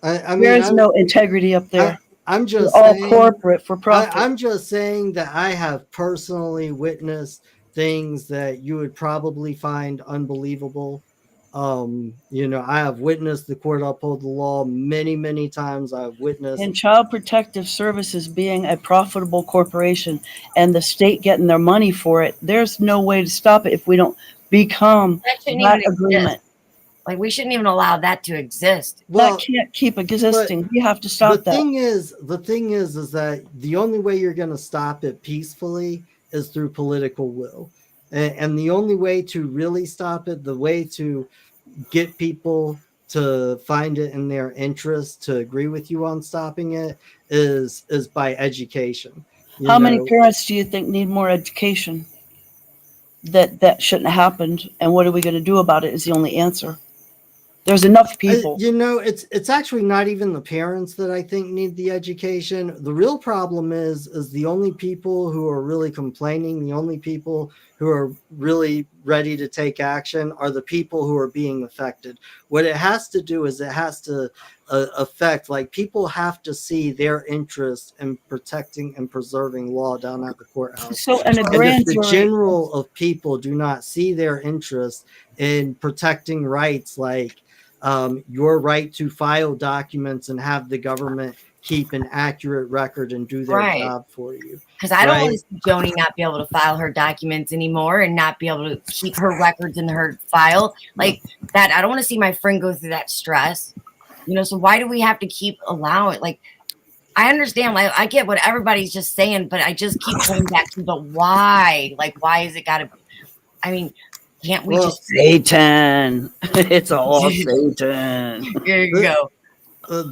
There's no integrity up there. I'm just all corporate for profit. I'm just saying that I have personally witnessed things that you would probably find unbelievable. I have witnessed the court uphold the law many, many times. I've witnessed in Child Protective Services being a profitable corporation and the state getting their money for it. There's no way to stop it if we don't become that agreement. Like, we shouldn't even allow that to exist. That can't keep existing. You have to stop that. The thing is that the only way you're going to stop it peacefully is through political will. And the only way to really stop it, the way to get people to find it in their interest to agree with you on stopping it is by education. How many parents do you think need more education? That shouldn't have happened, and what are we going to do about it is the only answer. There's enough people. It's actually not even the parents that I think need the education. The real problem is the only people who are really complaining, the only people who are really ready to take action are the people who are being affected. What it has to do is it has to affect, like, people have to see their interest in protecting and preserving law down at the courthouse. So, and if the general of people do not see their interest in protecting rights, like your right to file documents and have the government keep an accurate record and do their job for you. Because I don't want to see Joni not be able to file her documents anymore and not be able to keep her records in her file. Like that, I don't want to see my friend go through that stress. So why do we have to keep allowing? Like, I understand, like, I get what everybody's just saying, but I just keep going back to, but why? Like, why is it gotta be? I mean, can't we just Satan? It's all Satan. There you go.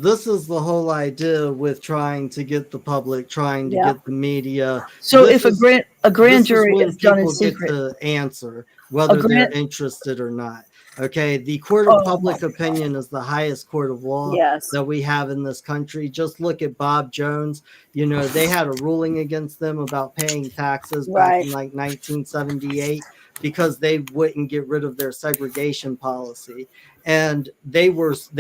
This is the whole idea with trying to get the public, trying to get the media. So if a grand jury is done in secret, to answer whether they're interested or not. Okay, the court of public opinion is the highest court of law Yes. that we have in this country. Just look at Bob Jones. You know, they had a ruling against them about paying taxes back in like 1978 because they wouldn't get rid of their segregation policy. And they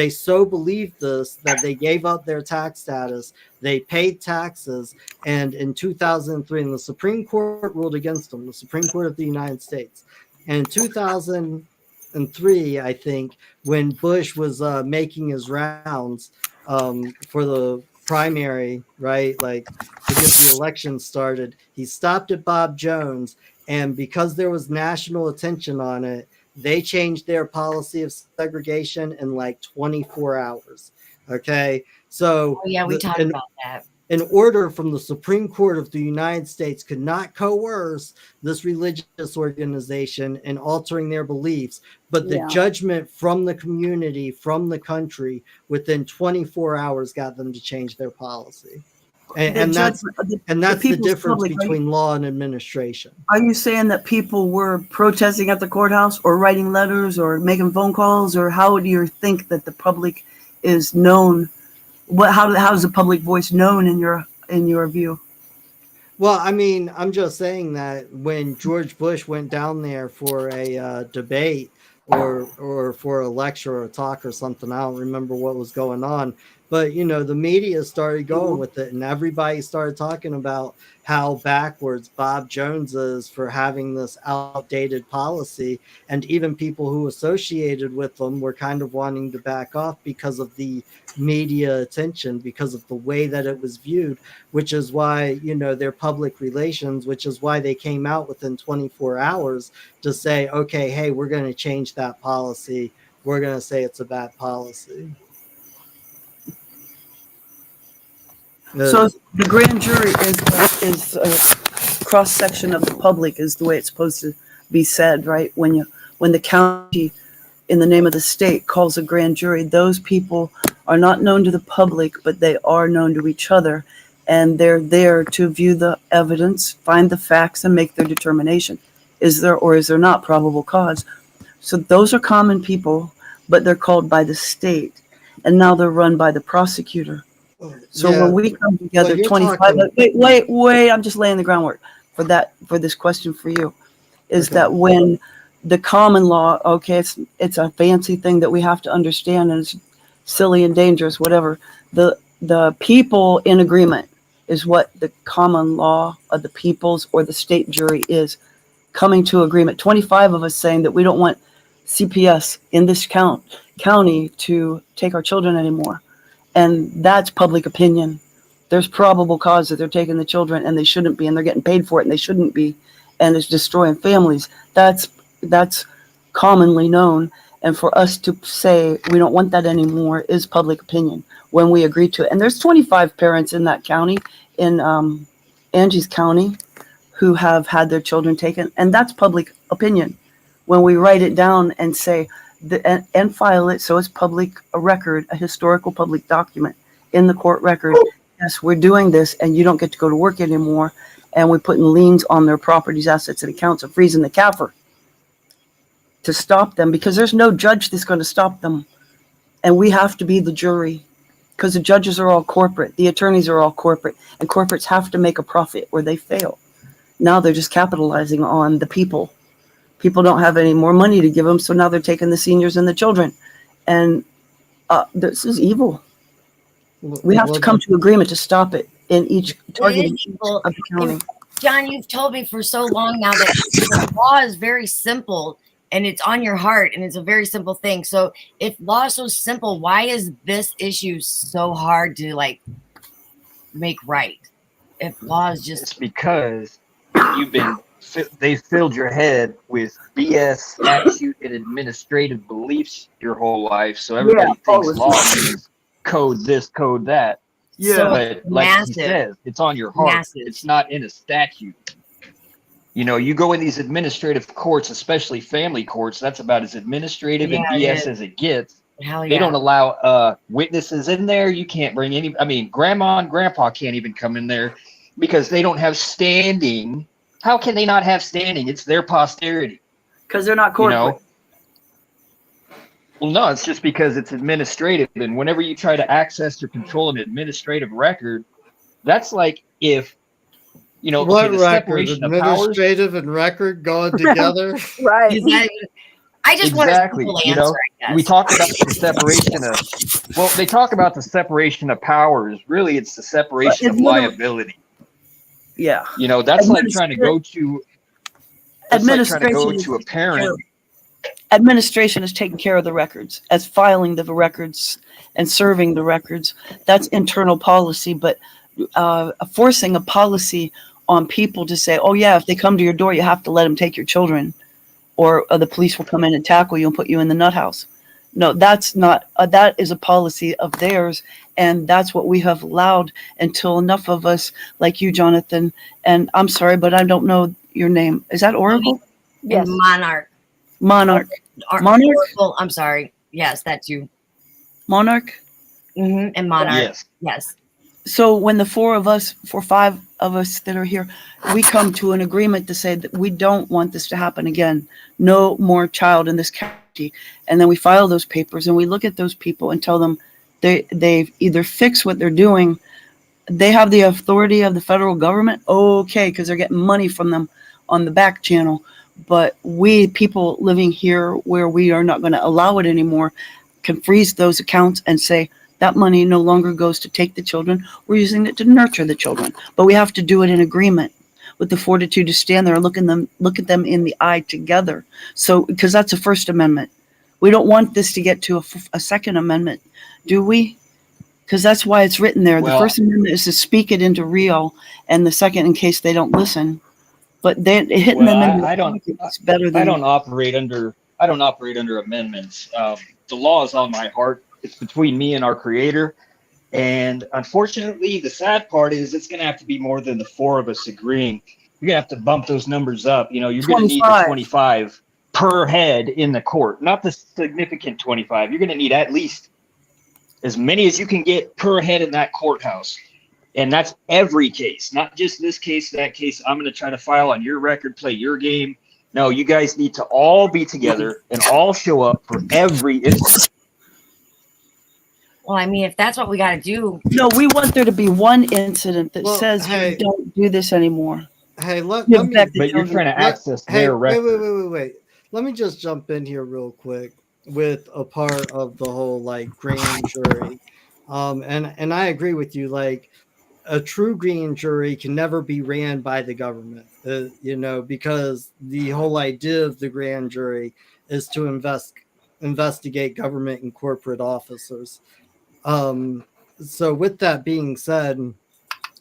so believed this that they gave up their tax status, they paid taxes, and in 2003, and the Supreme Court ruled against them, the Supreme Court of the United States. And in 2003, I think, when Bush was making his rounds for the primary, right, like to get the election started, he stopped at Bob Jones, and because there was national attention on it, they changed their policy of segregation in like 24 hours. Okay, so we talked about that. An order from the Supreme Court of the United States could not coerce this religious organization in altering their beliefs, but the judgment from the community, from the country, within 24 hours got them to change their policy. And that's the difference between law and administration. Are you saying that people were protesting at the courthouse or writing letters or making phone calls, or how do you think that the public is known? How is the public voice known in your view? Well, I mean, I'm just saying that when George Bush went down there for a debate or for a lecture or a talk or something, I don't remember what was going on, but you know, the media started going with it, and everybody started talking about how backwards Bob Jones is for having this outdated policy, and even people who associated with them were kind of wanting to back off because of the media attention, because of the way that it was viewed, which is why, you know, their public relations, which is why they came out within 24 hours to say, okay, hey, we're going to change that policy. We're going to say it's a bad policy. So the grand jury is a cross section of the public, is the way it's supposed to be said, right? When the county, in the name of the state, calls a grand jury, those people are not known to the public, but they are known to each other, and they're there to view the evidence, find the facts, and make their determination. Is there or is there not probable cause? So those are common people, but they're called by the state, and now they're run by the prosecutor. So when we come together, 25. Wait! I'm just laying the groundwork for this question for you. Is that when the common law? Okay, it's a fancy thing that we have to understand, and it's silly and dangerous. Whatever. The people in agreement is what the common law of the people's or the state jury is, coming to agreement. 25 of us saying that we don't want CPS in this county to take our children anymore. And that's public opinion. There's probable cause that they're taking the children and they shouldn't be, and they're getting paid for it and they shouldn't be, and it's destroying families. That's commonly known. And for us to say we don't want that anymore is public opinion when we agree to it. And there's 25 parents in that county, in Angie's county, who have had their children taken, and that's public opinion. When we write it down and say, and file it so it's public record, a historical public document in the court record. Yes, we're doing this, and you don't get to go to work anymore. And we're putting liens on their properties, assets, and accounts, and freezing the CAFR to stop them, because there's no judge that's going to stop them. And we have to be the jury, because the judges are all corporate, the attorneys are all corporate, and corporates have to make a profit or they fail. Now they're just capitalizing on the people. People don't have any more money to give them, so now they're taking the seniors and the children. And this is evil. We have to come to agreement to stop it in each target of the county. John, you've told me for so long now that the law is very simple and it's on your heart and it's a very simple thing. So if law is so simple, why is this issue so hard to like make right? If law is just... It's because they filled your head with BS statute and administrative beliefs your whole life. So everybody thinks law means code this, code that. Yeah. So but like he says, it's on your heart. Massive. It's not in a statute. You know, you go in these administrative courts, especially family courts, that's about as administrative and BS as it gets. They don't allow witnesses in there. You can't bring any, I mean, grandma and grandpa can't even come in there because they don't have standing. How can they not have standing? It's their posterity. Because they're not corporate. Well, no, it's just because it's administrative. And whenever you try to access or control an administrative record, that's like if, What the record? separation of powers. Administrative and record going together? Right. I just want a Exactly. simple answer, I guess. We talk about the separation of, well, they talk about the separation of powers. Really, it's the separation of liability. Yeah. That's like trying to go to, a parent. Administration is taking care of the records, as filing the records and serving the records. That's internal policy, but forcing a policy on people to say, oh yeah, if they come to your door, you have to let them take your children, or the police will come in and tackle you and put you in the nut house. No, that's not, that is a policy of theirs. And that's what we have allowed until enough of us, like you, Jonathan, and I'm sorry, but I don't know your name. Is that Oracle? Yes. Monarch. Monarch. Oracle, I'm sorry. Yes, that's you. Monarch? Mm-hmm. And Monarch. Yes. Yes. So when the 5 of us that are here, we come to an agreement to say that we don't want this to happen again. No more child in this county. And then we file those papers and we look at those people and tell them they've either fixed what they're doing. They have the authority of the federal government. Okay, because they're getting money from them on the back channel. But we people living here where we are not going to allow it anymore can freeze those accounts and say, that money no longer goes to take the children. We're using it to nurture the children. But we have to do it in agreement with the fortitude to stand there and look at them in the eye together. So, because that's a First Amendment. We don't want this to get to a Second Amendment, do we? Because that's why it's written there. Well, the First Amendment is to speak it into real, and the second in case they don't listen. But then hitting them in the pocket is better than. I don't operate under amendments. The law is on my heart. It's between me and our Creator. And unfortunately, the sad part is it's going to have to be more than the 4 of us agreeing. You're going to have to bump those numbers up. You're going to need the 25 per head in the court, not the significant 25. You're going to need at least as many as you can get per head in that courthouse. And that's every case, not just this case, that case. I'm going to try to file on your record, play your game. No, you guys need to all be together and all show up for every incident. Well, I mean, if that's what we got to do. No, we want there to be one incident that says, hey, don't do this anymore. Hey, but you're trying to access their record. Wait. Let me just jump in here real quick with a part of the whole grand jury. And I agree with you. A true grand jury can never be ran by the government, because the whole idea of the grand jury is to investigate government and corporate officers. So with that being said,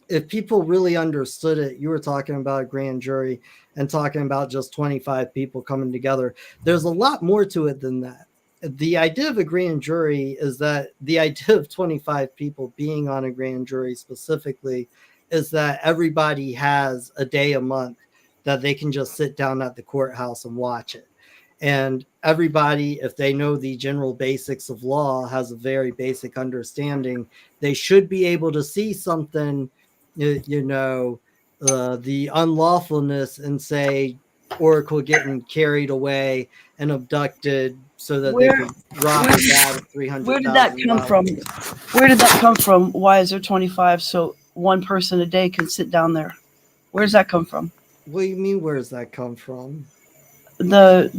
if people really understood it, you were talking about a grand jury and talking about just 25 people coming together. There's a lot more to it than that. The idea of a grand jury is that the idea of 25 people being on a grand jury specifically is that everybody has a day a month that they can just sit down at the courthouse and watch it. And everybody, if they know the general basics of law, has a very basic understanding. They should be able to see something, the unlawfulness and say Oracle getting carried away and abducted so that they could rob her dad of $300,000. Where did that come from? Where did that come from? Why is there 25 so one person a day can sit down there? Where does that come from? What do you mean, where does that come from? The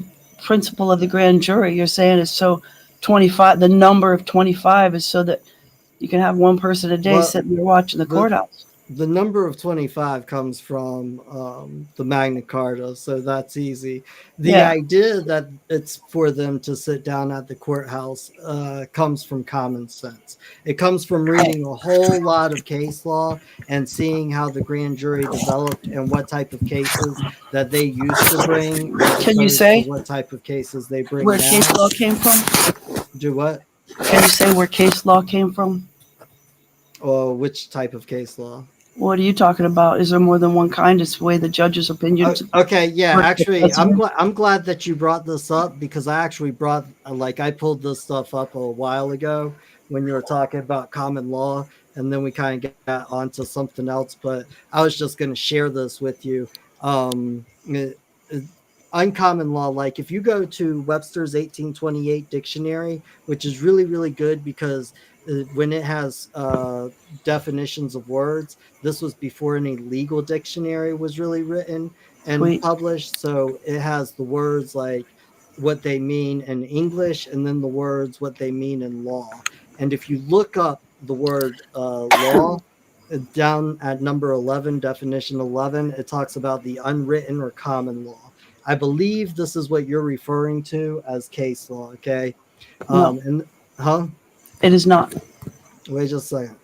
principle of the grand jury, you're saying, is so 25, the number of 25 is so that you can have one person a day sitting there watching the courthouse. The number of 25 comes from the Magna Carta, so that's easy. The idea that it's for them to sit down at the courthouse comes from common sense. It comes from reading a whole lot of case law and seeing how the grand jury developed and what type of cases that they used to bring. Can you say what type of cases they bring where now. Case law came from? Do what? Can you say where case law came from? Or which type of case law? What are you talking about? Is there more than one kind? It's the way the judge's opinions. Okay, yeah. Actually, I'm glad that you brought this up because I actually I pulled this stuff up a while ago when you were talking about common law, and then we kind of got onto something else. But I was just going to share this with you. uncommon law, like if you go to Webster's 1828 dictionary, which is really, really good because when it has definitions of words, this was before any legal dictionary was really written and published. So it has the words like what they mean in English and then the words what they mean in law. And if you look up the word law, down at number 11, definition 11, it talks about the unwritten or common law. I believe this is what you're referring to as case law. Okay. No. It is not. Wait just a second.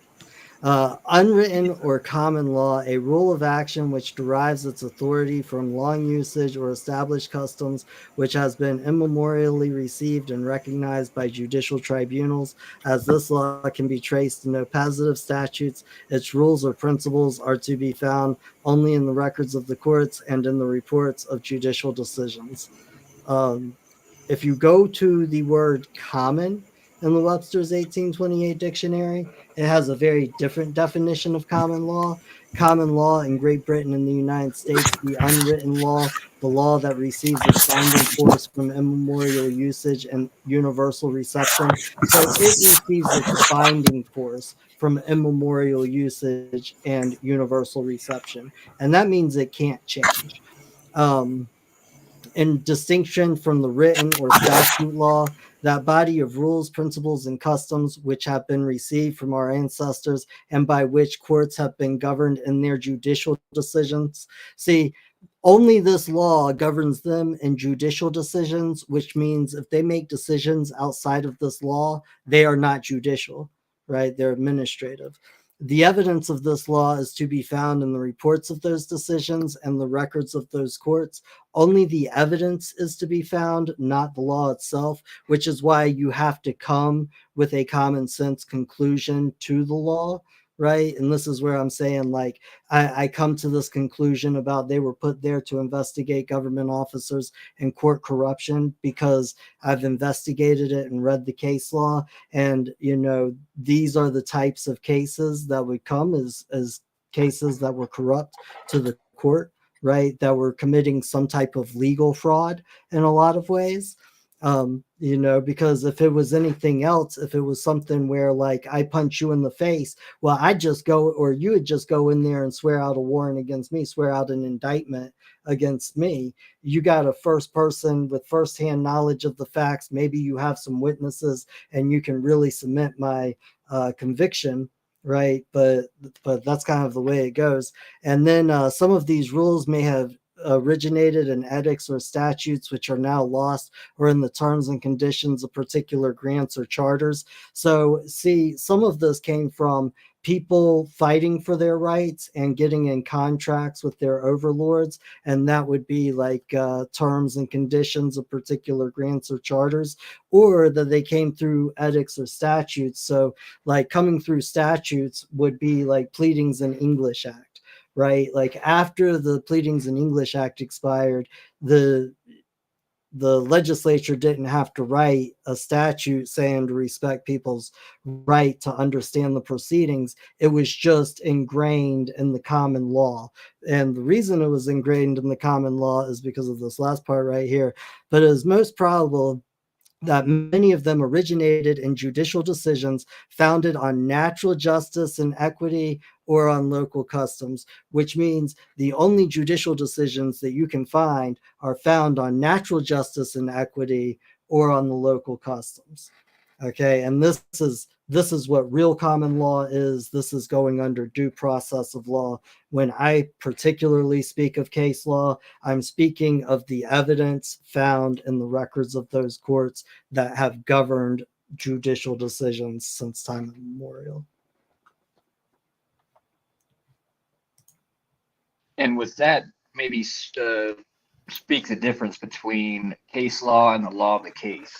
Unwritten or common law, a rule of action which derives its authority from long usage or established customs, which has been immemorially received and recognized by judicial tribunals. As this law can be traced in no positive statutes, its rules or principles are to be found only in the records of the courts and in the reports of judicial decisions. If you go to the word common in the Webster's 1828 dictionary, it has a very different definition of common law. Common law in Great Britain and the United States, the unwritten law, the law that receives its binding force from immemorial usage and universal reception. So it receives its binding force from immemorial usage and universal reception. And that means it can't change. In distinction from the written or statute law, that body of rules, principles, and customs which have been received from our ancestors and by which courts have been governed in their judicial decisions. See, only this law governs them in judicial decisions, which means if they make decisions outside of this law, they are not judicial, right? They're administrative. The evidence of this law is to be found in the reports of those decisions and the records of those courts. Only the evidence is to be found, not the law itself, which is why you have to come with a common sense conclusion to the law, right? And this is where I'm saying, like, I come to this conclusion about they were put there to investigate government officers and court corruption because I've investigated it and read the case law. And, you know, these are the types of cases that would come as cases that were corrupt to the court, right? That were committing some type of legal fraud in a lot of ways. You know, because if it was anything else, if it was something where like I punch you in the face, well, I just go, or you would just go in there and swear out a warrant against me, swear out an indictment against me. You got a first person with firsthand knowledge of the facts. Maybe you have some witnesses and you can really cement my conviction, right? But that's kind of the way it goes. And then some of these rules may have originated in edicts or statutes which are now lost, or in the terms and conditions of particular grants or charters. So see, some of this came from people fighting for their rights and getting in contracts with their overlords, and that would be like terms and conditions of particular grants or charters, or that they came through edicts or statutes. So like coming through statutes would be like Pleadings and English Act, right? Like after the Pleadings and English Act expired, the legislature didn't have to write a statute saying to respect people's right to understand the proceedings. It was just ingrained in the common law. And the reason it was ingrained in the common law is because of this last part right here. But it is most probable that many of them originated in judicial decisions founded on natural justice and equity or on local customs, which means the only judicial decisions that you can find are found on natural justice and equity or on the local customs. Okay, and this is what real common law is. This is going under due process of law. When I particularly speak of case law, I'm speaking of the evidence found in the records of those courts that have governed judicial decisions since time immemorial. And with that, maybe speak the difference between case law and the law of the case.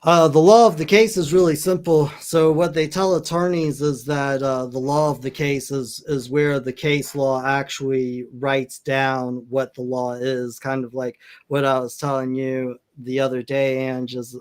The law of the case is really simple. So what they tell attorneys is that the law of the case is where the case law actually writes down what the law is, kind of like what I was telling you the other day, Ange, is,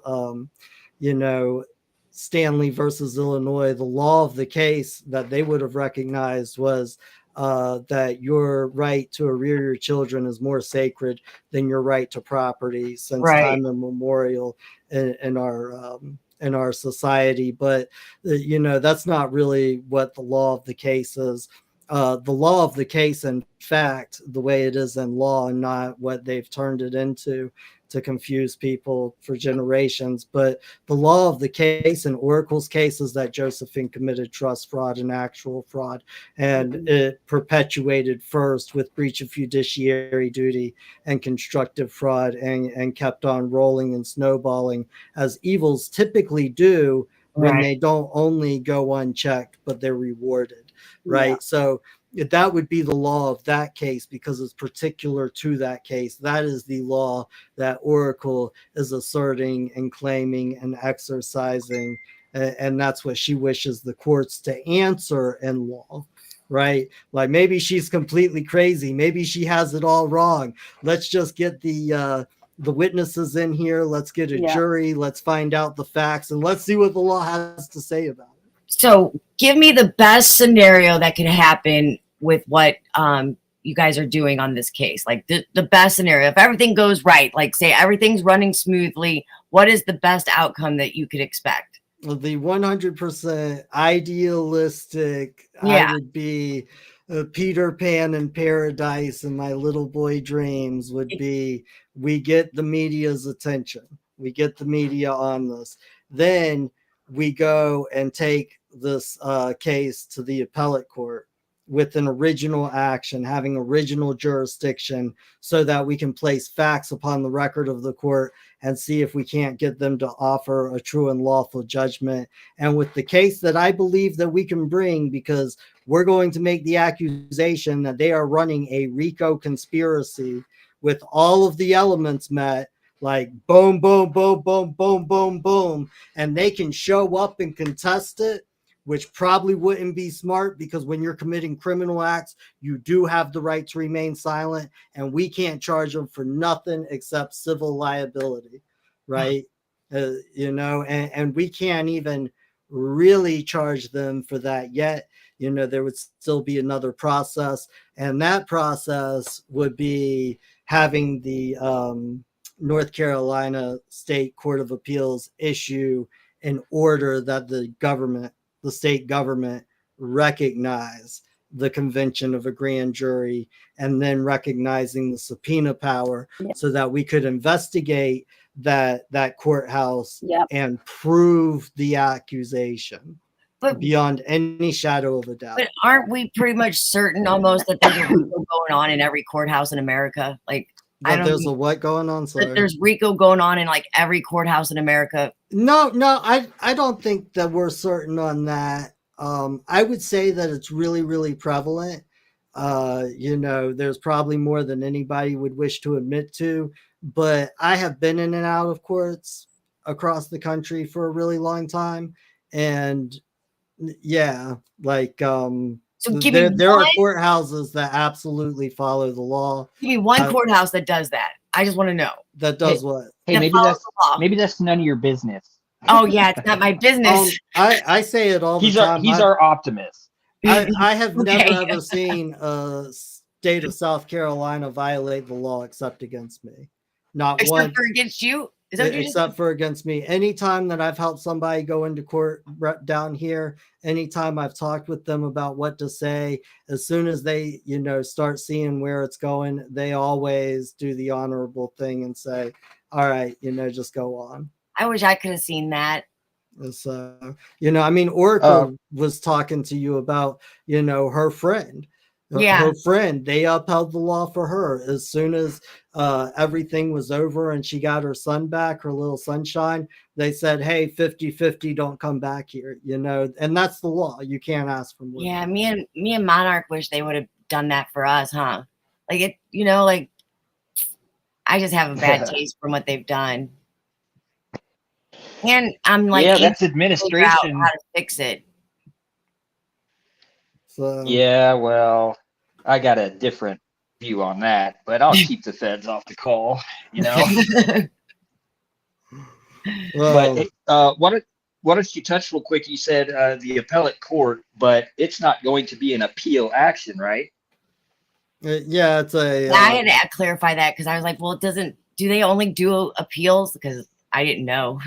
you know, Stanley versus Illinois. The law of the case that they would have recognized was that your right to rear your children is more sacred than your right to property since time immemorial in our society. But that's not really what the law of the case is. The law of the case, in fact, the way it is in law, and not what they've turned it into to confuse people for generations. But the law of the case in Oracle's case is that Josephine committed trust fraud and actual fraud, and it perpetuated first with breach of fiduciary duty and constructive fraud, and kept on rolling and snowballing as evils typically do when they don't only go unchecked, but they're rewarded. Right. Yeah. So that would be the law of that case because it's particular to that case. That is the law that Oracle is asserting and claiming and exercising. And that's what she wishes the courts to answer in law. Right. Like maybe she's completely crazy. Maybe she has it all wrong. Let's just get the witnesses in here. Let's get a jury. Let's find out the facts and let's see what the law has to say about it. So give me the best scenario that could happen with what you guys are doing on this case. Like the best scenario, if everything goes right, like say everything's running smoothly, what is the best outcome that you could expect? Well, the 100% idealistic, I would be Peter Pan in paradise, and my little boy dreams would be we get the media's attention. We get the media on this. Then we go and take this case to the appellate court with an original action, having original jurisdiction, so that we can place facts upon the record of the court and see if we can't get them to offer a true and lawful judgment. And with the case that I believe that we can bring, because we're going to make the accusation that they are running a RICO conspiracy with all of the elements met, like boom, boom, boom, boom, boom, boom, boom, and they can show up and contest it, which probably wouldn't be smart because when you're committing criminal acts, you do have the right to remain silent, and we can't charge them for nothing except civil liability, right? And we can't even really charge them for that yet. There would still be another process, and that process would be having the North Carolina State Court of Appeals issue an order that the state government recognize the convention of a grand jury, and then recognizing the subpoena power so that we could investigate that courthouse and prove the accusation beyond any shadow of a doubt. But aren't we pretty much certain almost that there's a RICO going on in every courthouse in America? Like, there's a what going on? Sorry. There's RICO going on in like every courthouse in America. No, I don't think that we're certain on that. I would say that it's really, really prevalent. There's probably more than anybody would wish to admit to, but I have been in and out of courts across the country for a really long time. And so there are courthouses that absolutely follow the law. Give me one courthouse that does that. I just want to know. That does what? Hey, maybe that's none of your business. Oh yeah, it's not my business. I say it all the time. He's our optimist. I have never ever seen a state of South Carolina violate the law except against me. Not except one. For against you? Is that except for against me. Anytime that I've helped somebody go into court down here, anytime I've talked with them about what to say, as soon as they, start seeing where it's going, they always do the honorable thing and say, all right, just go on. I wish I could have seen that. So, Oracle was talking to you about, her friend. Her friend, they upheld the law for her as soon as everything was over and she got her son back, her little sunshine. They said, hey, 50-50, don't come back here, and that's the law. You can't ask for more. Yeah, me and Monarch wish they would have done that for us, huh? Like it, I just have a bad taste from what they've done. And I'm like, that's administration. How to fix it. So, yeah, well, I got a different view on that, but I'll keep the feds off the call, Well, But one why don't you touch real quick? You said the appellate court, but it's not going to be an appeal action, right? Yeah, it's a. I had to clarify that because I was like, well, it doesn't. Do they only do appeals? Because I didn't know.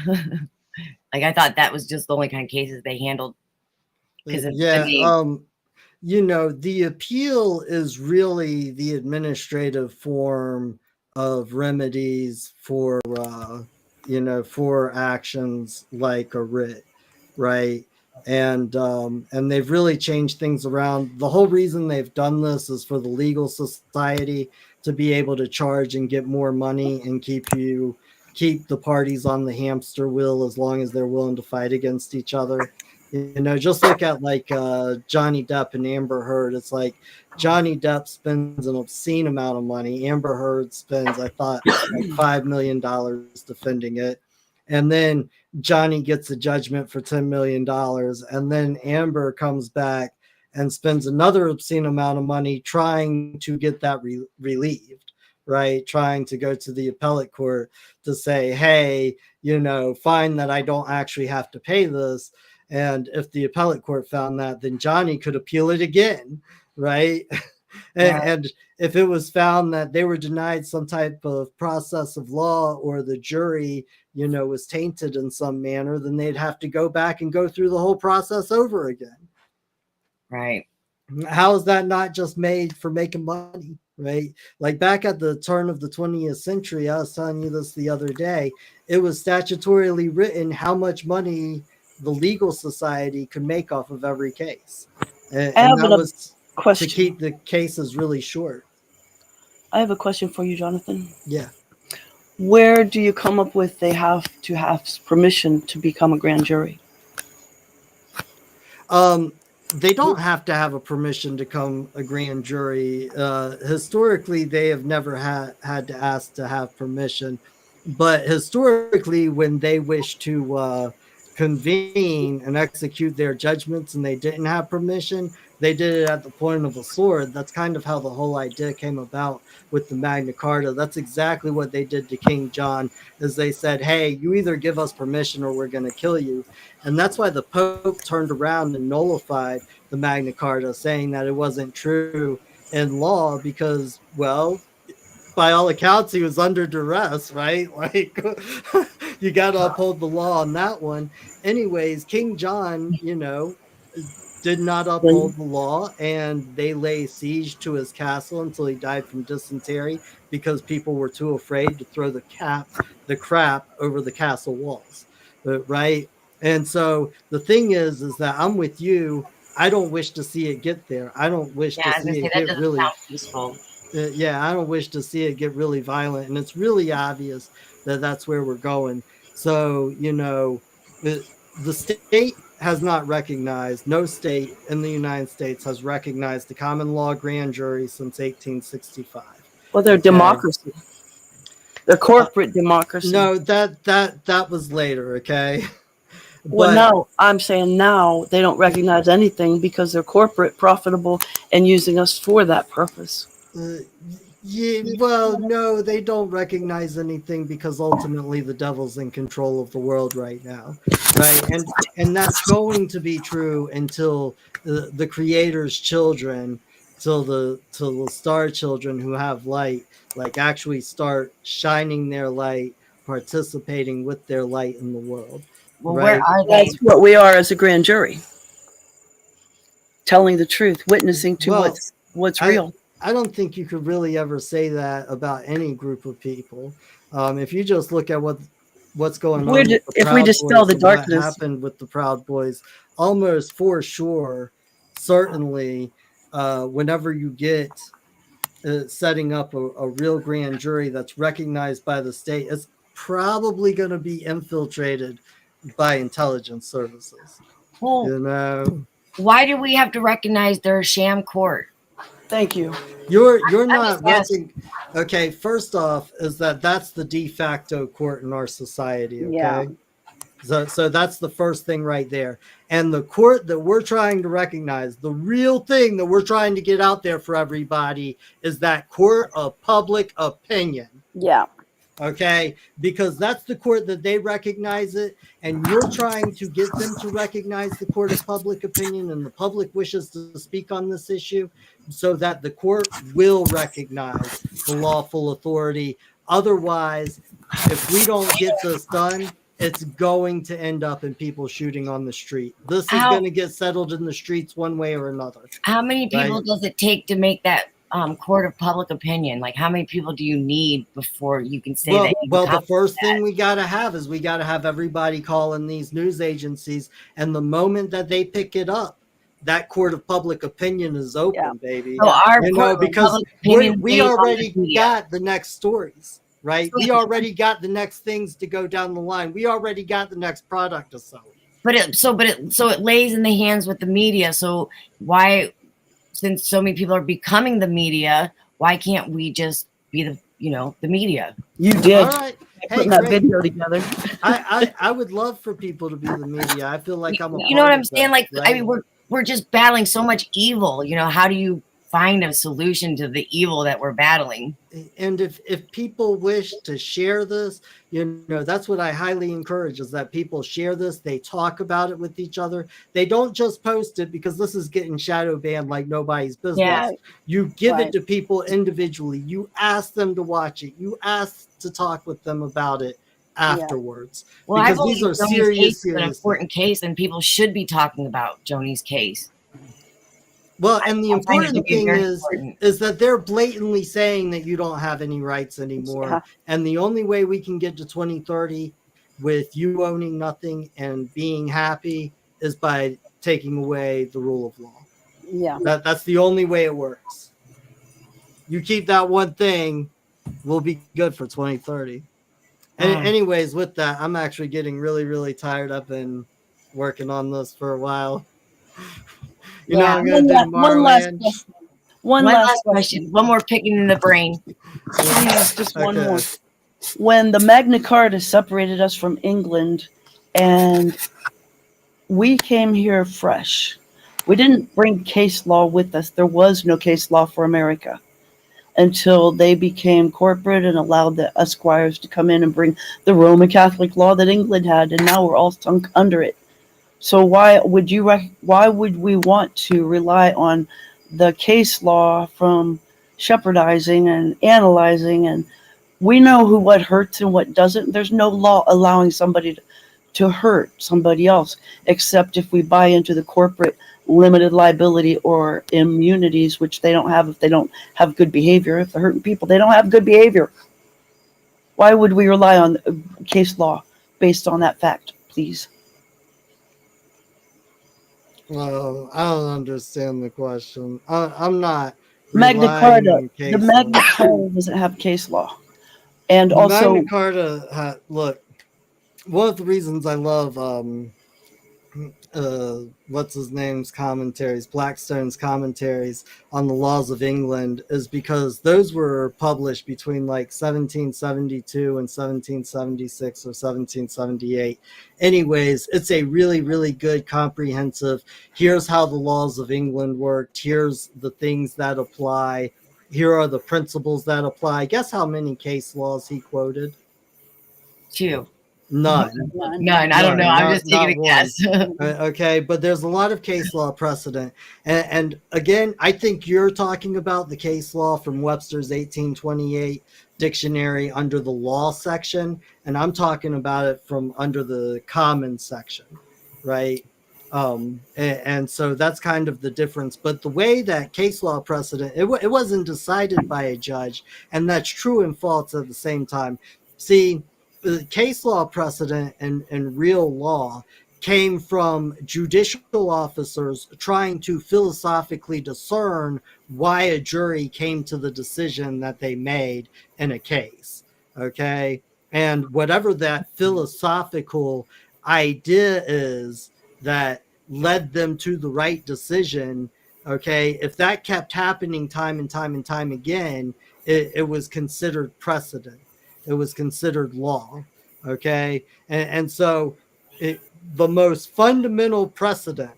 Like I thought that was just the only kind of cases they handled. Yeah, you know, the appeal is really the administrative form of remedies for you know, for actions like a writ, right? And they've really changed things around. The whole reason they've done this is for the legal society to be able to charge and get more money and keep the parties on the hamster wheel as long as they're willing to fight against each other. You know, just look at like Johnny Depp and Amber Heard. It's like Johnny Depp spends an obscene amount of money. Amber Heard spends, I thought, like $5 million defending it. And then Johnny gets a judgment for $10 million. And then Amber comes back and spends another obscene amount of money trying to get that relieved, right? Trying to go to the appellate court to say, hey, you know, fine that I don't actually have to pay this. And if the appellate court found that, then Johnny could appeal it again, right? And if it was found that they were denied some type of process of law or the jury, you know, was tainted in some manner, then they'd have to go back and go through the whole process over again. Right. How is that not just made for making money, right? Like back at the turn of the 20th century, I was telling you this the other day, it was statutorily written how much money the legal society could make off of every case. And that was to keep the cases really short. I have a question for you, Jonathan. Yeah. Where do you come up with they have to have permission to become a grand jury? They don't have to have a permission to become a grand jury. Historically, they have never had to ask to have permission. But historically, when they wish to convene and execute their judgments and they didn't have permission, they did it at the point of a sword. That's kind of how the whole idea came about with the Magna Carta. That's exactly what they did to King John, is they said, hey, you either give us permission or we're going to kill you. And that's why the Pope turned around and nullified the Magna Carta, saying that it wasn't true in law because, well, by all accounts, he was under duress, right? Like, you got to uphold the law on that one. Anyways, King John, you know, did not uphold the law, and they lay siege to his castle until he died from dysentery because people were too afraid to throw the crap over the castle walls, right? And so the thing is that I'm with you. I don't wish to see it get there. I don't wish to see it get really peaceful. Yeah, I don't wish to see it get really violent, and it's really obvious that that's where we're going. So, you know, the state has not recognized, no state in the United States has recognized the common law grand jury since 1865. Well, they're democracy. They're corporate democracy. No, that was later, okay? Well, no, I'm saying now they don't recognize anything because they're corporate, profitable, and using us for that purpose. Yeah, well, no, they don't recognize anything because ultimately the devil's in control of the world right now, right? And that's going to be true until the Creator's children, till the star children who have light, like actually start shining their light, participating with their light in the world. Well, right? where are they? That's what we are as a grand jury. Telling the truth, witnessing to what's real. I don't think you could really ever say that about any group of people. If you just look at what's going on, if we dispel the darkness, what happened with the Proud Boys, almost for sure, certainly, whenever you get setting up a real grand jury that's recognized by the state, it's probably going to be infiltrated by intelligence services. Well, you know, why do we have to recognize their sham court? Thank you. You're not okay. First off, is that's the de facto court in our society. Okay, Yeah. So that's the first thing right there. And the court that we're trying to recognize, the real thing that we're trying to get out there for everybody, is that court of public opinion. Yeah. Okay, because that's the court that they recognize it, and you're trying to get them to recognize the court of public opinion, and the public wishes to speak on this issue so that the court will recognize the lawful authority. Otherwise, if we don't get this done, it's going to end up in people shooting on the street. This is going to get settled in the streets one way or another. How many people does it take to make that court of public opinion? Like, how many people do you need before you can say that? Well, the first thing we got to have is we got to have everybody calling these news agencies. And the moment that they pick it up, that court of public opinion is open, baby. So our because we already got the next stories, right? We already got the next things to go down the line. We already got the next product to sell. But it lays in the hands with the media. So why, since so many people are becoming the media, why can't we just be the media? You did. All right. Putting that video together. I would love for people to be the media. I feel like I'm a you know what I'm saying? that, Like, right? I mean, we're just battling so much evil. How do you find a solution to the evil that we're battling? And if people wish to share this, that's what I highly encourage, is that people share this. They talk about it with each other. They don't just post it, because this is getting shadow banned like nobody's business. Yeah. You give it to people individually. You ask them to watch it. You ask to talk with them about it afterwards. Well, because these are serious an important case, and people should be talking about Joni's case. Well, and the important thing is that they're blatantly saying that you don't have any rights anymore. Yeah. And the only way we can get to 2030 with you owning nothing and being happy is by taking away the rule of law. Yeah. That's the only way it works. You keep that one thing, we'll be good for 2030. And anyways, with that, I'm actually getting really, really tired. I've been working on this for a while. I'm going to do Marland. One last question. One more picking in the brain. Please, just one more. When the Magna Carta separated us from England and we came here fresh, we didn't bring case law with us. There was no case law for America until they became corporate and allowed the esquires to come in and bring the Roman Catholic law that England had, and now we're all sunk under it. So why would we want to rely on the case law from shepherdizing and analyzing? And we know what hurts and what doesn't. There's no law allowing somebody to hurt somebody else, except if we buy into the corporate limited liability or immunities, which they don't have if they don't have good behavior. If they're hurting people, they don't have good behavior. Why would we rely on case law based on that fact, please? Well, I don't understand the question. I'm not. Magna Carta. The Magna Carta doesn't have case law, and also Magna Carta. Look, one of the reasons I love what's his name's commentaries, Blackstone's commentaries on the laws of England, is because those were published between like 1772 and 1776 or 1778. Anyways, it's a really, really good comprehensive, here's how the laws of England worked, here's the things that apply, here are the principles that apply. Guess how many case laws he quoted? 2. None. I don't know. I'm just taking a guess. Okay, but there's a lot of case law precedent. And again, I think you're talking about the case law from Webster's 1828 dictionary under the law section, and I'm talking about it from under the common section, right? And so that's kind of the difference. But the way that case law precedent, it wasn't decided by a judge, and that's true and false at the same time. See, the case law precedent and real law came from judicial officers trying to philosophically discern why a jury came to the decision that they made in a case. Okay. And whatever that philosophical idea is that led them to the right decision. Okay. If that kept happening time and time and time again, it was considered precedent. It was considered law. Okay. And so the most fundamental precedent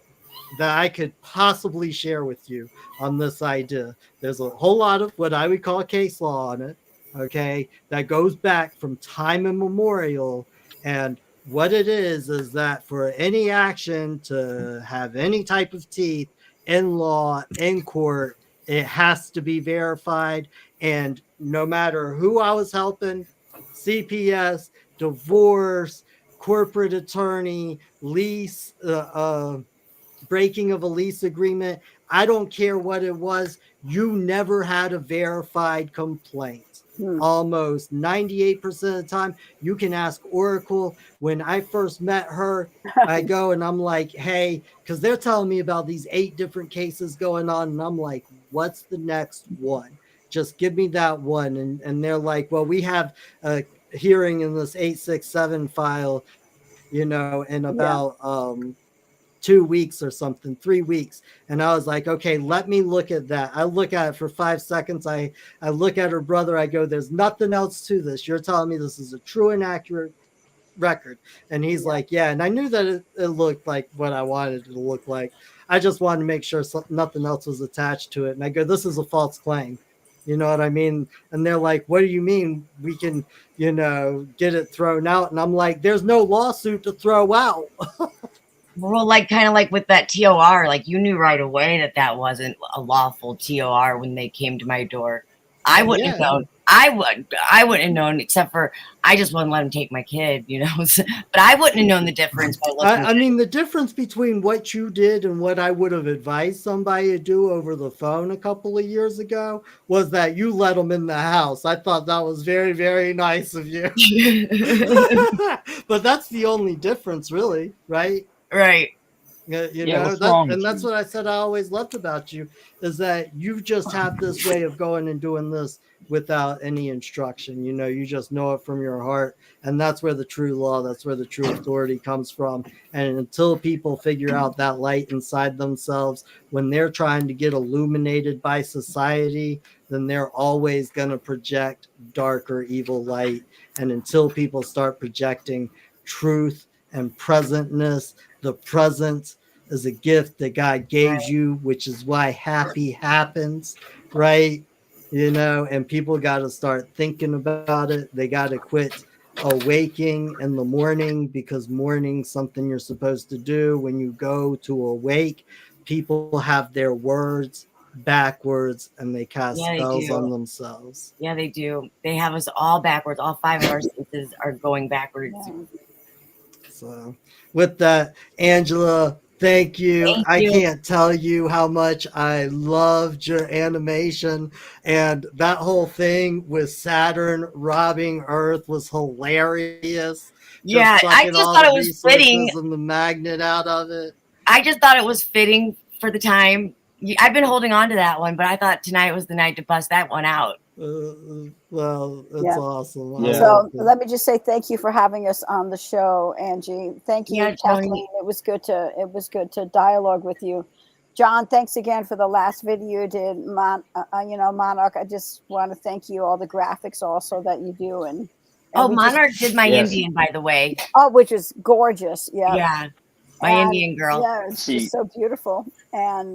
that I could possibly share with you on this idea, there's a whole lot of what I would call case law on it. okay, that goes back from time immemorial. And what it is that for any action to have any type of teeth in law, in court, it has to be verified. And no matter who I was helping, CPS, divorce, corporate attorney, lease, breaking of a lease agreement, I don't care what it was, you never had a verified complaint. Almost 98% of the time, you can ask Oracle. When I first met her, I go and I'm like, hey, because they're telling me about these 8 different cases going on. And I'm like, what's the next one? Just give me that one. And they're like, well, we have a hearing in this 867 file, in about 2 weeks or something, 3 weeks. And I was like, okay, let me look at that. I look at it for 5 seconds. I look at her brother. I go, there's nothing else to this. You're telling me this is a true and accurate record. And he's like, yeah. And I knew that it looked like what I wanted it to look like. I just wanted to make sure nothing else was attached to it. And I go, this is a false claim. You know what I mean? And they're like, what do you mean we can, get it thrown out? And I'm like, there's no lawsuit to throw out. Well, like kind of like with that TOR, like you knew right away that wasn't a lawful TOR when they came to my door. I wouldn't have known. I wouldn't have known, except for I just wouldn't let him take my kid, but I wouldn't have known the difference by looking. I mean, the difference between what you did and what I would have advised somebody to do over the phone a couple of years ago was that you let them in the house. I thought that was very, very nice of you. But that's the only difference, really, right? Right. That's what I said I always loved about you, is that you just have this way of going and doing this without any instruction. You just know it from your heart. And that's where the true law, that's where the true authority comes from. And until people figure out that light inside themselves, when they're trying to get illuminated by society, then they're always going to project darker, evil light. And until people start projecting truth and presentness, the present is a gift that God gave you, which is why happy happens, right? And people got to start thinking about it. They got to quit awaking in the morning, because morning's something you're supposed to do. When you go to awake, people have their words backwards and they cast spells on themselves. Yeah, they do. They have us all backwards. All 5 of our senses are going backwards. So with that, Angela, thank you. I can't tell you how much I loved your animation, and that whole thing with Saturn robbing Earth was hilarious. Yeah, I just thought it was fitting. And the magnet out of it. I just thought it was fitting for the time. I've been holding on to that one, but I thought tonight was the night to bust that one out. Well, it's awesome. Yeah. So let me just say thank you for having us on the show, Angie. Thank you, Kathleen. It was good to dialogue with you. John, thanks again for the last video you did. Monarch. I just want to thank you. All the graphics also that you do, and Monarch did my Indian, by the way. Oh, which is gorgeous. Yeah. Yeah. My Indian girl. Yeah, it's just so beautiful. And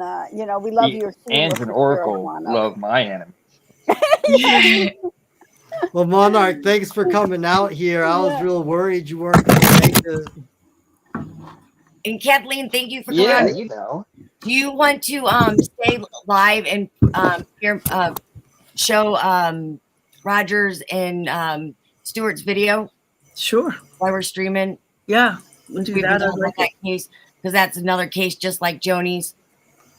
we love your and an Oracle love my anime. Well, Monarch, thanks for coming out here. I was real worried you weren't going to make it. And Kathleen, thank you for coming on. Do you want to stay live and show Rogers and Stewart's video? Sure. While we're streaming. Yeah. We'll do that. That case, because that's another case just like Joni's.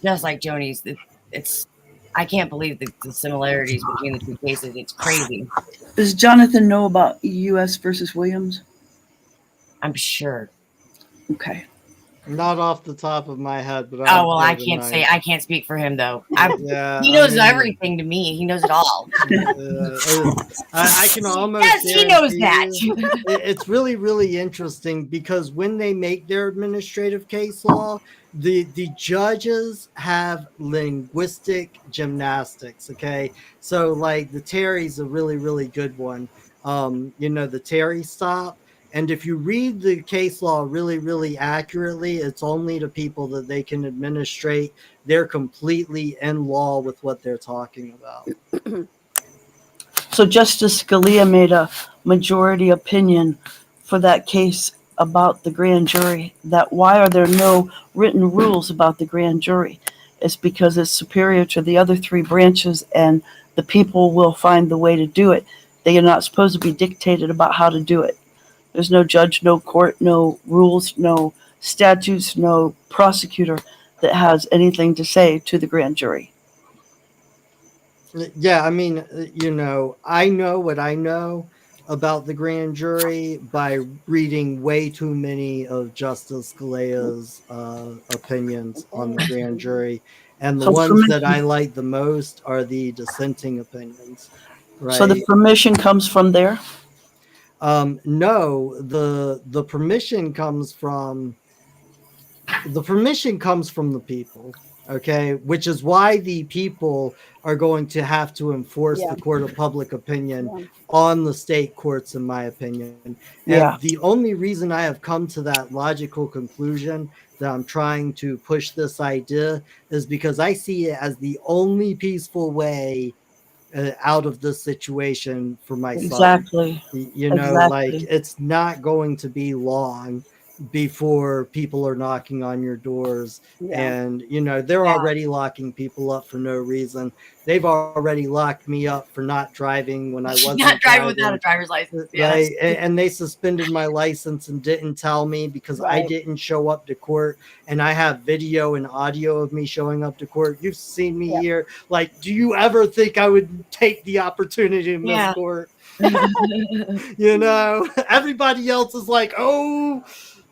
It's I can't believe the similarities between the two cases. It's crazy. Does Jonathan know about U.S. versus Williams? I'm sure. Okay. Not off the top of my head, but I can't say. I can't speak for him though. He knows everything to me. He knows it all. I can almost. Yes, he knows that. It's really, really interesting, because when they make their administrative case law, the judges have linguistic gymnastics. Okay, so like the Terry's a really, really good one. The Terry stop. And if you read the case law really, really accurately, it's only to people that they can administrate. They're completely in law with what they're talking about. So Justice Scalia made a majority opinion for that case about the grand jury, that why are there no written rules about the grand jury? It's because it's superior to the other three branches and the people will find the way to do it. They are not supposed to be dictated about how to do it. There's no judge, no court, no rules, no statutes, no prosecutor that has anything to say to the grand jury. Yeah, I mean, I know what I know about the grand jury by reading way too many of Justice Scalia's opinions on the grand jury, and the So ones that I like the most are the dissenting opinions. Right. So the permission comes from there? No, the permission comes from the people. Okay, which is why the people are going to have to enforce the court of public opinion on the state courts, in my opinion. And the only reason I have come to that logical conclusion that I'm trying to push this idea is because I see it as the only peaceful way out of this situation for my son. Exactly. Like it's not going to be long before people are knocking on your doors, and they're already locking people up for no reason. They've already locked me up for not driving when I wasn't not driving without a driver's license. Right. And they suspended my license and didn't tell me because I didn't show up to court, and I have video and audio of me showing up to court. You've seen me here. Like, do you ever think I would take the opportunity to miss court? Everybody else is like, oh,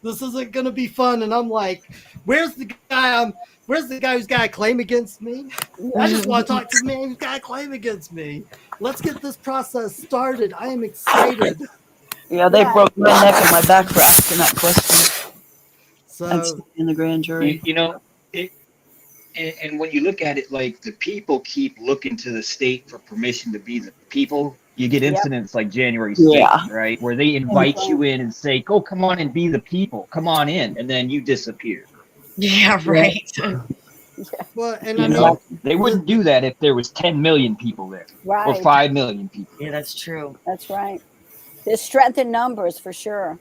this isn't gonna be fun, and I'm like, where's the guy who's got a claim against me? I just want to talk to the man who's got a claim against me. Let's get this process started. I am excited. Yeah, they broke my neck and my back for asking that question. So in the grand jury, and when you look at it, like the people keep looking to the state for permission to be the people. You get incidents like January 6th, right? Where they invite you in and say, "Go, come on and be the people. Come on in," and then you disappear. Yeah, right. Well, and they wouldn't do that if there was 10 million people there, or 5 million people. Yeah, that's true. That's right. There's strength in numbers for sure.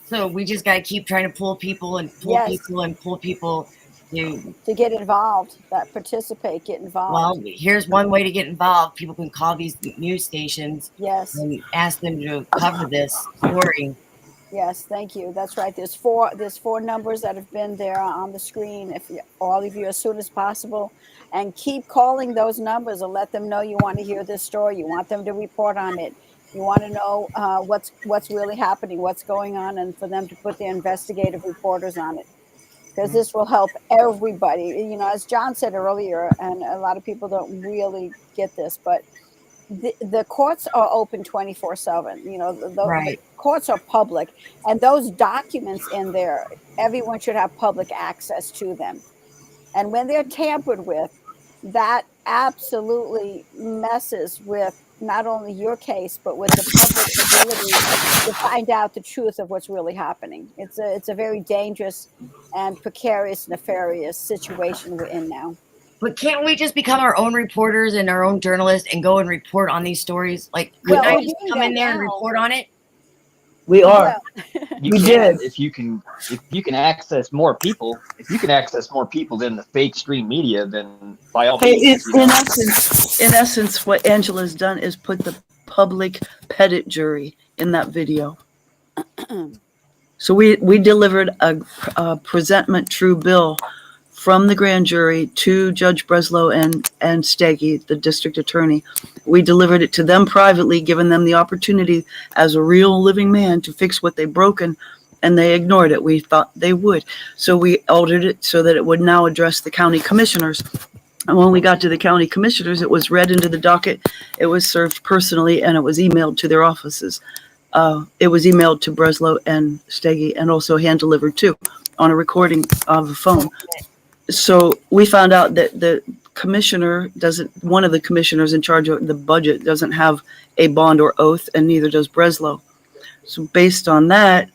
So we just got to keep trying to pull people and pull people and pull people to get involved, that participate, get involved. Well, here's one way to get involved. People can call these news stations. And ask them to cover this story. Yes, thank you. That's right. There's four numbers that have been there on the screen. If all of you, as soon as possible, and keep calling those numbers and let them know you want to hear this story. You want them to report on it. You want to know what's really happening, what's going on, and for them to put their investigative reporters on it. Because this will help everybody. As John said earlier, and a lot of people don't really get this, but the courts are open 24/7. The courts are public, and those documents in there, everyone should have public access to them. And when they're tampered with, that absolutely messes with not only your case, but with the public's ability to find out the truth of what's really happening. It's a very dangerous and precarious, nefarious situation we're in now. But can't we just become our own reporters and our own journalists and go and report on these stories? Like, couldn't I just come in there and report on it? We are. You can if you can access more people. If you can access more people than the fake stream media, then by all means. In essence, what Angela's done is put the public pettit jury in that video. So we delivered a presentment true bill from the grand jury to Judge Breslow and Steggy, the district attorney. We delivered it to them privately, giving them the opportunity as a real living man to fix what they've broken, and they ignored it. We thought they would. So we altered it so that it would now address the county commissioners. And when we got to the county commissioners, it was read into the docket, it was served personally, and it was emailed to their offices. It was emailed to Breslow and Steggy, and also hand-delivered too, on a recording of a phone. So we found out that the commissioner one of the commissioners in charge of the budget doesn't have a bond or oath, and neither does Breslow. So based on that,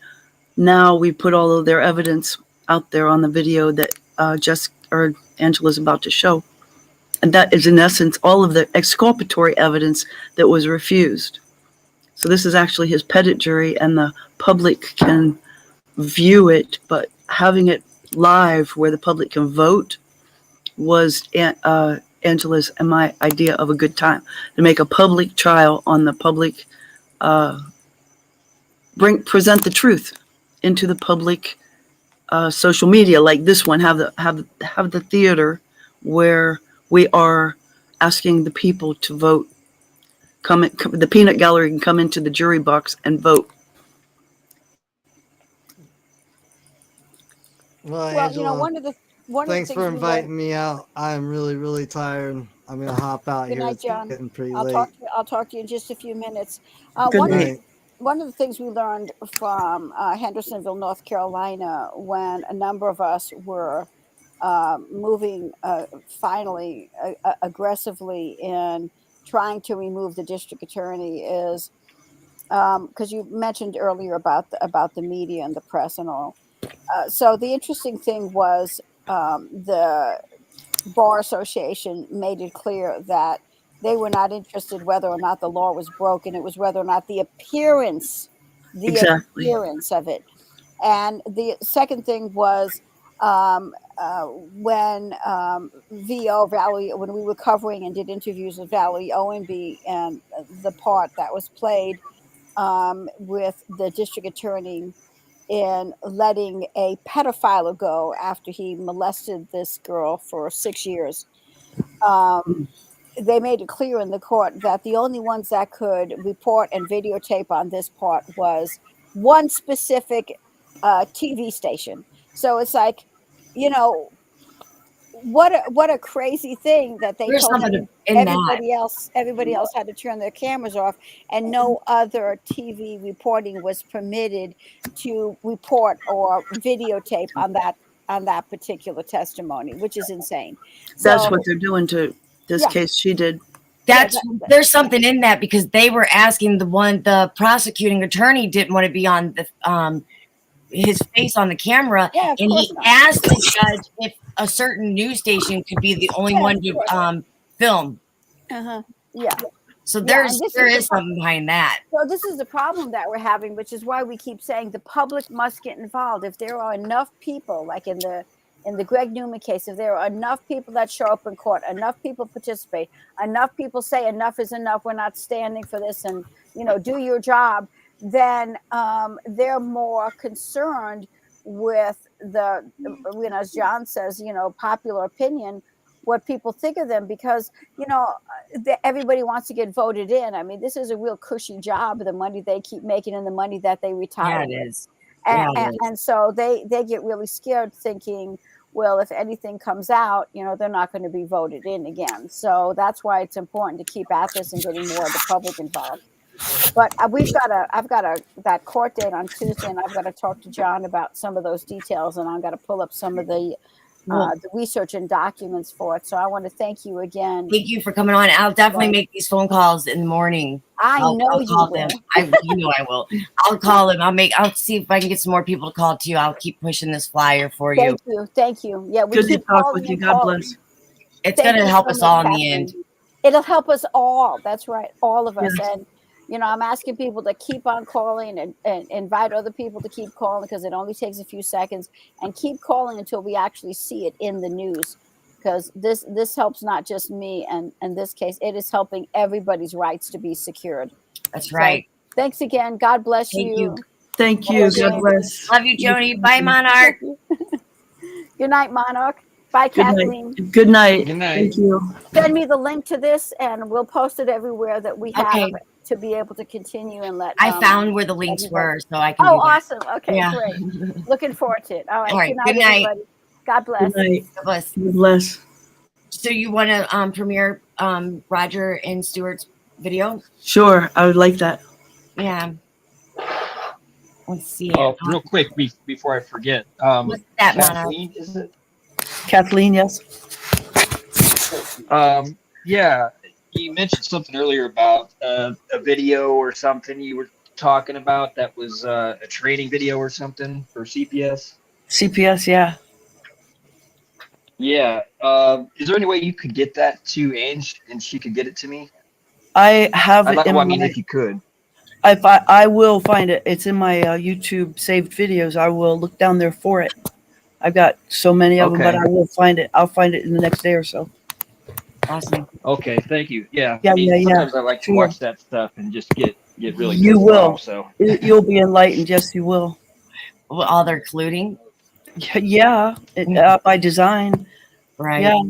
now we put all of their evidence out there on the video that Angela's about to show. And that is, in essence, all of the exculpatory evidence that was refused. So this is actually his petit jury, and the public can view it, but having it live where the public can vote was Angela's and my idea of a good time, to make a public trial on the public, present the truth into the public social media, like this one, have the theater where we are asking the people to vote. The peanut gallery can come into the jury box and vote. Well, Well, Angela, one of the thanks things for we learned. inviting me out. I'm really, really tired. I'm gonna hop out Good here. night, It's John. getting pretty I'll late. talk to you in just a few minutes. Good night. One of the things we learned from Hendersonville, North Carolina, when a number of us were moving finally aggressively in trying to remove the district attorney, is because you mentioned earlier about the media and the press and all. So the interesting thing was the Bar Association made it clear that they were not interested whether or not the law was broken. It was whether or not the appearance of it. And the second thing was when Valerie, when we were covering and did interviews with Valerie Owenby, and the part that was played with the district attorney in letting a pedophile go after he molested this girl for 6 years. They made it clear in the court that the only ones that could report and videotape on this part was one specific TV station. So it's like, what a crazy thing that they There's told something in that. everybody else had to turn their cameras off, and no other TV reporting was permitted to report or videotape on that particular testimony, which is insane. That's So what they're doing to this case. She did. There's something in that, because they were asking the prosecuting attorney didn't want to be on the his face on the camera, and he asked the judge if a certain news station could be the only one to film. Yeah. So there is something behind that. So this is the problem that we're having, which is why we keep saying the public must get involved. If there are enough people, like in the Greg Newman case, if there are enough people that show up in court, enough people participate, enough people say enough is enough, we're not standing for this, and do your job, then they're more concerned with as John says, popular opinion, what people think of them, because everybody wants to get voted in. I mean, this is a real cushy job, the money they keep making and the money that they retire Yeah, it with. is. And so they get really scared, thinking, well, if anything comes out, they're not going to be voted in again. So that's why it's important to keep at this and getting more of the public involved. But I've got that court date on Tuesday, and I've got to talk to John about some of those details, and I've got to pull up some of the research and documents for it. So I want to thank you again. Thank you for coming on. I'll definitely make these phone calls in the morning. I'll call them. You know I will. I'll call them. I'll see if I can get some more people to call too. I'll keep pushing this flyer for you. Thank you. Yeah, we Good keep to talk calling with you. and God calling. bless. It's going to help us all in the end. It'll help us all. That's right. All of us. And I'm asking people to keep on calling and invite other people to keep calling, because it only takes a few seconds, and keep calling until we actually see it in the news, because this helps not just me, and in this case, it is helping everybody's rights to be secured. That's right. So, thanks again. God bless you. Thank you. God bless. Love you, Joni. Bye, Monarch. Good night, Monarch. Bye, Kathleen. Good night. Good night. Thank you. Send me the link to this, and we'll post it everywhere that we have to be able to continue and let. I found where the links were, so I can. Oh, awesome. Okay, great. Looking forward to it. All right. Good night, everybody. God bless. Good night. God bless. God bless. So you want to premiere Roger and Stewart's video? Sure, I would like that. Yeah. Let's see. Oh, real quick before I forget. What's that, Kathleen, is it? Kathleen, yes. Yeah, you mentioned something earlier about a video or something you were talking about that was a training video or something for CPS. CPS, yeah. Yeah. Is there any way you could get that to Ange and she could get it to me? I have it in Well, I mean, my. if you could. I will find it. It's in my YouTube saved videos. I will look down there for it. I've got so many of them, but Okay. I will find it. I'll find it in the next day or so. Awesome. Okay. Thank you. Yeah. Yeah, I mean, yeah, yeah. sometimes I like to Sure. watch that stuff and just get really You pissed will. off. So You'll be enlightened. Yes, you will. Well, all they're colluding. Yeah, by design. Right. Yeah.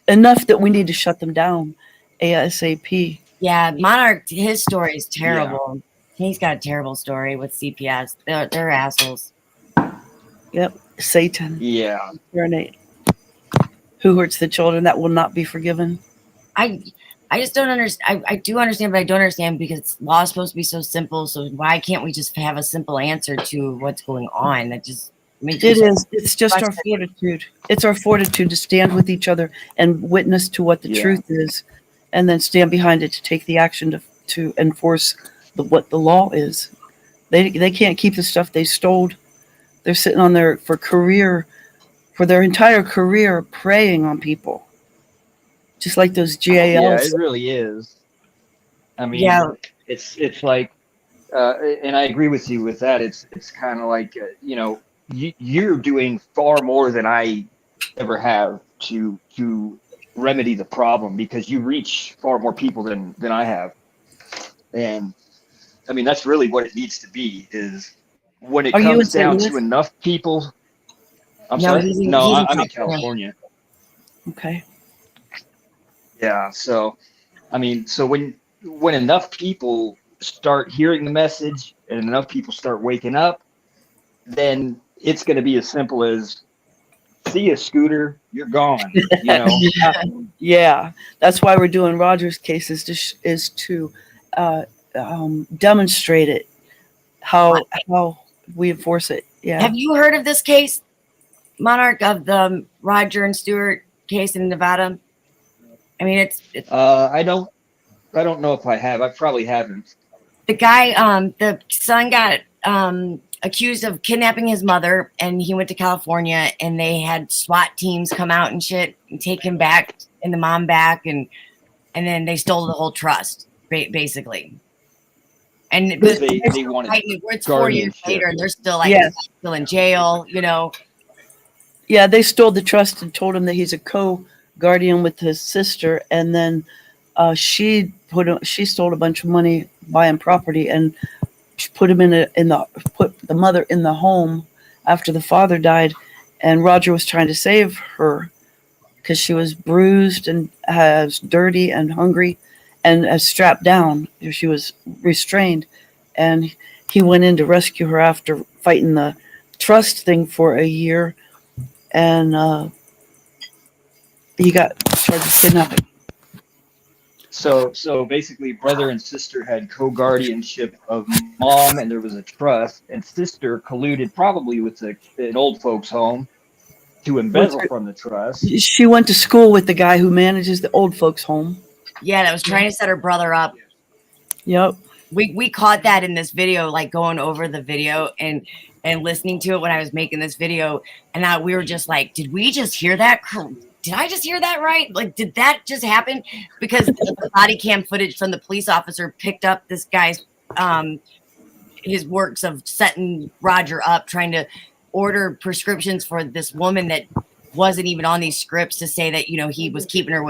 Enough that we need to shut them down ASAP. Yeah, Monarch, his story is terrible. Yeah. He's got a terrible story with CPS. They're assholes. Yep. Satan. Yeah. Incarnate. Who hurts the children that will not be forgiven. I just don't understand. I do understand, but I don't understand because law is supposed to be so simple. So why can't we just have a simple answer to what's going on? That just makes it is. It's just our fortitude. It's our fortitude to stand with each other and witness to what the truth is, and then stand behind it to take the action to enforce what the law is. They can't keep the stuff they stole. They're sitting on their for their entire career preying on people. Just like those GALs. Yeah, it really is. I mean, it's like, and I agree with you with that. It's kind of like, you know, you're doing far more than I ever have to remedy the problem because you reach far more people than I have. And I mean, that's really what it needs to be is when it comes down to enough people. I'm sorry. I'm in California. Okay. Yeah. So, I mean, so when enough people start hearing the message and enough people start waking up, then it's going to be as simple as see a scooter, you're gone. You know. Yeah. That's why we're doing Roger's case is to demonstrate it how we enforce it. Yeah. Have you heard of this case, Monarch, of the Roger and Stewart case in Nevada? I mean, it's I don't know if I have. I probably haven't. The guy, the son got accused of kidnapping his mother, and he went to California, and they had SWAT teams come out and shit and take him back and the mom back, and then they stole the whole trust, basically. And they wanted it's 4 years later, and they're still still in jail, you know. Yeah, they stole the trust and told him that he's a co-guardian with his sister, and then she stole a bunch of money buying property and put him put the mother in the home after the father died, and Roger was trying to save her because she was bruised and dirty and hungry and strapped down. She was restrained, and he went in to rescue her after fighting the trust thing for a year, and he got charged with kidnapping. So basically, brother and sister had co-guardianship of mom, and there was a trust, and sister colluded probably with an old folks' home to embezzle from the trust. She went to school with the guy who manages the old folks' home. Yeah, that was trying to set her brother up. Yep. We caught that in this video, like going over the video and listening to it when I was making this video, and we were just like, did we just hear that? Did I just hear that right? Like, did that just happen? Because the body cam footage from the police officer picked up this guy's his works of setting Roger up, trying to order prescriptions for this woman that wasn't even on these scripts to say that, you know, he was keeping her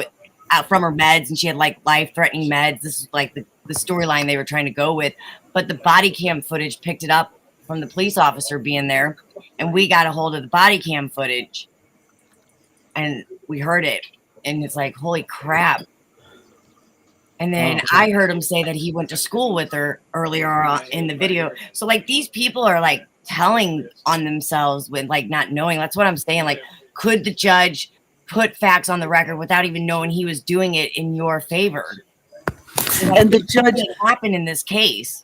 out from her meds, and she had like life-threatening meds. This is like the storyline they were trying to go with, but the body cam footage picked it up from the police officer being there, and we got a hold of the body cam footage, and we heard it, and it's like, holy crap. And then I heard him say that he went to school with her earlier on in the video. So like these people are like telling on themselves with like not knowing. That's what I'm saying. Like, could the judge put facts on the record without even knowing he was doing it in your favor? And the judge happened in this case.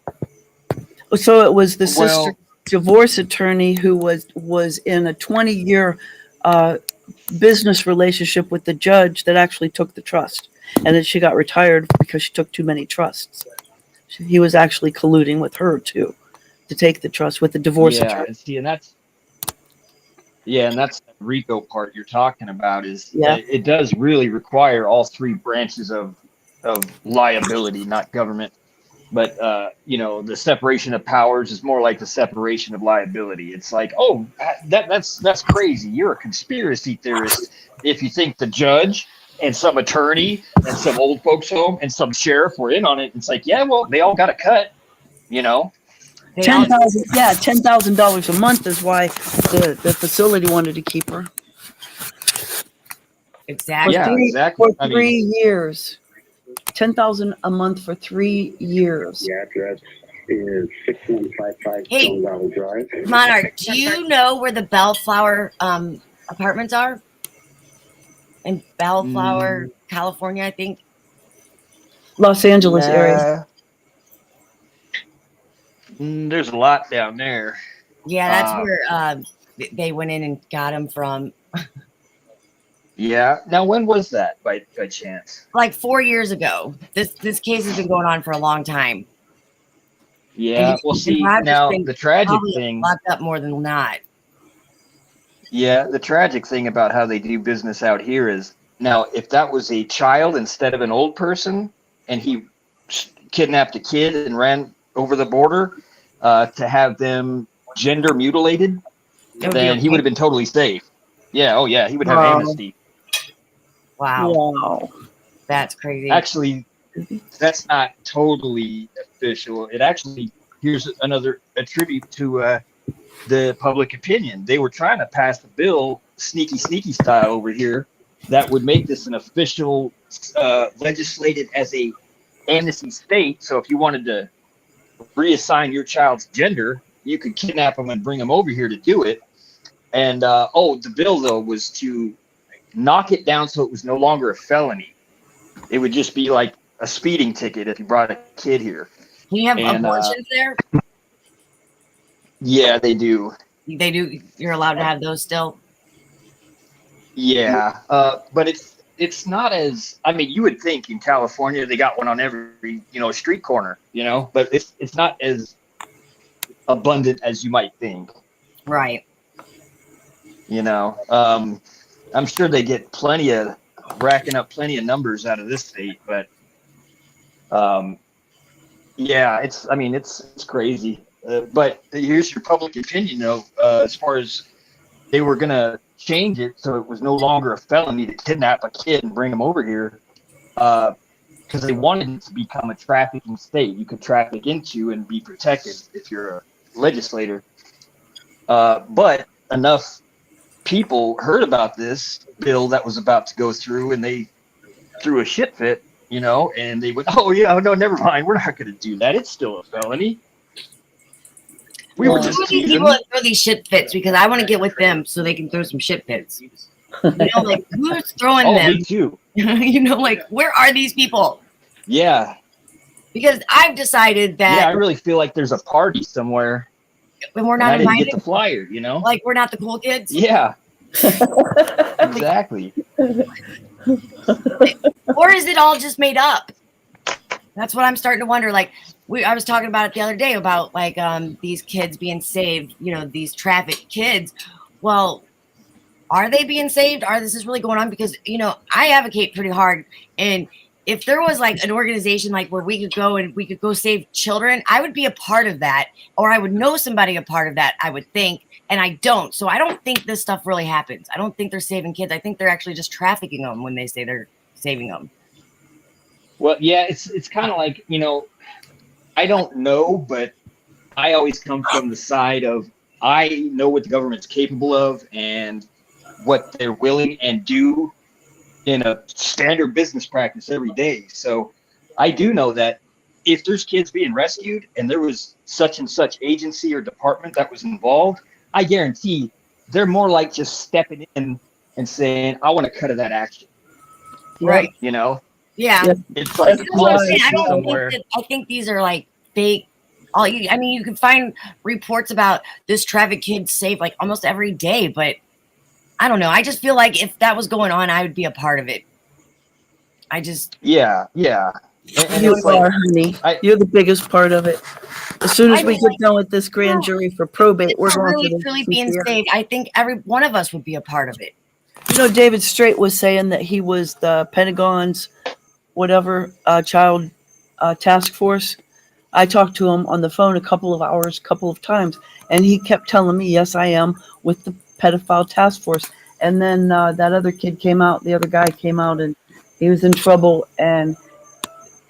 So it was the sister divorce attorney who was in a 20-year business relationship with the judge that actually took the trust, and then she got retired because she took too many trusts. He was actually colluding with her too to take the trust with the divorce attorney. See, and that's RICO part you're talking about is Yeah. it does really require all three branches of liability, not government. But you know, the separation of powers is more like the separation of liability. It's like, oh, that's crazy. You're a conspiracy theorist if you think the judge and some attorney and some old folks home and some sheriff were in on it. It's like, yeah, well, they all got a cut, you know. $10,000 a month is why the facility wanted to keep her. Exactly. For 3 years. 10,000 a month for 3 years. The address is 6155 Stone Valley Drive. Monarch, do you know where the Bellflower apartments are? In Bellflower, California, I think. Los Angeles area. There's a lot down there. Yeah, that's where they went in and got him from. Yeah. Now, when was that by chance? Like 4 years ago. This case has been going on for a long time. Yeah. Well, see, now the tragic thing. Locked up more than not. Yeah, the tragic thing about how they do business out here is now if that was a child instead of an old person, and he kidnapped a kid and ran over the border to have them gender mutilated, then he would have been totally safe. Yeah. Oh, yeah. He would have amnesty. Wow. That's crazy. Actually, that's not totally official. It actually, here's another attribute to the public opinion. They were trying to pass a bill, sneaky style over here, that would make this an official, legislated as a amnesty state. So if you wanted to reassign your child's gender, you could kidnap them and bring them over here to do it. And the bill though was to knock it down so it was no longer a felony. It would just be like a speeding ticket if you brought a kid here. Can you have abortions there? Yeah, they do. They do. You're allowed to have those still. Yeah, but it's not as, I mean, you would think in California they got one on every street corner, but it's not as abundant as you might think. Right. I'm sure they get racking up plenty of numbers out of this state, but yeah, it's crazy. But here's your public opinion, as far as they were going to change it so it was no longer a felony to kidnap a kid and bring him over here, because they wanted it to become a trafficking state. You could traffic into and be protected if you're a legislator. But enough people heard about this bill that was about to go through, and they threw a shit fit, and they went, oh yeah, no, never mind, we're not going to do that. It's still a felony. We were just teasing. People that throw these shit fits, because I want to get with them so they can throw some shit fits. Like who's throwing them? Me too. Where are these people? Yeah. Because I've decided that. Yeah, I really feel like there's a party somewhere. When we're not invited. I didn't get the flyer, Like we're not the cool kids. Yeah. Exactly. Or is it all just made up? That's what I'm starting to wonder. Like I was talking about it the other day about these kids being saved, these trafficked kids. Well, are they being saved? This is really going on? Because, I advocate pretty hard. And if there was an organization where we could go and we could go save children, I would be a part of that. Or I would know somebody a part of that, I would think. And I don't. So I don't think this stuff really happens. I don't think they're saving kids. I think they're actually just trafficking them when they say they're saving them. Well, yeah, it's kind of like, I don't know, but I always come from the side of I know what the government's capable of and what they're willing and do in a standard business practice every day. So I do know that if there's kids being rescued and there was such and such agency or department that was involved, I guarantee they're more like just stepping in and saying, I want to cut of that action. Right. Yeah. It's like I think these are fake. You can find reports about this trafficked kid saved almost every day, but I don't know. I just feel like if that was going on, I would be a part of it. You are, honey. You're the biggest part of it. As soon as we get done with this grand jury for probate, we're going really to the truly being CPS. saved. I think every one of us would be a part of it. You know, David Straight was saying that he was the Pentagon's whatever child task force. I talked to him on the phone a couple of times, and he kept telling me, yes, I am with the pedophile task force. And then that other kid came out, the other guy came out, and he was in trouble. And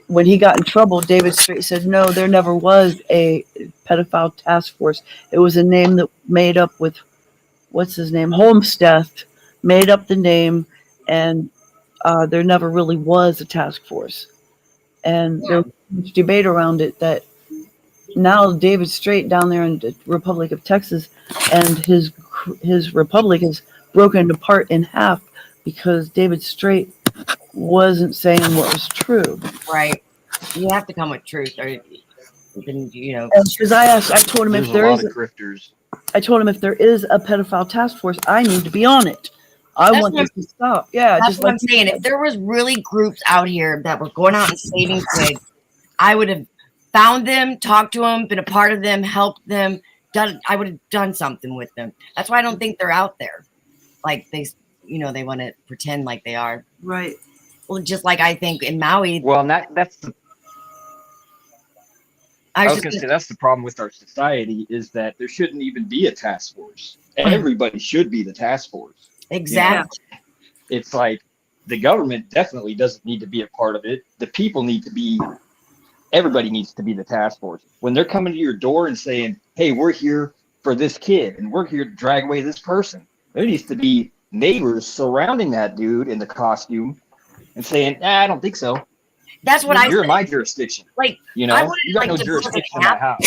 when he got in trouble, David Straight said, no, there never was a pedophile task force. It was a name that made up with, what's his name, Homestead, made up the name, and there never really was a task force. And there was much debate around it that now David Straight down there in the Republic of Texas and his republic is broken apart in half because David Straight wasn't saying what was true. Right. You have to come with truth, or then, you know. Because I told him There's if there a lot is of grifters. I told him if there is a pedophile task force, I need to be on it. I want this to stop. Yeah, that's just what like I'm saying. If there was really groups out here that were going out and saving kids, I would have found them, talked to them, been a part of them, helped them. I would have done something with them. That's why I don't think they're out there. Like they want to pretend like they are. Right. Well, just like I think in Maui. Well, that's the. I was going to say that's the problem with our society is that there shouldn't even be a task force. Everybody should be the task force. Exactly. You know? It's like the government definitely doesn't need to be a part of it. The people need to be. Everybody needs to be the task force. When they're coming to your door and saying, "Hey, we're here for this kid, and we're here to drag away this person," there needs to be neighbors surrounding that dude in the costume and saying, I don't think so. That's what You're in my jurisdiction. Like, you know, you got no jurisdiction in my house.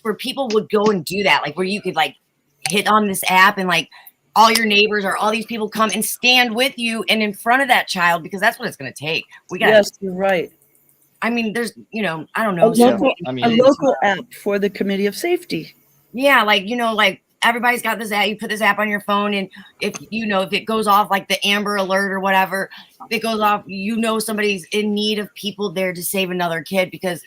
Where people would go and do that, like where you could like hit on this app and like all your neighbors or all these people come and stand with you and in front of that child, because that's what it's going to take. We got. Yes, you're right. I mean, there's, I don't know. A local app for the Committee of Safety. Yeah, like, like everybody's got this app. You put this app on your phone, and if it goes off like the Amber Alert or whatever, if it goes off, somebody's in need of people there to save another kid, because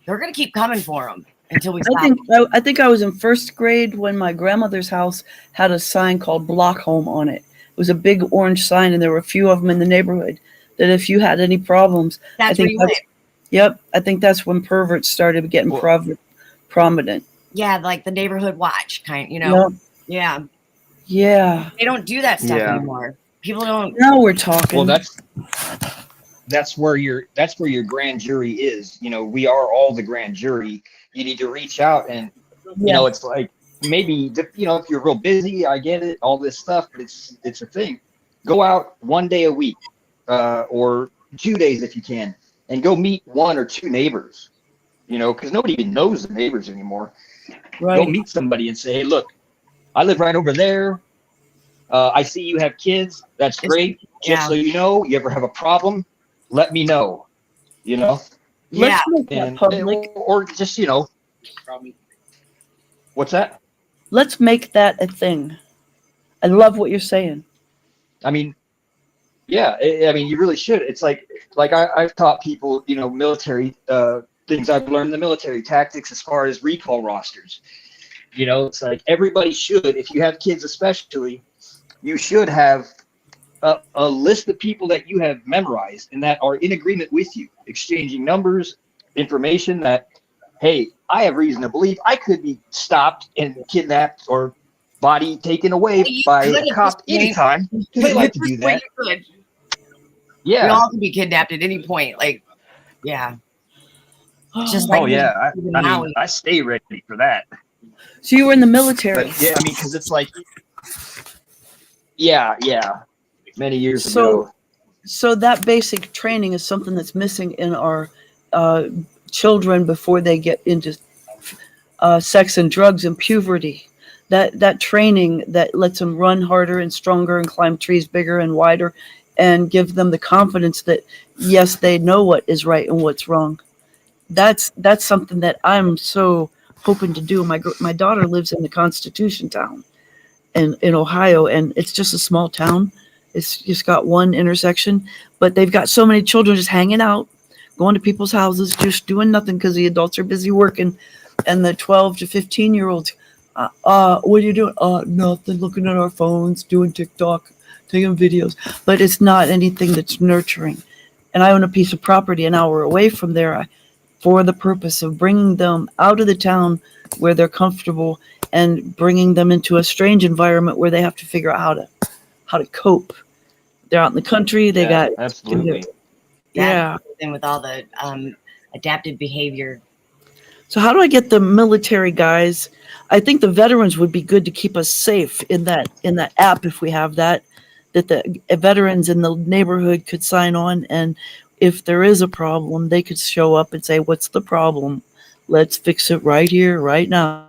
they're going to keep coming for them until we stop. I think I was in first grade when my grandmother's house had a sign called Block Home on it. It was a big orange sign, and there were a few of them in the neighborhood that if you had any problems, Yep, I think that's when perverts started getting prominent. Yeah, like the neighborhood watch kind, Yep. Yeah. Yeah. They don't do that stuff anymore. People don't. Now we're talking. Well, that's where your grand jury is. We are all the grand jury. You need to reach out and it's like maybe if you're real busy, I get it, all this stuff, but it's a thing. Go out one day a week, or 2 days if you can, and go meet one or two neighbors. Because nobody even knows the neighbors anymore. Right. Go meet somebody and say, hey, look, I live right over there. I see you have kids. That's great. Just so you know, you ever have a problem, let me know. Yeah. Let's make that public. Or just, what's that? Let's make that a thing. I love what you're saying. I mean, yeah, you really should. It's like I've taught people, military things I've learned in the military tactics as far as recall rosters. It's like everybody should, if you have kids especially, you should have a list of people that you have memorized and that are in agreement with you, exchanging numbers, information that, hey, I have reason to believe I could be stopped and kidnapped or body taken away by a cop anytime. They like to do that. Yeah. We all can be kidnapped at any point. Like, yeah. Just like I stay ready for that. So you were in the military. But, yeah, because it's like, yeah, many years ago. So that basic training is something that's missing in our children before they get into sex and drugs and puberty. That training that lets them run harder and stronger and climb trees bigger and wider, and give them the confidence that yes, they know what is right and what's wrong. That's something that I'm so hoping to do. My daughter lives in the Constitution town in Ohio, and it's just a small town. It's just got one intersection, but they've got so many children just hanging out, going to people's houses, just doing nothing because the adults are busy working, and the 12 to 15-year-olds, what are you doing? Nothing, looking at our phones, doing TikTok, taking videos. But it's not anything that's nurturing. And I own a piece of property an hour away from there for the purpose of bringing them out of the town where they're comfortable and bringing them into a strange environment where they have to figure out how to cope. They're out in the country. They got absolutely. Yeah. And with all the adaptive behavior. So how do I get the military guys? I think the veterans would be good to keep us safe in that app if we have that the veterans in the neighborhood could sign on, and if there is a problem, they could show up and say, "What's the problem? Let's fix it right here, right now,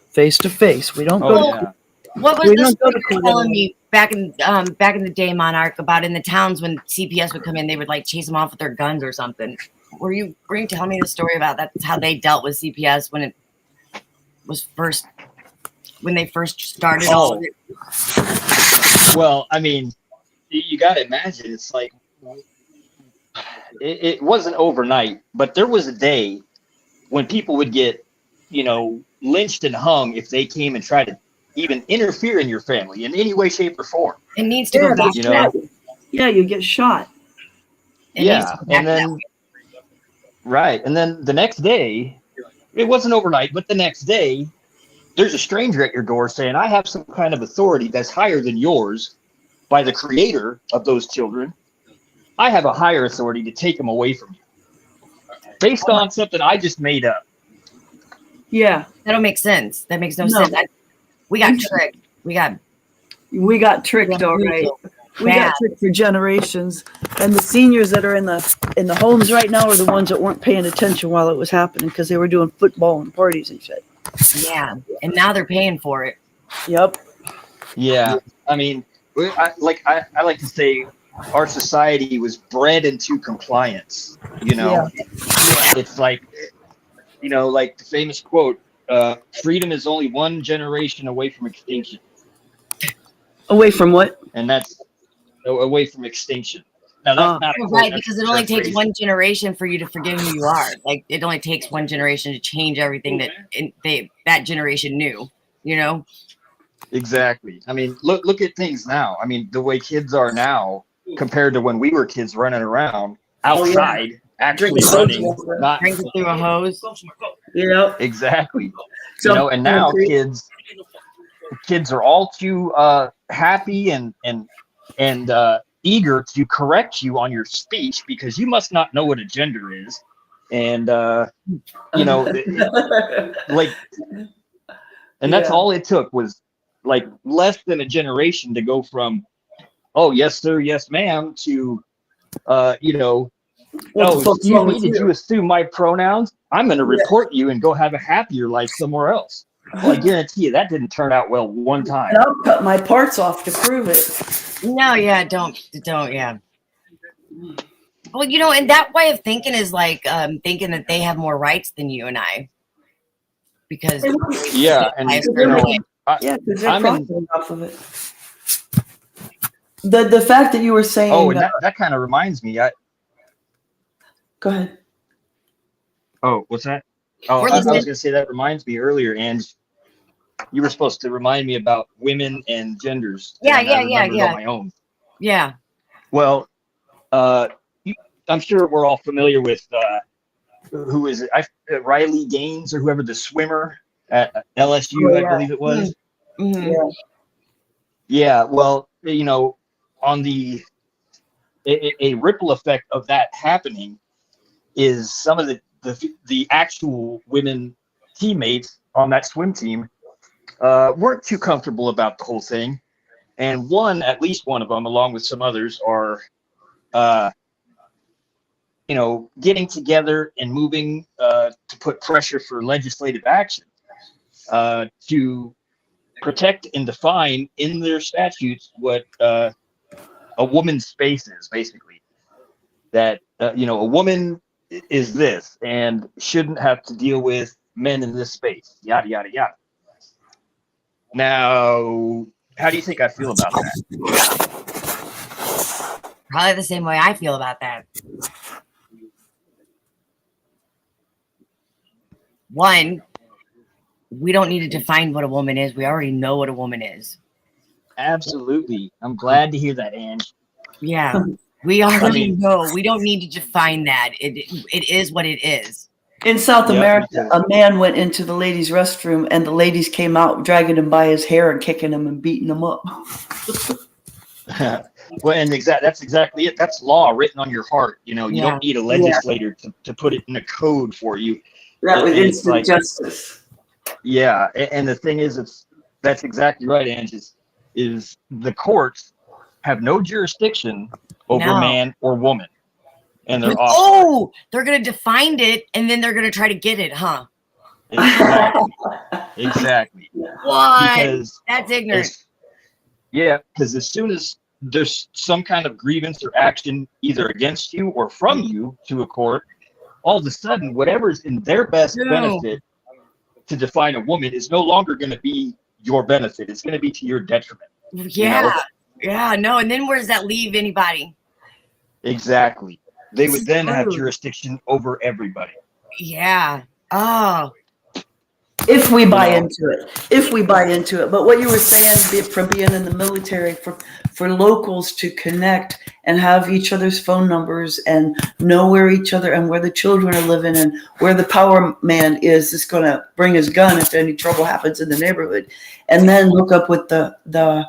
face to face." We don't go. Yeah. What was this you were telling me back in the day, Monarch, about in the towns when CPS would come in, they would like chase them off with their guns or something? Were you telling me the story about that? How they dealt with CPS when it was when they first started all of it? Well, I mean, you got to imagine, it's like, it wasn't overnight, but there was a day when people would get, lynched and hung if they came and tried to even interfere in your family in any way, shape, or form. It needs to go back to that. Yeah, you get shot. And then, right. And then the next day, it wasn't overnight, but the next day, there's a stranger at your door saying, I have some kind of authority that's higher than yours by the creator of those children. I have a higher authority to take them away from you based on something I just made up. Yeah. That don't make sense. That makes no sense. We got tricked. We got tricked, all right. We got tricked for generations. And the seniors that are in the homes right now are the ones that weren't paying attention while it was happening because they were doing football and parties and shit. Yeah. And now they're paying for it. Yep. Yeah. I mean, I like to say our society was bred into compliance, It's like, like the famous quote, freedom is only one generation away from extinction. Away from what? And that's away from extinction. Now, that's not right, because it only takes one generation for you to forget who you are. Like, it only takes one generation to change everything that generation knew, Exactly. I mean, look at things now. I mean, the way kids are now compared to when we were kids running around outside, actually running, not drinking through a hose. Exactly. And now kids are all too happy and eager to correct you on your speech because you must not know what a gender is, and that's all it took was like less than a generation to go from, oh yes sir, yes ma'am, to excuse me, did you assume my pronouns? I'm going to report you and go have a happier life somewhere else. Well, I guarantee you that didn't turn out well one time. And I'll cut my parts off to prove it. No, yeah, don't, yeah. Well, and that way of thinking is like thinking that they have more rights than you and I. Because and because they're profiting off of it. The fact that you were saying and that kind of reminds me. Go ahead. Oh, what's that? Oh, I was going to say that reminds me earlier, and you were supposed to remind me about women and genders. Yeah. On my own. Yeah. Well, I'm sure we're all familiar with who is it? Riley Gaines or whoever, the swimmer at LSU, I believe it was. Mm-hmm. Yeah. Well, on a ripple effect of that happening is some of the actual women teammates on that swim team weren't too comfortable about the whole thing, and at least one of them, along with some others, are getting together and moving to put pressure for legislative action to protect and define in their statutes what a woman's space is, basically. That a woman is this and shouldn't have to deal with men in this space, yada yada yada. Now, how do you think I feel about that? Probably the same way I feel about that. one, we don't need to define what a woman is. We already know what a woman is. Absolutely. I'm glad to hear that, Ange. Yeah, we already know. We don't need to define that. It is what it is. In South America, a man went into the ladies' restroom and the ladies came out dragging him by his hair and kicking him and beating him up. Well, and that's exactly it. That's law written on your heart. You don't need a legislator to put it in a code for you. That was instant justice. Yeah, and the thing is, that's exactly right, Ange. Is the courts have no jurisdiction over man or woman, and they're they're gonna define it, and then they're gonna try to get it, huh? Exactly. Why? Because that's ignorant. Because as soon as there's some kind of grievance or action either against you or from you to a court, all of a sudden, whatever's in their best benefit to define a woman is no longer going to be your benefit. It's going to be to your detriment. Yeah. Yeah. No. And then where does that leave anybody? Exactly. They would then have jurisdiction over everybody. Yeah. Oh. If we buy into it. But what you were saying, from being in the military, for locals to connect and have each other's phone numbers and know where each other and where the children are living and where the power man is going to bring his gun if any trouble happens in the neighborhood, and then look up with the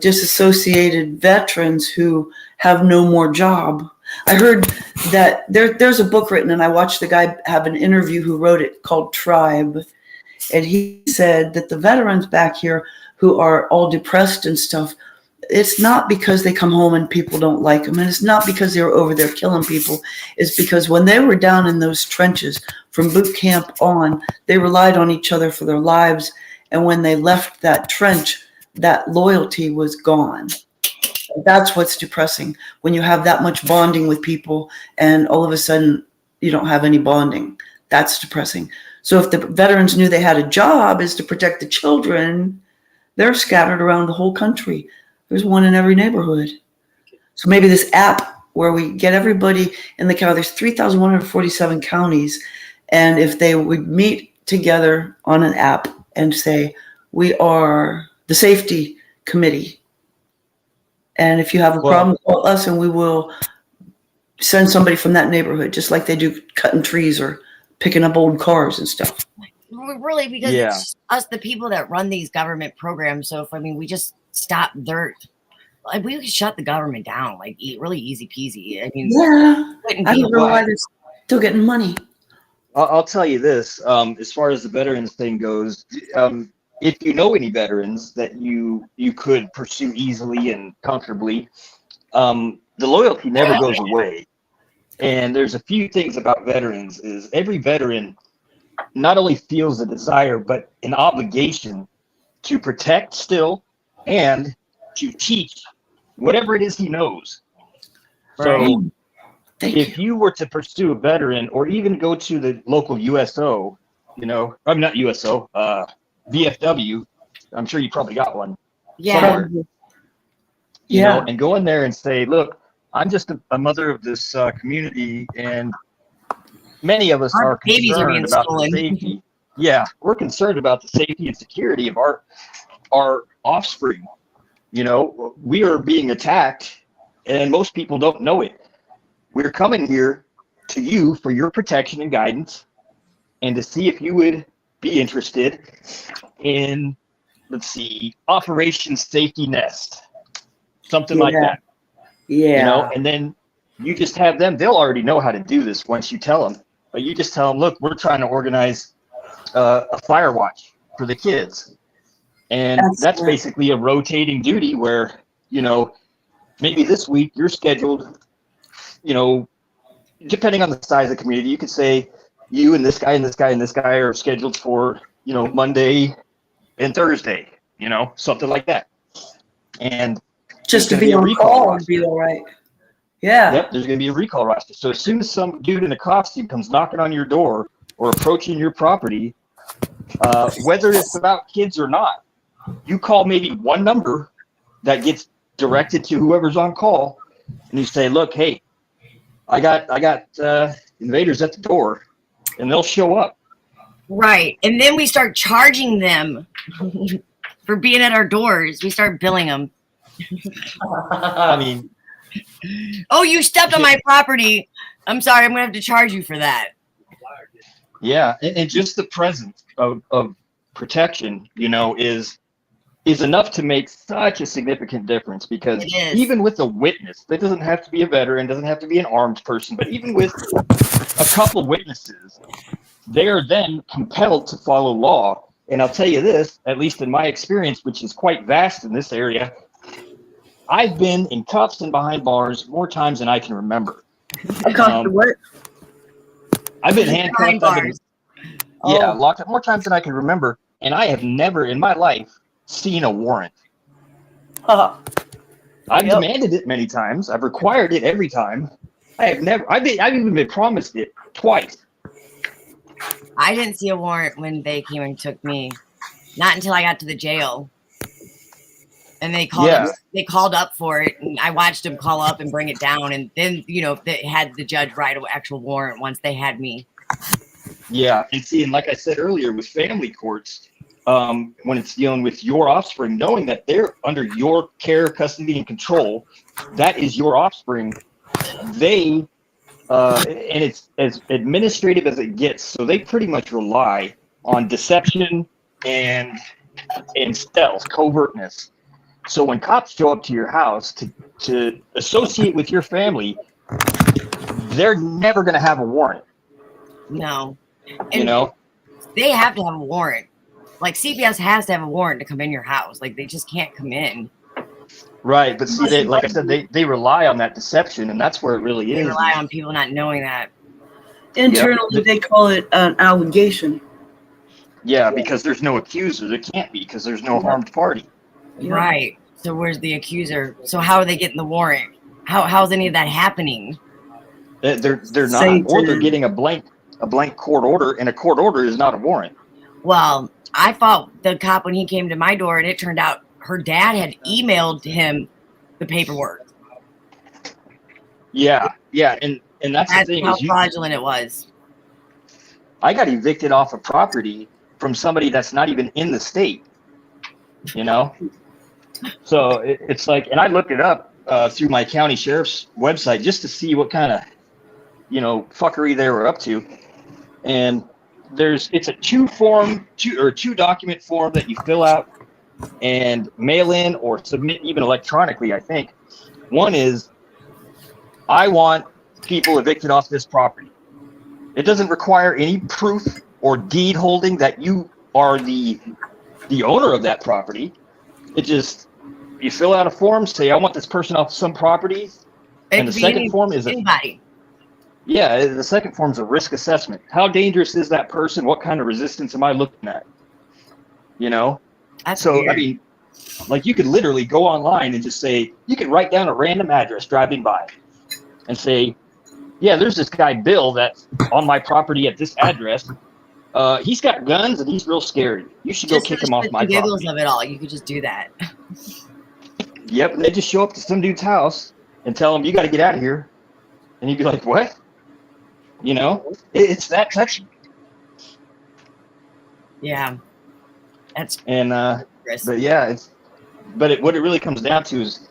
disassociated veterans who have no more job. I heard that there's a book written, and I watched the guy have an interview who wrote it, called Tribe. And he said that the veterans back here who are all depressed and stuff, it's not because they come home and people don't like them. And it's not because they were over there killing people. It's because when they were down in those trenches from boot camp on, they relied on each other for their lives. And when they left that trench, that loyalty was gone. That's what's depressing, when you have that much bonding with people and all of a sudden you don't have any bonding. That's depressing. So if the veterans knew they had a job is to protect the children, they're scattered around the whole country. There's one in every neighborhood. So maybe this app where we get everybody in the county, there's 3,147 counties. And if they would meet together on an app and say, we are the safety committee, and if you have a problem, call us and we will send somebody from that neighborhood, just like they do cutting trees or picking up old cars and stuff. Really, because it's us, the people that run these government programs. So if, we just stop dirt, we could shut the government down, really easy peasy. I don't know why they're still getting money. I'll tell you this, as far as the veterans thing goes, if you know any veterans that you could pursue easily and comfortably, the loyalty never goes away. And there's a few things about veterans is every veteran not only feels a desire, but an obligation to protect still and to teach whatever it is he knows. Right. So if you were to pursue a veteran or even go to the local USO, not USO, VFW, I'm sure you probably got one. Yeah. Somewhere, and go in there and say, look, I'm just a mother of this community, and many of us are concerned about the safety. Yeah, we're concerned about the safety and security of our offspring. We are being attacked, and most people don't know it. We're coming here to you for your protection and guidance, and to see if you would be interested in, Operation Safety Nest, something like that. Yeah. And then you just have them, they'll already know how to do this once you tell them, but you just tell them, look, we're trying to organize a fire watch for the kids. And that's basically a rotating duty where, maybe this week you're scheduled, depending on the size of the community, you could say you and this guy and this guy and this guy are scheduled for, Monday and Thursday, something like that. And just to be on call would be all right. Yeah. Yep, there's going to be a recall roster. So as soon as some dude in a costume comes knocking on your door or approaching your property, whether it's about kids or not, you call maybe one number that gets directed to whoever's on call, and you say, look, hey, I got invaders at the door, and they'll show up. Right. And then we start charging them for being at our doors. We start billing them. I mean, oh, you stepped on my property. I'm sorry. I'm going to have to charge you for that. yeah. And just the presence of protection, you know, is enough to make such a significant difference, because even with a witness, that doesn't have to be a veteran, doesn't have to be an armed person, but even with a couple witnesses, they are then compelled to follow law. And I'll tell you this, at least in my experience, which is quite vast in this area, I've been in cuffs and behind bars more times than I can remember. I've been handcuffed. Locked up more times than I can remember, and I have never in my life seen a warrant. I've demanded it many times. I've required it every time. I've even been promised it twice. I didn't see a warrant when they came and took me. Not until I got to the jail. And they called up for it, and I watched them call up and bring it down, and then, you know, they had the judge write an actual warrant once they had me. Yeah, and see, and like I said earlier, with family courts, when it's dealing with your offspring, knowing that they're under your care, custody, and control, that is your offspring. They, and it's as administrative as it gets, so they pretty much rely on deception and stealth, covertness. So when cops show up to your house to associate with your family, they're never going to have a warrant. No. And you know? They have to have a warrant. Like, CPS has to have a warrant to come in your house. Like, they just can't come in. Right, but see, they, like I said, they rely on that deception, and that's where it really is. They rely on people not knowing that. Internally, they call it an allegation. Yeah, because there's no accuser. There can't be, because there's no harmed party. Right. So where's the accuser? So how are they getting the warrant? How's any of that happening? They're not, or they're getting a blank court order, and a court order is not a warrant. Well, I fought the cop when he came to my door, and it turned out her dad had emailed him the paperwork. Yeah, and that's the thing. How fraudulent it was. I got evicted off a property from somebody that's not even in the state. You know, so it's like, and I looked it up through my county sheriff's website just to see what kind of, you know, fuckery they were up to. And it's a two document form that you fill out and mail in or submit even electronically, I think. One is, I want people evicted off this property. It doesn't require any proof or deed holding that you are the owner of that property. It just, you fill out a form, say, I want this person off some property. And the second form is anybody. Yeah, the second form is a risk assessment. How dangerous is that person? What kind of resistance am I looking at? You know? That's so weird. I mean, like, you could literally go online and just say, you could write down a random address driving by and say, yeah, there's this guy Bill that's on my property at this address. He's got guns and he's real scary. You should go kick him off my property. Of it all, you could just do that. Yep, and they just show up to some dude's house and tell him, you got to get out of here. And you'd be like, what? You know, it's that touchy. Yeah, that's and but yeah, what it really comes down to is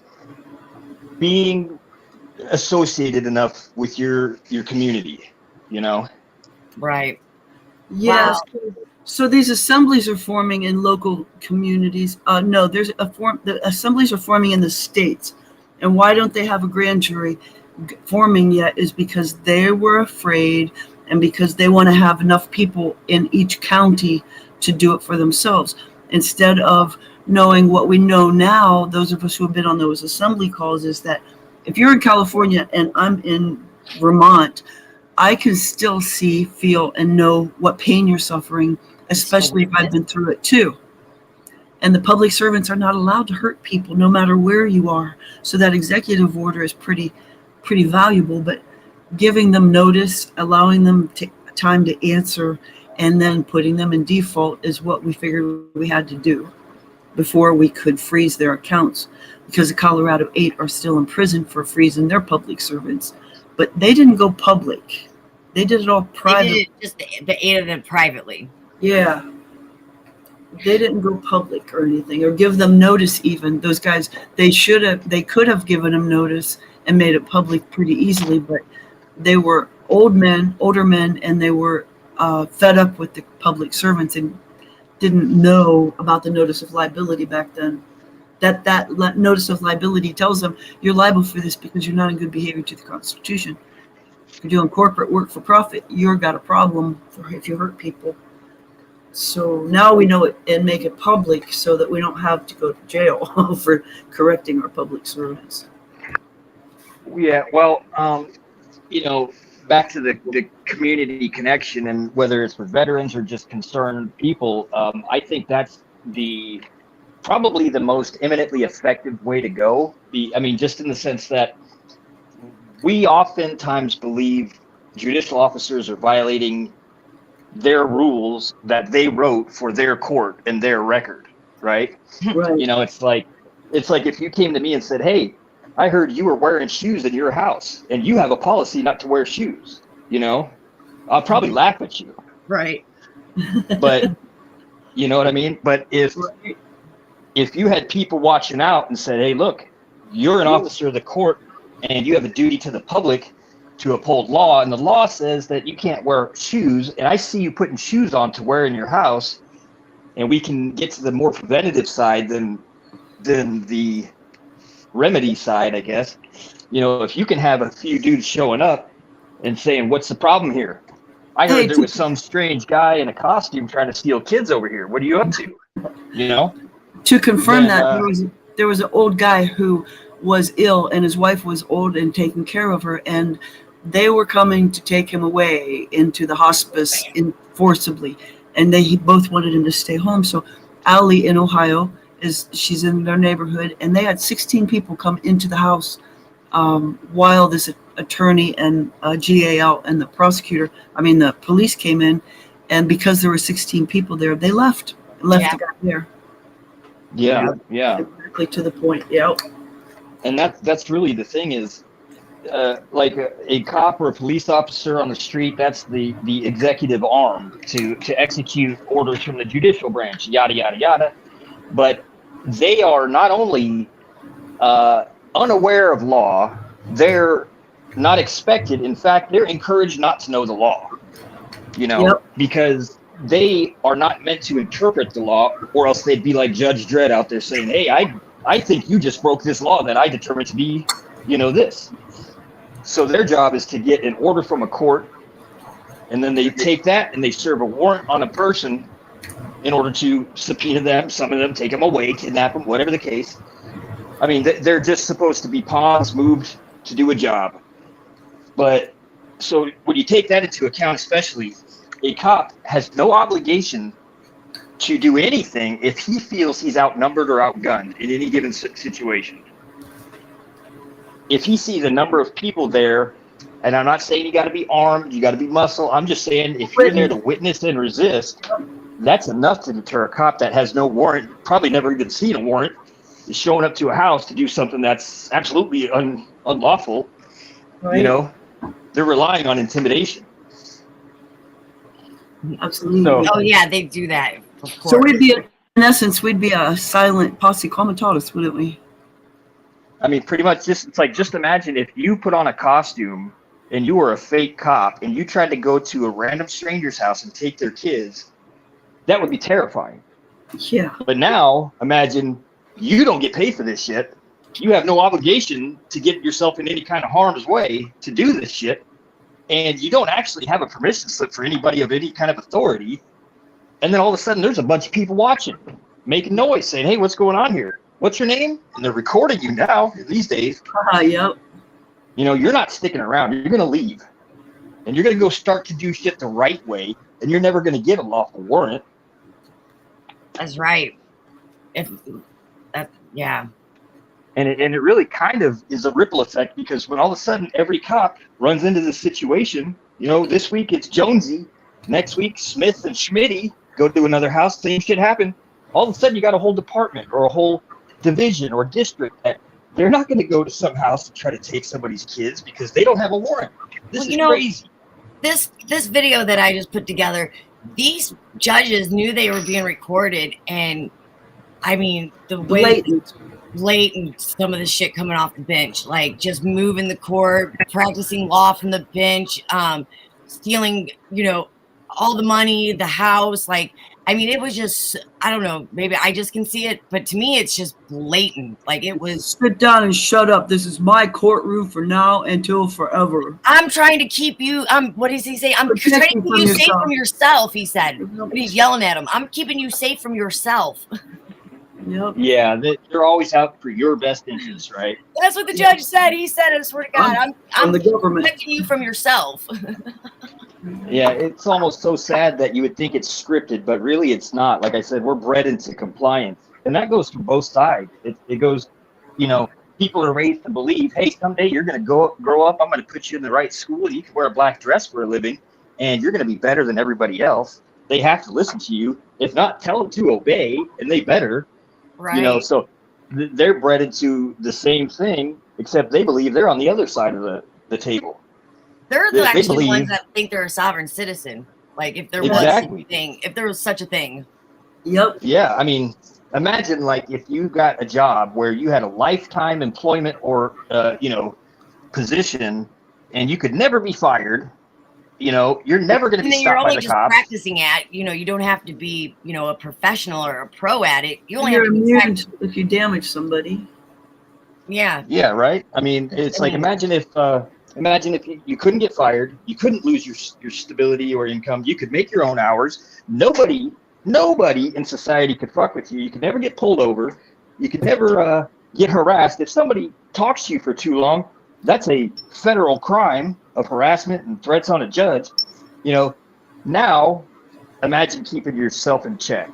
being associated enough with your community. You know, right? Yes. Wow. So these assemblies are forming in local communities. No, there's the assemblies are forming in the states. And why don't they have a grand jury forming yet is because they were afraid and because they want to have enough people in each county to do it for themselves. Instead of knowing what we know now, those of us who have been on those assembly calls, is that if you're in California and I'm in Vermont, I can still see, feel, and know what pain you're suffering, especially if I've been through it too. And the public servants are not allowed to hurt people no matter where you are. So that executive order is pretty valuable, but giving them notice, allowing them time to answer, and then putting them in default is what we figured we had to do before we could freeze their accounts, because the Colorado 8 are still in prison for freezing their public servants. But they didn't go public. They did it all private. They did it, just the 8 of them privately. Yeah. They didn't go public or anything, or give them notice even. Those guys, they could have given them notice and made it public pretty easily, but they were older men, and they were fed up with the public servants and didn't know about the notice of liability back then. That notice of liability tells them you're liable for this because you're not in good behavior to the Constitution. If you're doing corporate work for profit, you've got a problem if you hurt people. So now we know it and make it public so that we don't have to go to jail for correcting our public servants. Yeah, well, back to the community connection, and whether it's with veterans or just concerned people, I think that's probably the most eminently effective way to go. Just in the sense that we oftentimes believe judicial officers are violating their rules that they wrote for their court and their record, right? Right. It's like if you came to me and said, "Hey, I heard you were wearing shoes in your house and you have a policy not to wear shoes," I'll probably laugh at you. Right. But you know what I mean? But if you had people watching out and said, "Hey, look, you're an officer of the court and you have a duty to the public to uphold law, and the law says that you can't wear shoes, and I see you putting shoes on to wear in your house," and we can get to the more preventative side than the remedy side, I guess. If you can have a few dudes showing up and saying, "What's the problem here? I heard there was some strange guy in a costume trying to steal kids over here. What are you up to?" To confirm that, there was an old guy who was ill, and his wife was old and taking care of her, and they were coming to take him away into the hospice forcibly, and they both wanted him to stay home. So Allie in Ohio, she's in their neighborhood, and they had 16 people come into the house while this attorney and GAL and the the police came in, and because there were 16 people there, they left the guy there. Yeah. Exactly to the point. Yep. And that's really the thing is, like a cop or a police officer on the street, that's the executive arm to execute orders from the judicial branch, yada, yada, yada. But they are not only unaware of law, they're not expected. In fact, they're encouraged not to know the law, because they are not meant to interpret the law, or else they'd be like Judge Dredd out there saying, "Hey, I think you just broke this law that I determined to be, this." So their job is to get an order from a court, and then they take that and they serve a warrant on a person in order to subpoena them, summon them, take them away, kidnap them, whatever the case. They're just supposed to be pawns moved to do a job. But so when you take that into account, especially, a cop has no obligation to do anything if he feels he's outnumbered or outgunned in any given situation. If he sees a number of people there, and I'm not saying you got to be armed, you got to be muscle. I'm just saying if you're there to witness and resist, that's enough to deter a cop that has no warrant, probably never even seen a warrant, is showing up to a house to do something that's absolutely unlawful. Right. They're relying on intimidation. Absolutely. Oh yeah, they do that. So in essence, we'd be a silent posse comitatus, wouldn't we? Pretty much. Just imagine if you put on a costume and you were a fake cop and you tried to go to a random stranger's house and take their kids. That would be terrifying. Yeah. But now imagine you don't get paid for this shit. You have no obligation to get yourself in any kind of harm's way to do this shit. And you don't actually have a permission slip for anybody of any kind of authority. And then all of a sudden there's a bunch of people watching, making noise, saying, "Hey, what's going on here? What's your name?" And they're recording you now these days. Yep. You're not sticking around. You're going to leave. And you're going to go start to do shit the right way. And you're never going to get a lawful warrant. That's right. Yeah. And it really kind of is a ripple effect, because when all of a sudden every cop runs into this situation, this week it's Jonesy, next week Smith and Schmitty go to another house, same shit happened. All of a sudden you got a whole department or a whole division or district that they're not going to go to some house to try to take somebody's kids because they don't have a warrant. This is crazy. This video that I just put together, these judges knew they were being recorded, and I mean the way blatant some of the shit coming off the bench, like just moving the court, practicing law from the bench, stealing, all the money, the house. Like, I mean, it was just, I don't know, maybe I just can see it, but to me, it's just blatant. Like, it was. Sit down and shut up. This is my courtroom for now until forever. I'm trying to keep you, what does he say? I'm trying to keep you safe from yourself, he said. But he's yelling at him. I'm keeping you safe from yourself. Yep. Yeah, they're always out for your best interest, right? That's what the judge said. He said, I swear to God, I'm the government. protecting you from yourself. Yeah, it's almost so sad that you would think it's scripted, but really it's not. Like I said, we're bred into compliance, and that goes for both sides. It goes, people are raised to believe, hey, someday you're going to grow up, I'm going to put you in the right school, you can wear a black dress for a living, and you're going to be better than everybody else. They have to listen to you. If not, tell them to obey, and they better. Right. So they're bred into the same thing, except they believe they're on the other side of the table. They're actually the ones that think they're a sovereign citizen. Like, if there was such a thing, if there was such a thing. Yep. Yeah, I mean, imagine like if you got a job where you had a lifetime employment or position, and you could never be fired. You're never going to be stopped by the cops. You're only just practicing at. You don't have to be, a professional or a pro at it. You only You're have to immune if you damage somebody. Yeah. Yeah, right. I mean, it's like imagine if you couldn't get fired, you couldn't lose your stability or income, you could make your own hours. Nobody in society could fuck with you. You could never get pulled over. You could never get harassed. If somebody talks to you for too long, that's a federal crime of harassment and threats on a judge. Now imagine keeping yourself in check.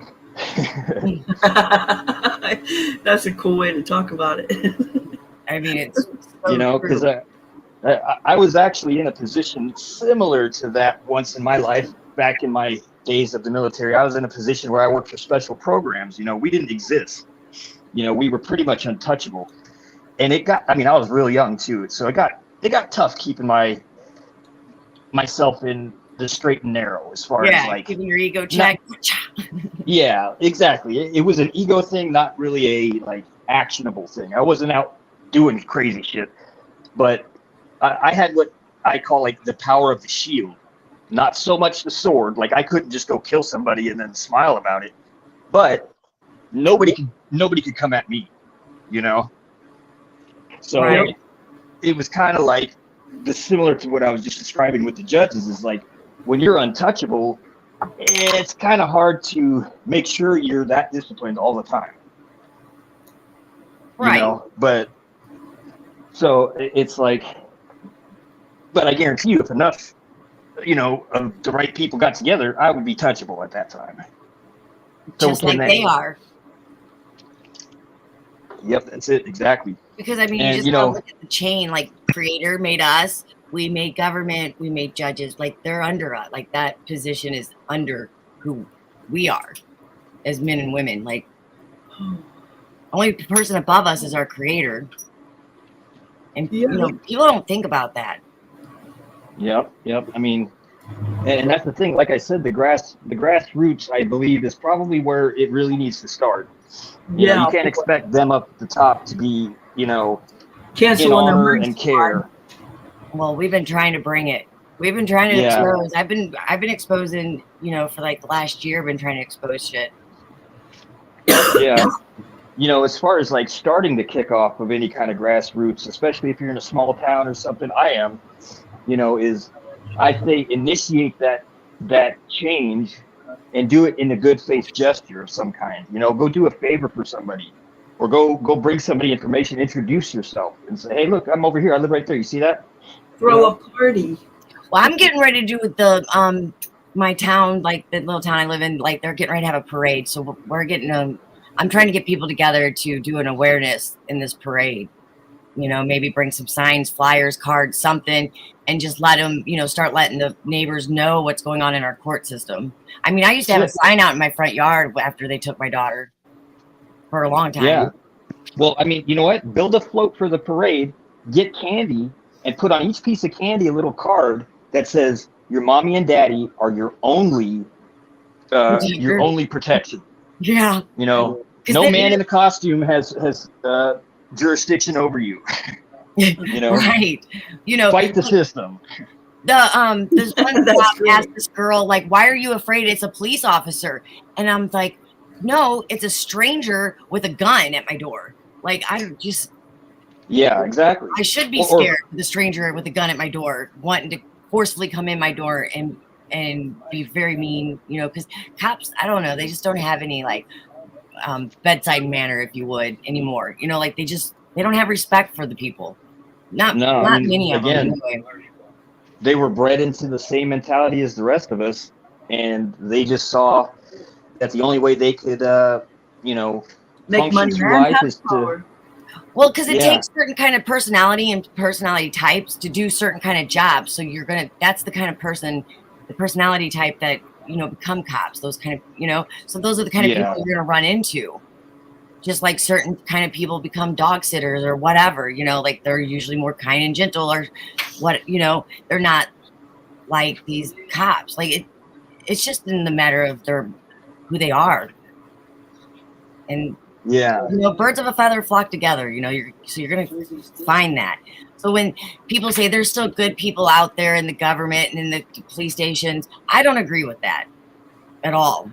That's a cool way to talk about it. I mean, it's because I was actually in a position similar to that once in my life. Back in my days of the military, I was in a position where I worked for special programs. We didn't exist. We were pretty much untouchable. And I was real young too, so it got tough keeping myself in the straight and narrow as far as like keeping your ego checked. Yeah, exactly. It was an ego thing, not really a actionable thing. I wasn't out doing crazy shit, but I had what I call the power of the shield, not so much the sword. Like, I couldn't just go kill somebody and then smile about it, but nobody could come at me, So right. It was kind of like similar to what I was just describing with the judges. Is like when you're untouchable, it's kind of hard to make sure you're that disciplined all the time. Right. But so it's like, but I guarantee you, if enough, of the right people got together, I would be touchable at that time. Just like they are. Yep, that's it, exactly. Because I mean, you just gotta look at the chain. Like, Creator made us, we made government, we made judges. Like, they're under us. Like, that position is under who we are as men and women. Like, only person above us is our Creator. And people don't think about that. Yep. I mean, and that's the thing. Like I said, the grassroots, I believe, is probably where it really needs to start. You can't expect them up at the top to be, in honor and care. Well, we've been trying to bring it. We've been trying to expose. I've been exposing, for like the last year. I've been trying to expose shit. Yeah. As far as like starting the kickoff of any kind of grassroots, especially if you're in a small town or something, I am, is I say initiate that change and do it in a good faith gesture of some kind. Go do a favor for somebody, or go bring somebody information, introduce yourself and say, hey, look, I'm over here. I live right there. You see that? Throw a party. Well, I'm getting ready to do with the my town, like the little town I live in, like they're getting ready to have a parade. So we're getting I'm trying to get people together to do an awareness in this parade. Maybe bring some signs, flyers, cards, something, and just let them, start letting the neighbors know what's going on in our court system. I mean, I used to have a sign out in my front yard after they took my daughter for a long time. Yeah. Well, I mean, you know what? Build a float for the parade, get candy, and put on each piece of candy a little card that says, your mommy and daddy are your only your only protection. Yeah. You know, no man in a costume has jurisdiction over you. You know, right. You know, fight the system. This one cop asked this girl, like, why are you afraid? It's a police officer. And I'm like, no, it's a stranger with a gun at my door. Like, I just. Yeah, exactly. I should be scared of the stranger with a gun at my door, wanting to forcefully come in my door and be very mean, you know, because cops, I don't know, they just don't have any like bedside manner, if you would, anymore. You know, like they don't have respect for the people. Not many of them. Anyway. They were bred into the same mentality as the rest of us, and they just saw that the only way they could, you know, make function money through life is to. Well, because it takes certain kind of personality and personality types to do certain kind of jobs. So that's the kind of person, the personality type that, you know, become cops, those kind of, you know, so those are the kind of people you're going to run into. Just like certain kind of people become dog sitters or whatever, you know, like they're usually more kind and gentle or what, you know, they're not like these cops. Like it's just in the matter of who they are. And you know, birds of a feather flock together, you know, you're going to find that. So when people say there's still good people out there in the government and in the police stations, I don't agree with that at all.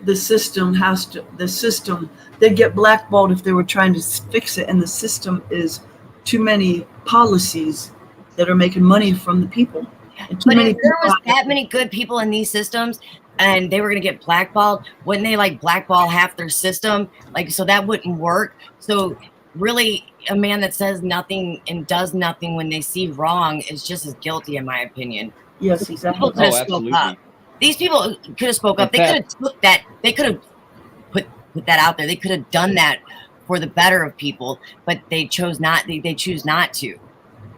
The system they'd get blackballed if they were trying to fix it. And the system is too many policies that are making money from the people. But if there was that many good people in these systems and they were going to get blackballed, wouldn't they like blackball half their system? Like, so that wouldn't work. So really a man that says nothing and does nothing when they see wrong is just as guilty, in my opinion. Yes, exactly. People could have spoke up. These people could have spoke up. They could have took that. They could have put that out there. They could have done that for the better of people, but they chose not. They choose not to,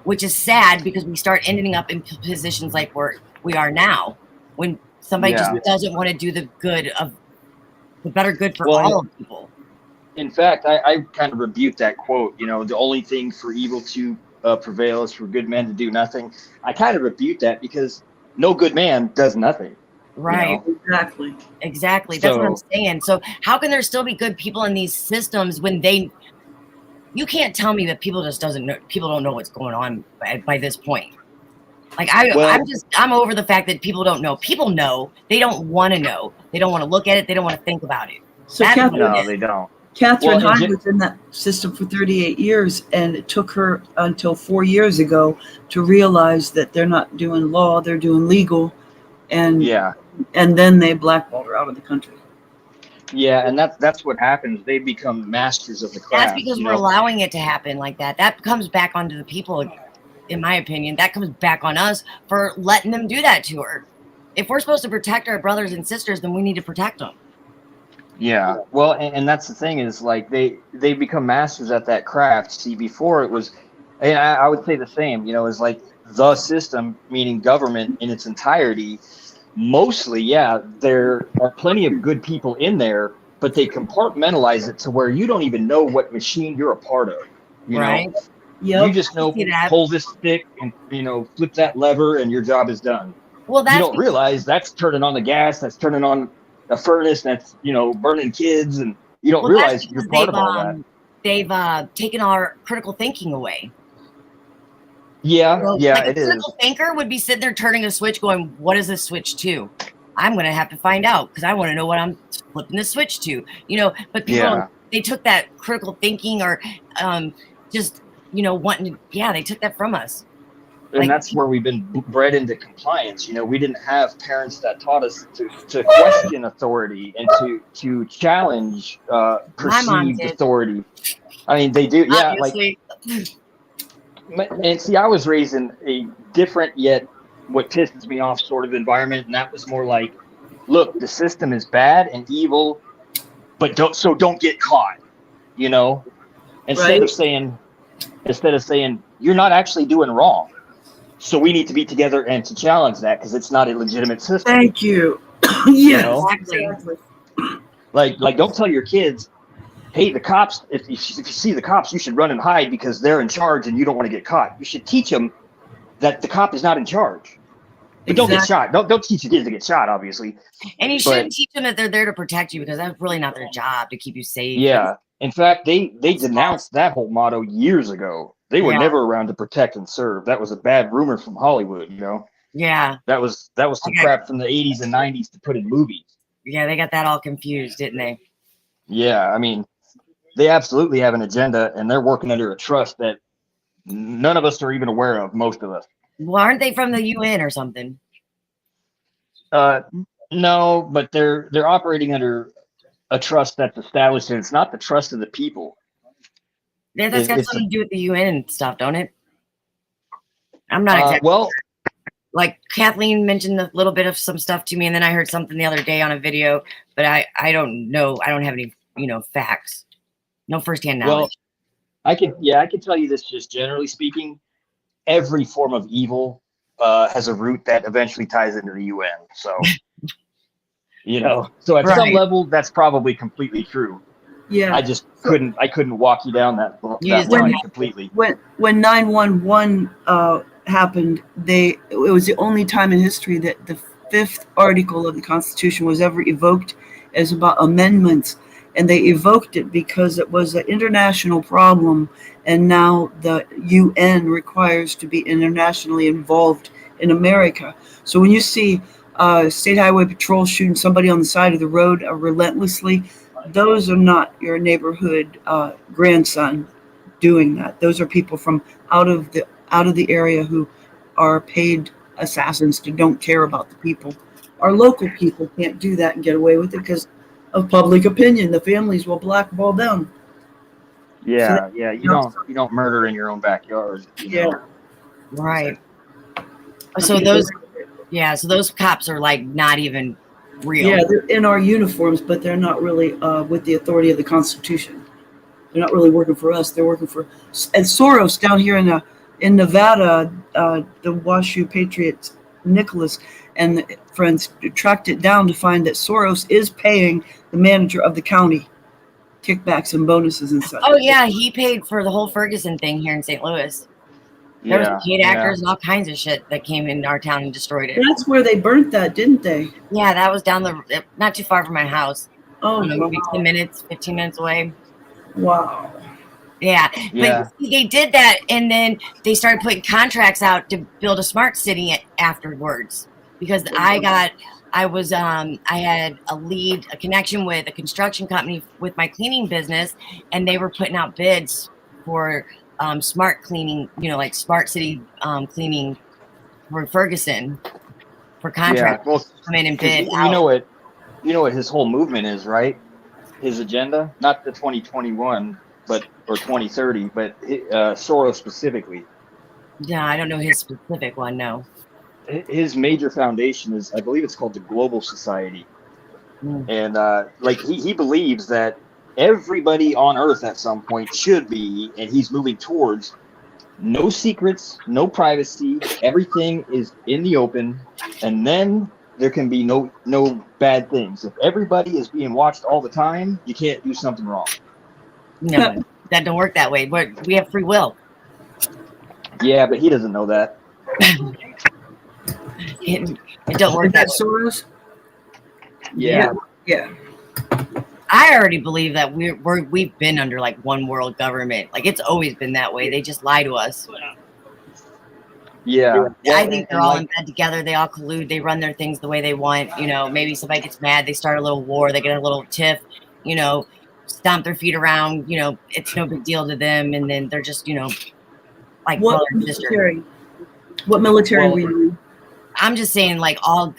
which is sad because we start ending up in positions like we are now, when somebody just doesn't want to do the better good for all of people. In fact, I kind of rebuke that quote. You know, the only thing for evil to prevail is for good men to do nothing. I kind of rebuke that because no good man does nothing. Right. You know? Exactly. That's what I'm saying. So how can there still be good people in these systems when you can't tell me that people don't know what's going on by this point. Like I'm over the fact that people don't know. People know. They don't want to know. They don't want to look at it. They don't want to think about it. So no, they don't. Catherine Hyde was in that system for 38 years, and it took her until 4 years ago to realize that they're not doing law, they're doing legal. And then they blackballed her out of the country. Yeah, and that's what happens. They become masters of the craft. That's because we're allowing it to happen like that. That comes back onto the people, in my opinion. That comes back on us for letting them do that to her. If we're supposed to protect our brothers and sisters, then we need to protect them. Yeah, well, and that's the thing is like they become masters at that craft. See, before it was, and I would say the same. You know, it's like the system, meaning government in its entirety. Mostly, there are plenty of good people in there, but they compartmentalize it to where you don't even know what machine you're a part of. You know, you just know pull this stick and flip that lever, and your job is done. Well, you don't realize that's turning on the gas, that's turning on a furnace, that's burning kids, and you don't realize you're part of all that. They've taken our critical thinking away. Yeah, like it is. A critical thinker would be sitting there turning a switch going, what is this switch to? I'm going to have to find out because I want to know what I'm flipping the switch to, but people, they took that critical thinking or just, wanting to, they took that from us. And that's where we've been bred into compliance. We didn't have parents that taught us to question authority and to challenge perceived authority. I mean, they do. Yeah. Obviously. And see, I was raised in a different yet what pisses me off sort of environment, and that was more like, look, the system is bad and evil, but don't get caught, Instead of saying you're not actually doing wrong, so we need to be together and to challenge that because it's not a legitimate system. Thank you. Yes, exactly. Like don't tell your kids, hey, the cops, if you see the cops, you should run and hide because they're in charge and you don't want to get caught. You should teach them that the cop is not in charge. But don't get shot. Don't teach your kids to get shot, obviously. And you shouldn't teach them that they're there to protect you, because that's really not their job to keep you safe. Yeah. In fact, they denounced that whole motto years ago. They were never around to protect and serve. That was a bad rumor from Hollywood, you know. Yeah. That was some crap from the 80s and 90s to put in movies. Yeah, they got that all confused, didn't they? Yeah, I mean, they absolutely have an agenda, and they're working under a trust that none of us are even aware of, most of us. Well, aren't they from the UN or something? No, but they're operating under a trust that's established, and it's not the trust of the people. Yeah, that's got something to do with the UN and stuff, don't it? I'm not exactly well. Like Kathleen mentioned a little bit of some stuff to me, and then I heard something the other day on a video, but I don't know. I don't have any, facts. No firsthand knowledge. Well, I can tell you this, just generally speaking, every form of evil has a root that eventually ties into the UN. So, so at some level, that's probably completely true. Yeah. I just couldn't walk you down that line completely. When 911 happened, it was the only time in history that the 5th article of the Constitution was ever evoked as about amendments, and they evoked it because it was an international problem, and now the UN requires to be internationally involved in America. So when you see State Highway Patrol shooting somebody on the side of the road relentlessly, those are not your neighborhood grandson doing that. Those are people from out of the area who are paid assassins who don't care about the people. Our local people can't do that and get away with it because of public opinion. The families will blackball them. Yeah, so you don't murder in your own backyard. You know? Right. So those cops are like not even real. Yeah, they're in our uniforms, but they're not really with the authority of the Constitution. They're not really working for us. They're working for and Soros down here in Nevada. The Washoe Patriots, Nicholas and friends tracked it down to find that Soros is paying the manager of the county kickbacks and bonuses and such. Oh yeah, he paid for the whole Ferguson thing here in St. Louis. There was hate actors and all kinds of shit that came in our town and destroyed it. That's where they burnt that, didn't they? Yeah, that was not too far from my house. Oh, maybe 15 minutes away. Wow. Yeah, but they did that, and then they started putting contracts out to build a smart city afterwards. Because I had a connection with a construction company with my cleaning business, and they were putting out bids for smart cleaning, like smart city cleaning for Ferguson for contractors. Yeah, well, come in and bid. You know what his whole movement is, right? His agenda, not the 2021, or 2030, but Soros specifically. Yeah, I don't know his specific one. No. His major foundation is, I believe it's called the Global Society. And he believes that everybody on Earth at some point should be, and he's moving towards, no secrets, no privacy, everything is in the open, and then there can be no bad things. If everybody is being watched all the time, you can't do something wrong. No, that don't work that way. We have free will. Yeah, but he doesn't know that. It don't work that Soros. Yeah. I already believe that we've been under like one world government. Like it's always been that way. They just lie to us. Yeah. I think they're all in bed together. They all collude. They run their things the way they want. Maybe somebody gets mad. They start a little war. They get a little tiff. Stomp their feet around. It's no big deal to them. And then they're just, like what military? What military were you in? I'm just saying, like all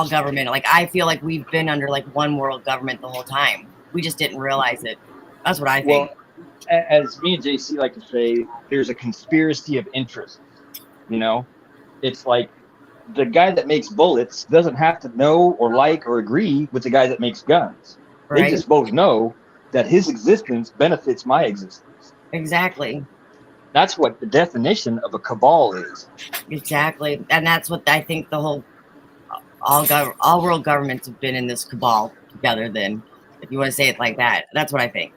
government. Like I feel like we've been under like one world government the whole time. We just didn't realize it. That's what I think. Well, as me and JC like to say, there's a conspiracy of interest. It's like the guy that makes bullets doesn't have to know or like or agree with the guy that makes guns. Right. They just both know that his existence benefits my existence. Exactly. That's what the definition of a cabal is. Exactly. And that's what I think the whole all world governments have been in this cabal together then, if you want to say it like that. That's what I think.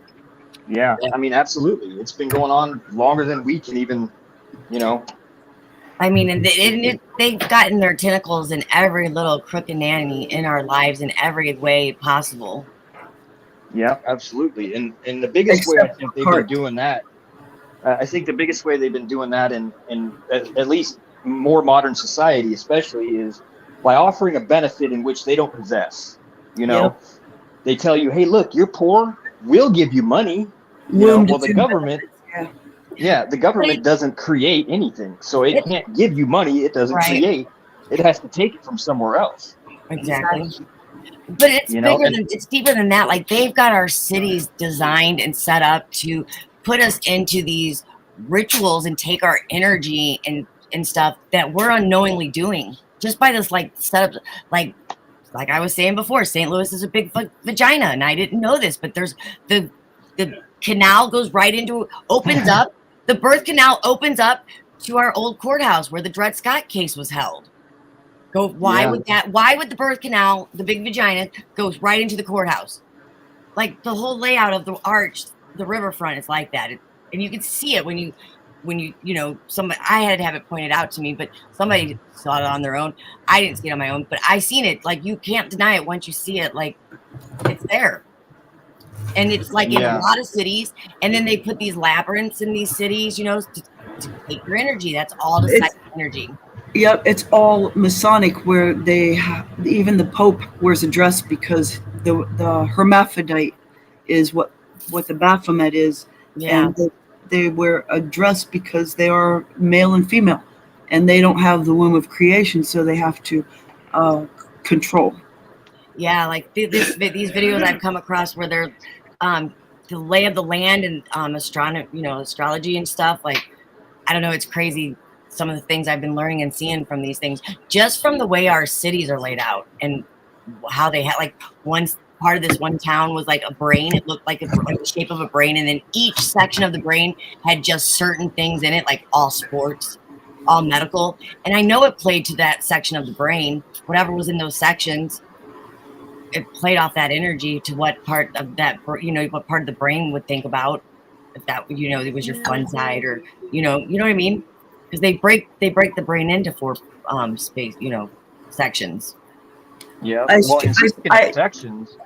Yeah. I mean, absolutely. It's been going on longer than we can even, I mean, and they've gotten their tentacles in every little crook and nanny in our lives in every way possible. Yeah, absolutely. And the biggest way I Except think they've been heart. doing that, I think the biggest way they've been doing that in at least more modern society, especially, is by offering a benefit in which they don't possess. You know, they tell you, hey, look, you're poor. We'll give you money. You know, Womb to well, the tomb government, benefits, yeah, the government doesn't create anything. So it can't give you money. It doesn't Right. create. It has to take it from somewhere else. Exactly. But it's You know, bigger than, it's deeper than that. Like, they've got our cities designed and set up to put us into these rituals and take our energy and stuff that we're unknowingly doing just by this like setup. Like I was saying before, St. Louis is a big vagina, and I didn't know this, but there's the canal goes right into, opens up, the birth canal opens up to our old courthouse where the Dred Scott case was held. Why would the birth canal, the big vagina, goes right into the courthouse? Like, the whole layout of the arch, the riverfront is like that. And you can see it when you know, somebody, I had to have it pointed out to me, but somebody saw it on their own. I didn't see it on my own, but I seen it. Like, you can't deny it once you see it. Like, it's there. And it's like in a lot of cities. And then they put these labyrinths in these cities, you know, to take your energy. That's all to suck energy. Yep, it's all Masonic, where even the Pope wears a dress because the hermaphrodite is what the Baphomet is, and they wear a dress because they are male and female, and they don't have the womb of creation, so they have to control. Yeah, like these videos I've come across where they're the lay of the land and astrology and stuff. Like, I don't know, it's crazy some of the things I've been learning and seeing from these things, just from the way our cities are laid out and how they had, like, one part of this one town was like a brain. It looked like the shape of a brain, and then each section of the brain had just certain things in it, like all sports, all medical. And I know it played to that section of the brain, whatever was in those sections. It played off that energy to what part of that, what part of the brain would think about, if that, it was your fun side, or, you know what I mean? Because they break the brain into four space, sections. Yeah. Well, and speaking of sections,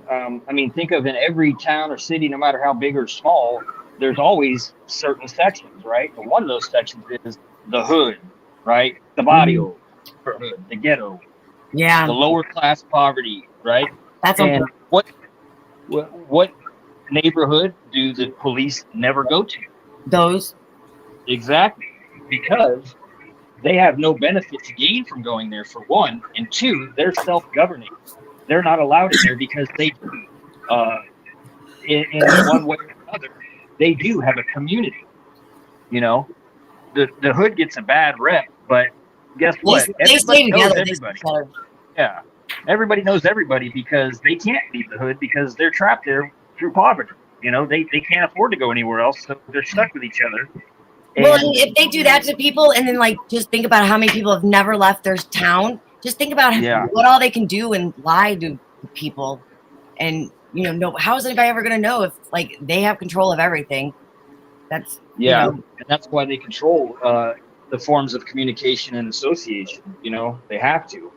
I mean, think of in every town or city, no matter how big or small, there's always certain sections, right? And one of those sections is the hood, right? The barrio, the ghetto, the lower class poverty, right? That's and what neighborhood do the police never go to? Those. Exactly, because they have no benefit to gain from going there, for one, and two, they're self-governing. They're not allowed in there because they in one way or another, they do have a community. You know, the hood gets a bad rep, but guess what? Everybody knows everybody. Yeah, everybody knows everybody because they can't leave the hood because they're trapped there through poverty. You know, they can't afford to go anywhere else, so they're stuck with each other. Well, if they do that to people, and then, like, just think about how many people have never left their town. Just think about what all they can do and lie to people. And, how is anybody ever going to know if, like, they have control of everything? That's, and that's why they control the forms of communication and association. You know, they have to.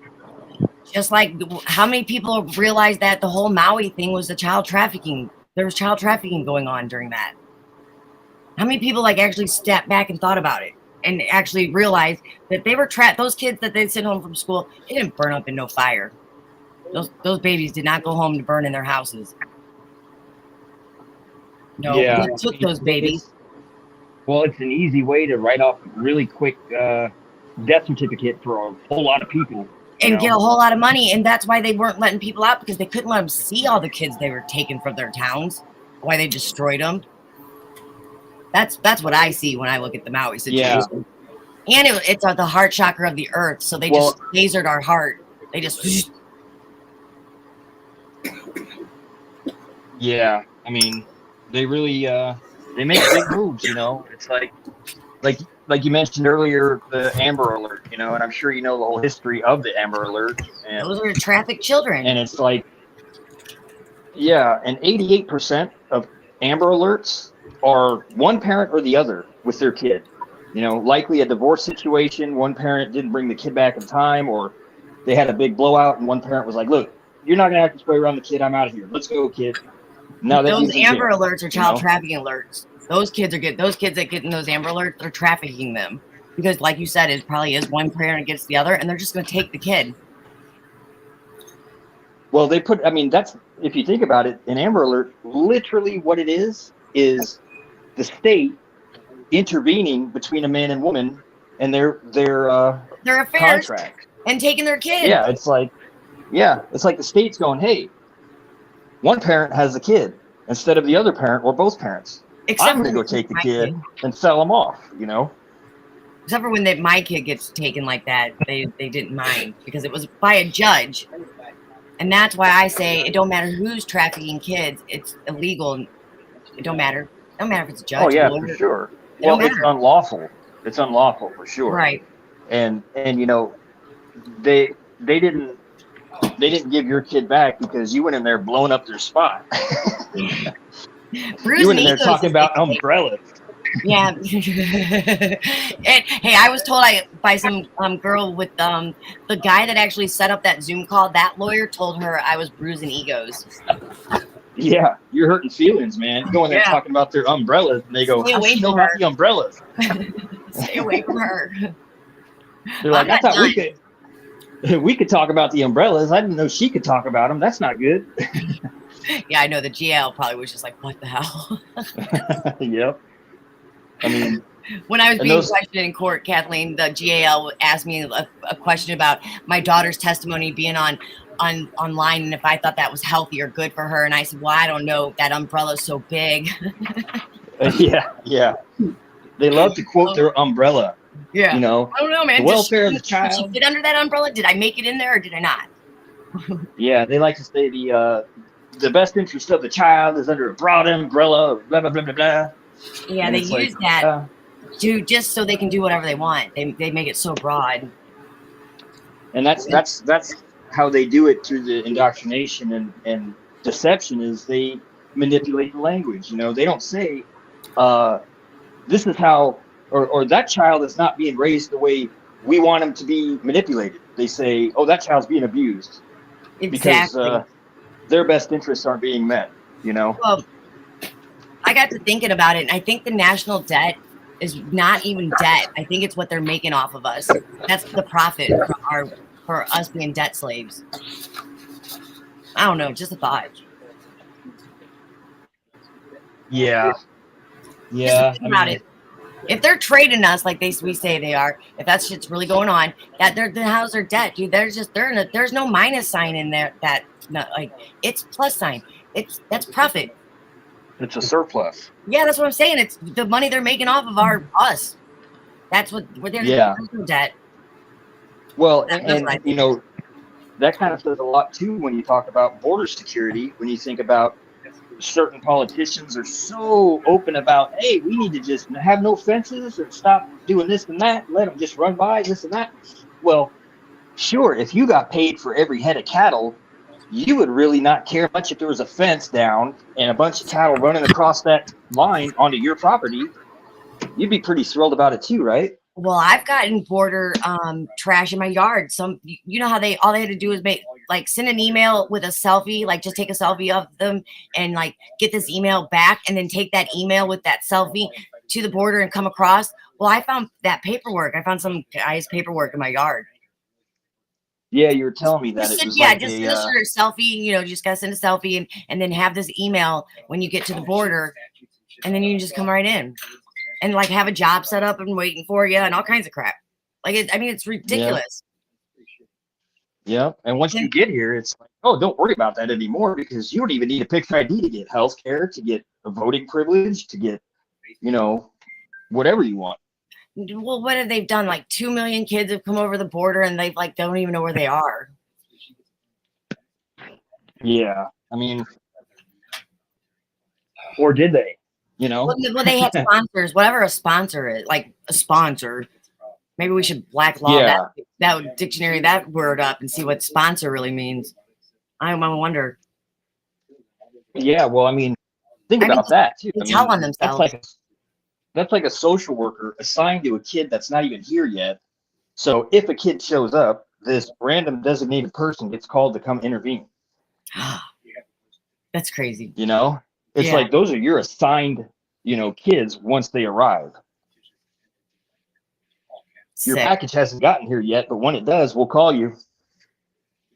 Just like, how many people realized that the whole Maui thing was the child trafficking? There was child trafficking going on during that. How many people, like, actually stepped back and thought about it and actually realized that they were trapped? Those kids that they sent home from school, they didn't burn up in no fire. Those babies did not go home to burn in their houses. No, they took those babies. It's an easy way to write off a really quick death certificate for a whole lot of people. And get a whole lot of money. And that's why they weren't letting people out, because they couldn't let them see all the kids they were taking from their towns. Why they destroyed them. That's what I see when I look at the Maui situation. Yeah. And it's the heart chakra of the earth. So they just lasered our heart. They just. Yeah. I mean, they really, they make big moves, you know. It's like you mentioned earlier, the Amber Alert, you know, and I'm sure you know the whole history of the Amber Alert. And, those are trafficked children. And it's like, and 88% of Amber Alerts are one parent or the other with their kid. Likely a divorce situation. One parent didn't bring the kid back in time, or they had a big blowout, and one parent was like, "Look, you're not gonna have to spray around the kid. I'm out of here. Let's go, kid." Now that Those dude's in Amber jail, Alerts are child trafficking alerts. Those kids are good. Those kids that get in those Amber Alerts, they're trafficking them because, like you said, it probably is one parent against the other, and they're just going to take the kid. Well, that's, if you think about it, an Amber Alert, literally what it is the state intervening between a man and woman and their affairs contract and taking their kid. Yeah, it's like the state's going, hey, one parent has a kid instead of the other parent or both parents. I'm going to go take the kid and sell them off, Except for when my kid gets taken like that, they didn't mind because it was by a judge. And that's why I say it don't matter who's trafficking kids. It's illegal. It don't matter. It don't matter if it's a judge. Oh, yeah, for sure. Well, it's unlawful. It's unlawful for sure. Right. And they didn't give your kid back because you went in there blowing up their spot. You went in there talking about umbrellas. Yeah. And hey, I was told by some girl with the guy that actually set up that Zoom call, that lawyer told her I was bruising egos. Yeah, you're hurting feelings, man. Going there talking about their umbrellas, and they go, "How she know about the umbrellas?" Stay away from her. They're like, I thought we could talk about the umbrellas. I didn't know she could talk about them. That's not good. Yeah, I know the GL probably was just like, what the hell? Yep. I mean, when I was being questioned in court, Kathleen, the GAL asked me a question about my daughter's testimony being online and if I thought that was healthy or good for her. And I said, well, I don't know. That umbrella's so big. Yeah. They love to quote their umbrella. Yeah. I don't know, man. The welfare of the child. Did she fit under that umbrella? Did I make it in there or did I not? Yeah, they like to say the best interest of the child is under a broad umbrella, blah, blah, blah, blah, blah. Yeah, and they use that just so they can do whatever they want. They make it so broad. And that's how they do it through the indoctrination and deception is they manipulate the language. They don't say this is how or that child is not being raised the way we want him to be manipulated. They say, oh, that child's being abused. Exactly. Because their best interests aren't being met, Well, I got to thinking about it, and I think the national debt is not even debt. I think it's what they're making off of us. That's the profit for us being debt slaves. I don't know, just a thought. Yeah. Just think about it. If they're trading us like we say they are, if that shit's really going on, how's their debt, dude? There's no minus sign in there. It's plus sign. That's profit. It's a surplus. Yeah, that's what I'm saying. It's the money they're making off of us. That's what they're debt. Well, and that kind of says a lot too when you talk about border security. When you think about certain politicians are so open about, hey, we need to just have no fences and stop doing this and that, let them just run by this and that. Well, sure, if you got paid for every head of cattle, you would really not care much if there was a fence down and a bunch of cattle running across that line onto your property. You'd be pretty thrilled about it too, right? Well, I've gotten border trash in my yard. How all they had to do was send an email with a selfie, just take a selfie of them and get this email back and then take that email with that selfie to the border and come across. Well, I found that paperwork. I found some guy's paperwork in my yard. Yeah, you were telling me that. Just send a selfie. You just gotta send a selfie and then have this email when you get to the border, and then you can just come right in and have a job set up and waiting for you and all kinds of crap. It's ridiculous. Yeah, and once you get here, it's like, oh, don't worry about that anymore because you don't even need a picture ID to get health care, to get a voting privilege, to get, whatever you want. Well, what have they done? 2 million kids have come over the border and they've don't even know where they are. Yeah, or did they? Well, they had sponsors. Whatever a sponsor is, a sponsor. Maybe we should black law that dictionary, that word up and see what sponsor really means. I wonder. Yeah, well, think about that too. They tell on themselves. that's like a social worker assigned to a kid that's not even here yet. So if a kid shows up, this random designated person gets called to come intervene. That's crazy. You know, it's Yeah. like those are your assigned, you know, kids once they arrive. Your Sick. package hasn't gotten here yet, but when it does, we'll call you.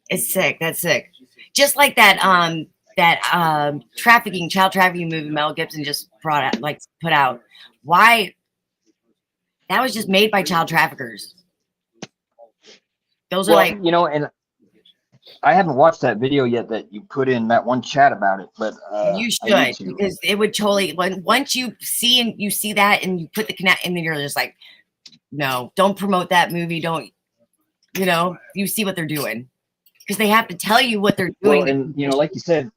It's sick. That's sick. Just like that child trafficking movie Mel Gibson just put out. Why? That was just made by child traffickers. Those are Well, like, you know, and I haven't watched that video yet that you put in that one chat about it, but you I need should, to. because it would totally, once you see that and you put the connect, and then you're just like, no, don't promote that movie. Don't, you see what they're doing, because they have to tell you what they're doing. Well, and you know, like you said,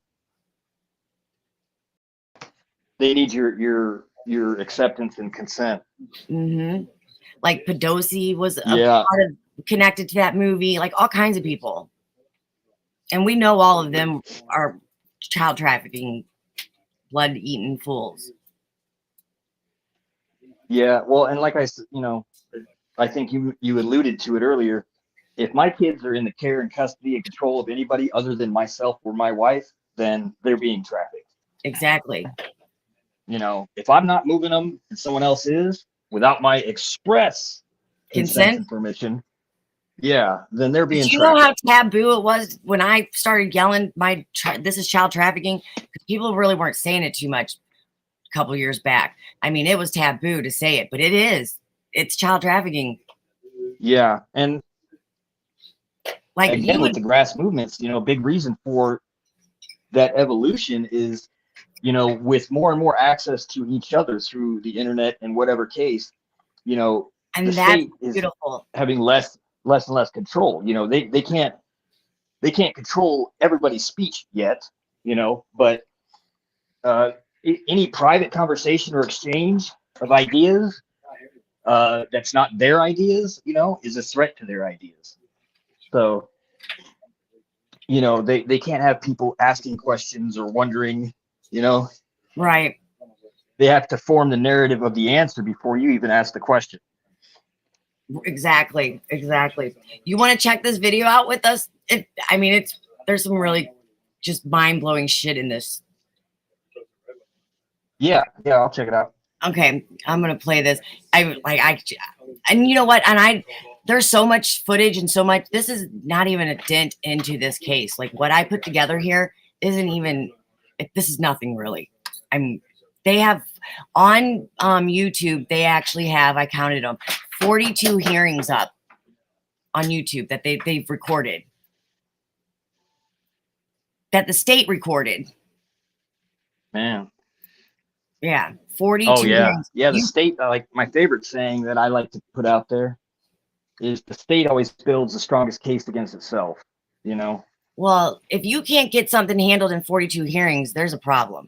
they need your acceptance and consent. Mm-hmm. Like Podosi was a Yeah. part of, connected to that movie, like all kinds of people. And we know all of them are child trafficking, blood-eating fools. Yeah, well, and like I said, I think you alluded to it earlier. If my kids are in the care and custody and control of anybody other than myself or my wife, then they're being trafficked. Exactly. If I'm not moving them and someone else is, without my express consent and permission, yeah, then they're being Did you trafficked. know how taboo it was when I started yelling, this is child trafficking? Because people really weren't saying it too much a couple years back. I mean, it was taboo to say it, but it is. It's child trafficking. Yeah, and like again, with the grass movements, big reason for that evolution is, with more and more access to each other through the internet and whatever case, and the that's state is beautiful. having less and less control. They can't control everybody's speech yet, but any private conversation or exchange of ideas that's not their ideas, is a threat to their ideas. So, they can't have people asking questions or wondering, Right. They have to form the narrative of the answer before you even ask the question. Exactly. You want to check this video out with us? There's some really just mind-blowing shit in this. Yeah, I'll check it out. Okay, I'm gonna play this. And you know what? And there's so much footage and so much. This is not even a dent into this case. Like what I put together here isn't even. This is nothing really. They have on YouTube. They actually have. I counted them. 42 hearings up on YouTube that they've recorded. That the state recorded. Man. Yeah, 42. Oh yeah, hearings. yeah. The state, like my favorite saying that I like to put out there is the state always builds the strongest case against itself. Well, if you can't get something handled in 42 hearings, there's a problem.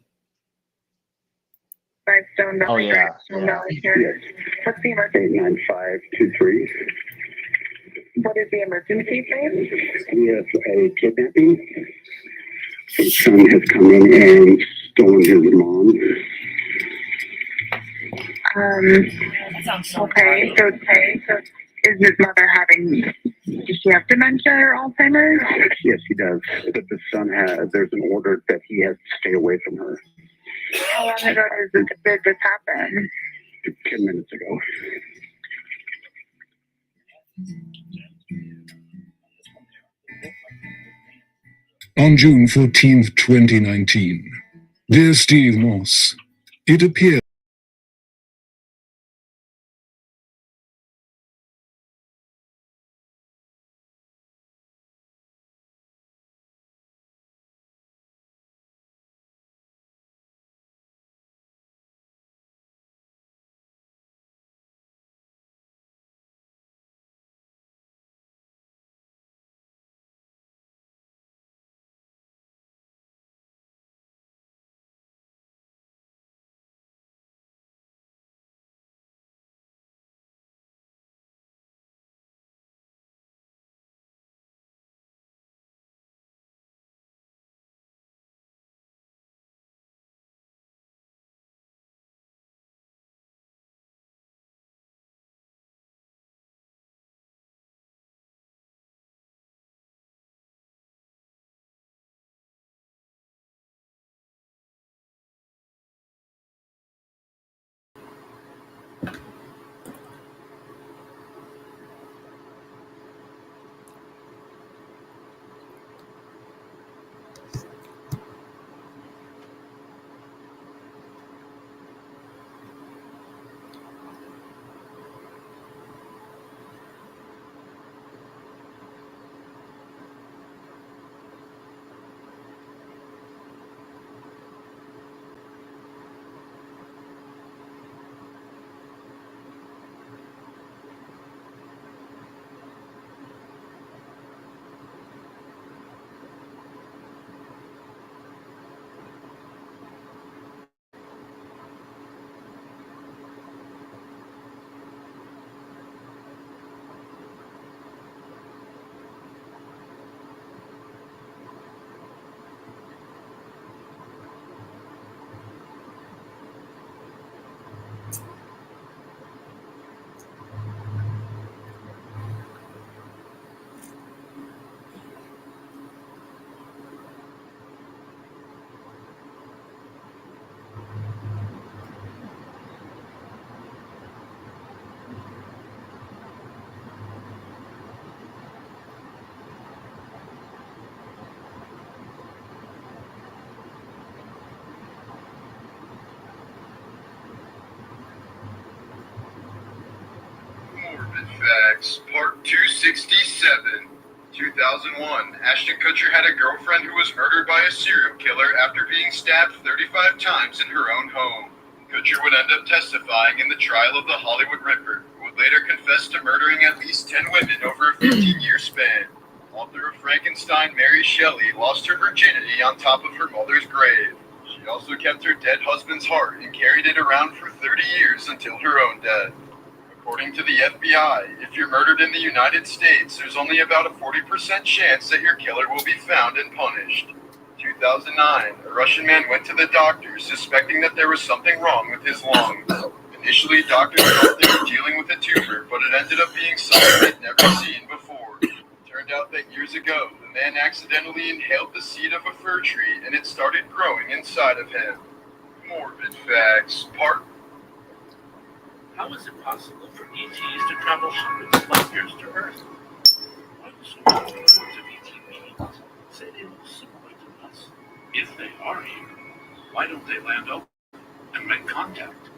Oh yeah. What's the emergency? 9523. What is the emergency, please? We have a kidnapping. His son has come in and stolen his mom. Okay, so is his mother does she have dementia or Alzheimer's? Yes, she does. But the son there's an order that he has to stay away from her. How long ago did this happen? 10 minutes ago. On June 14th, 2019, dear Steve Moss, it appears Facts, Part 267, 2001. Ashton Kutcher had a girlfriend who was murdered by a serial killer after being stabbed 35 times in her own home. Kutcher would end up testifying in the trial of the Hollywood Ripper, who would later confess to murdering at least 10 women over a 15-year span. Author of Frankenstein, Mary Shelley, lost her virginity on top of her mother's grave. She also kept her dead husband's heart and carried it around for 30 years until her own death. According to the FBI, if you're murdered in the United States, there's only about a 40% chance that your killer will be found and punished. 2009, a Russian man went to the doctor suspecting that there was something wrong with his lungs. Initially, doctors thought they were dealing with a tumor, but it ended up being something they'd never seen before. Turned out that years ago, the man accidentally inhaled the seed of a fir tree and it started growing inside of him. Morbid Facts, Part. How is it possible for ETs to travel hundreds of light years to Earth? Why do so many reports of ET beings say they look similar to us? If they are here, why don't they land open and make contact?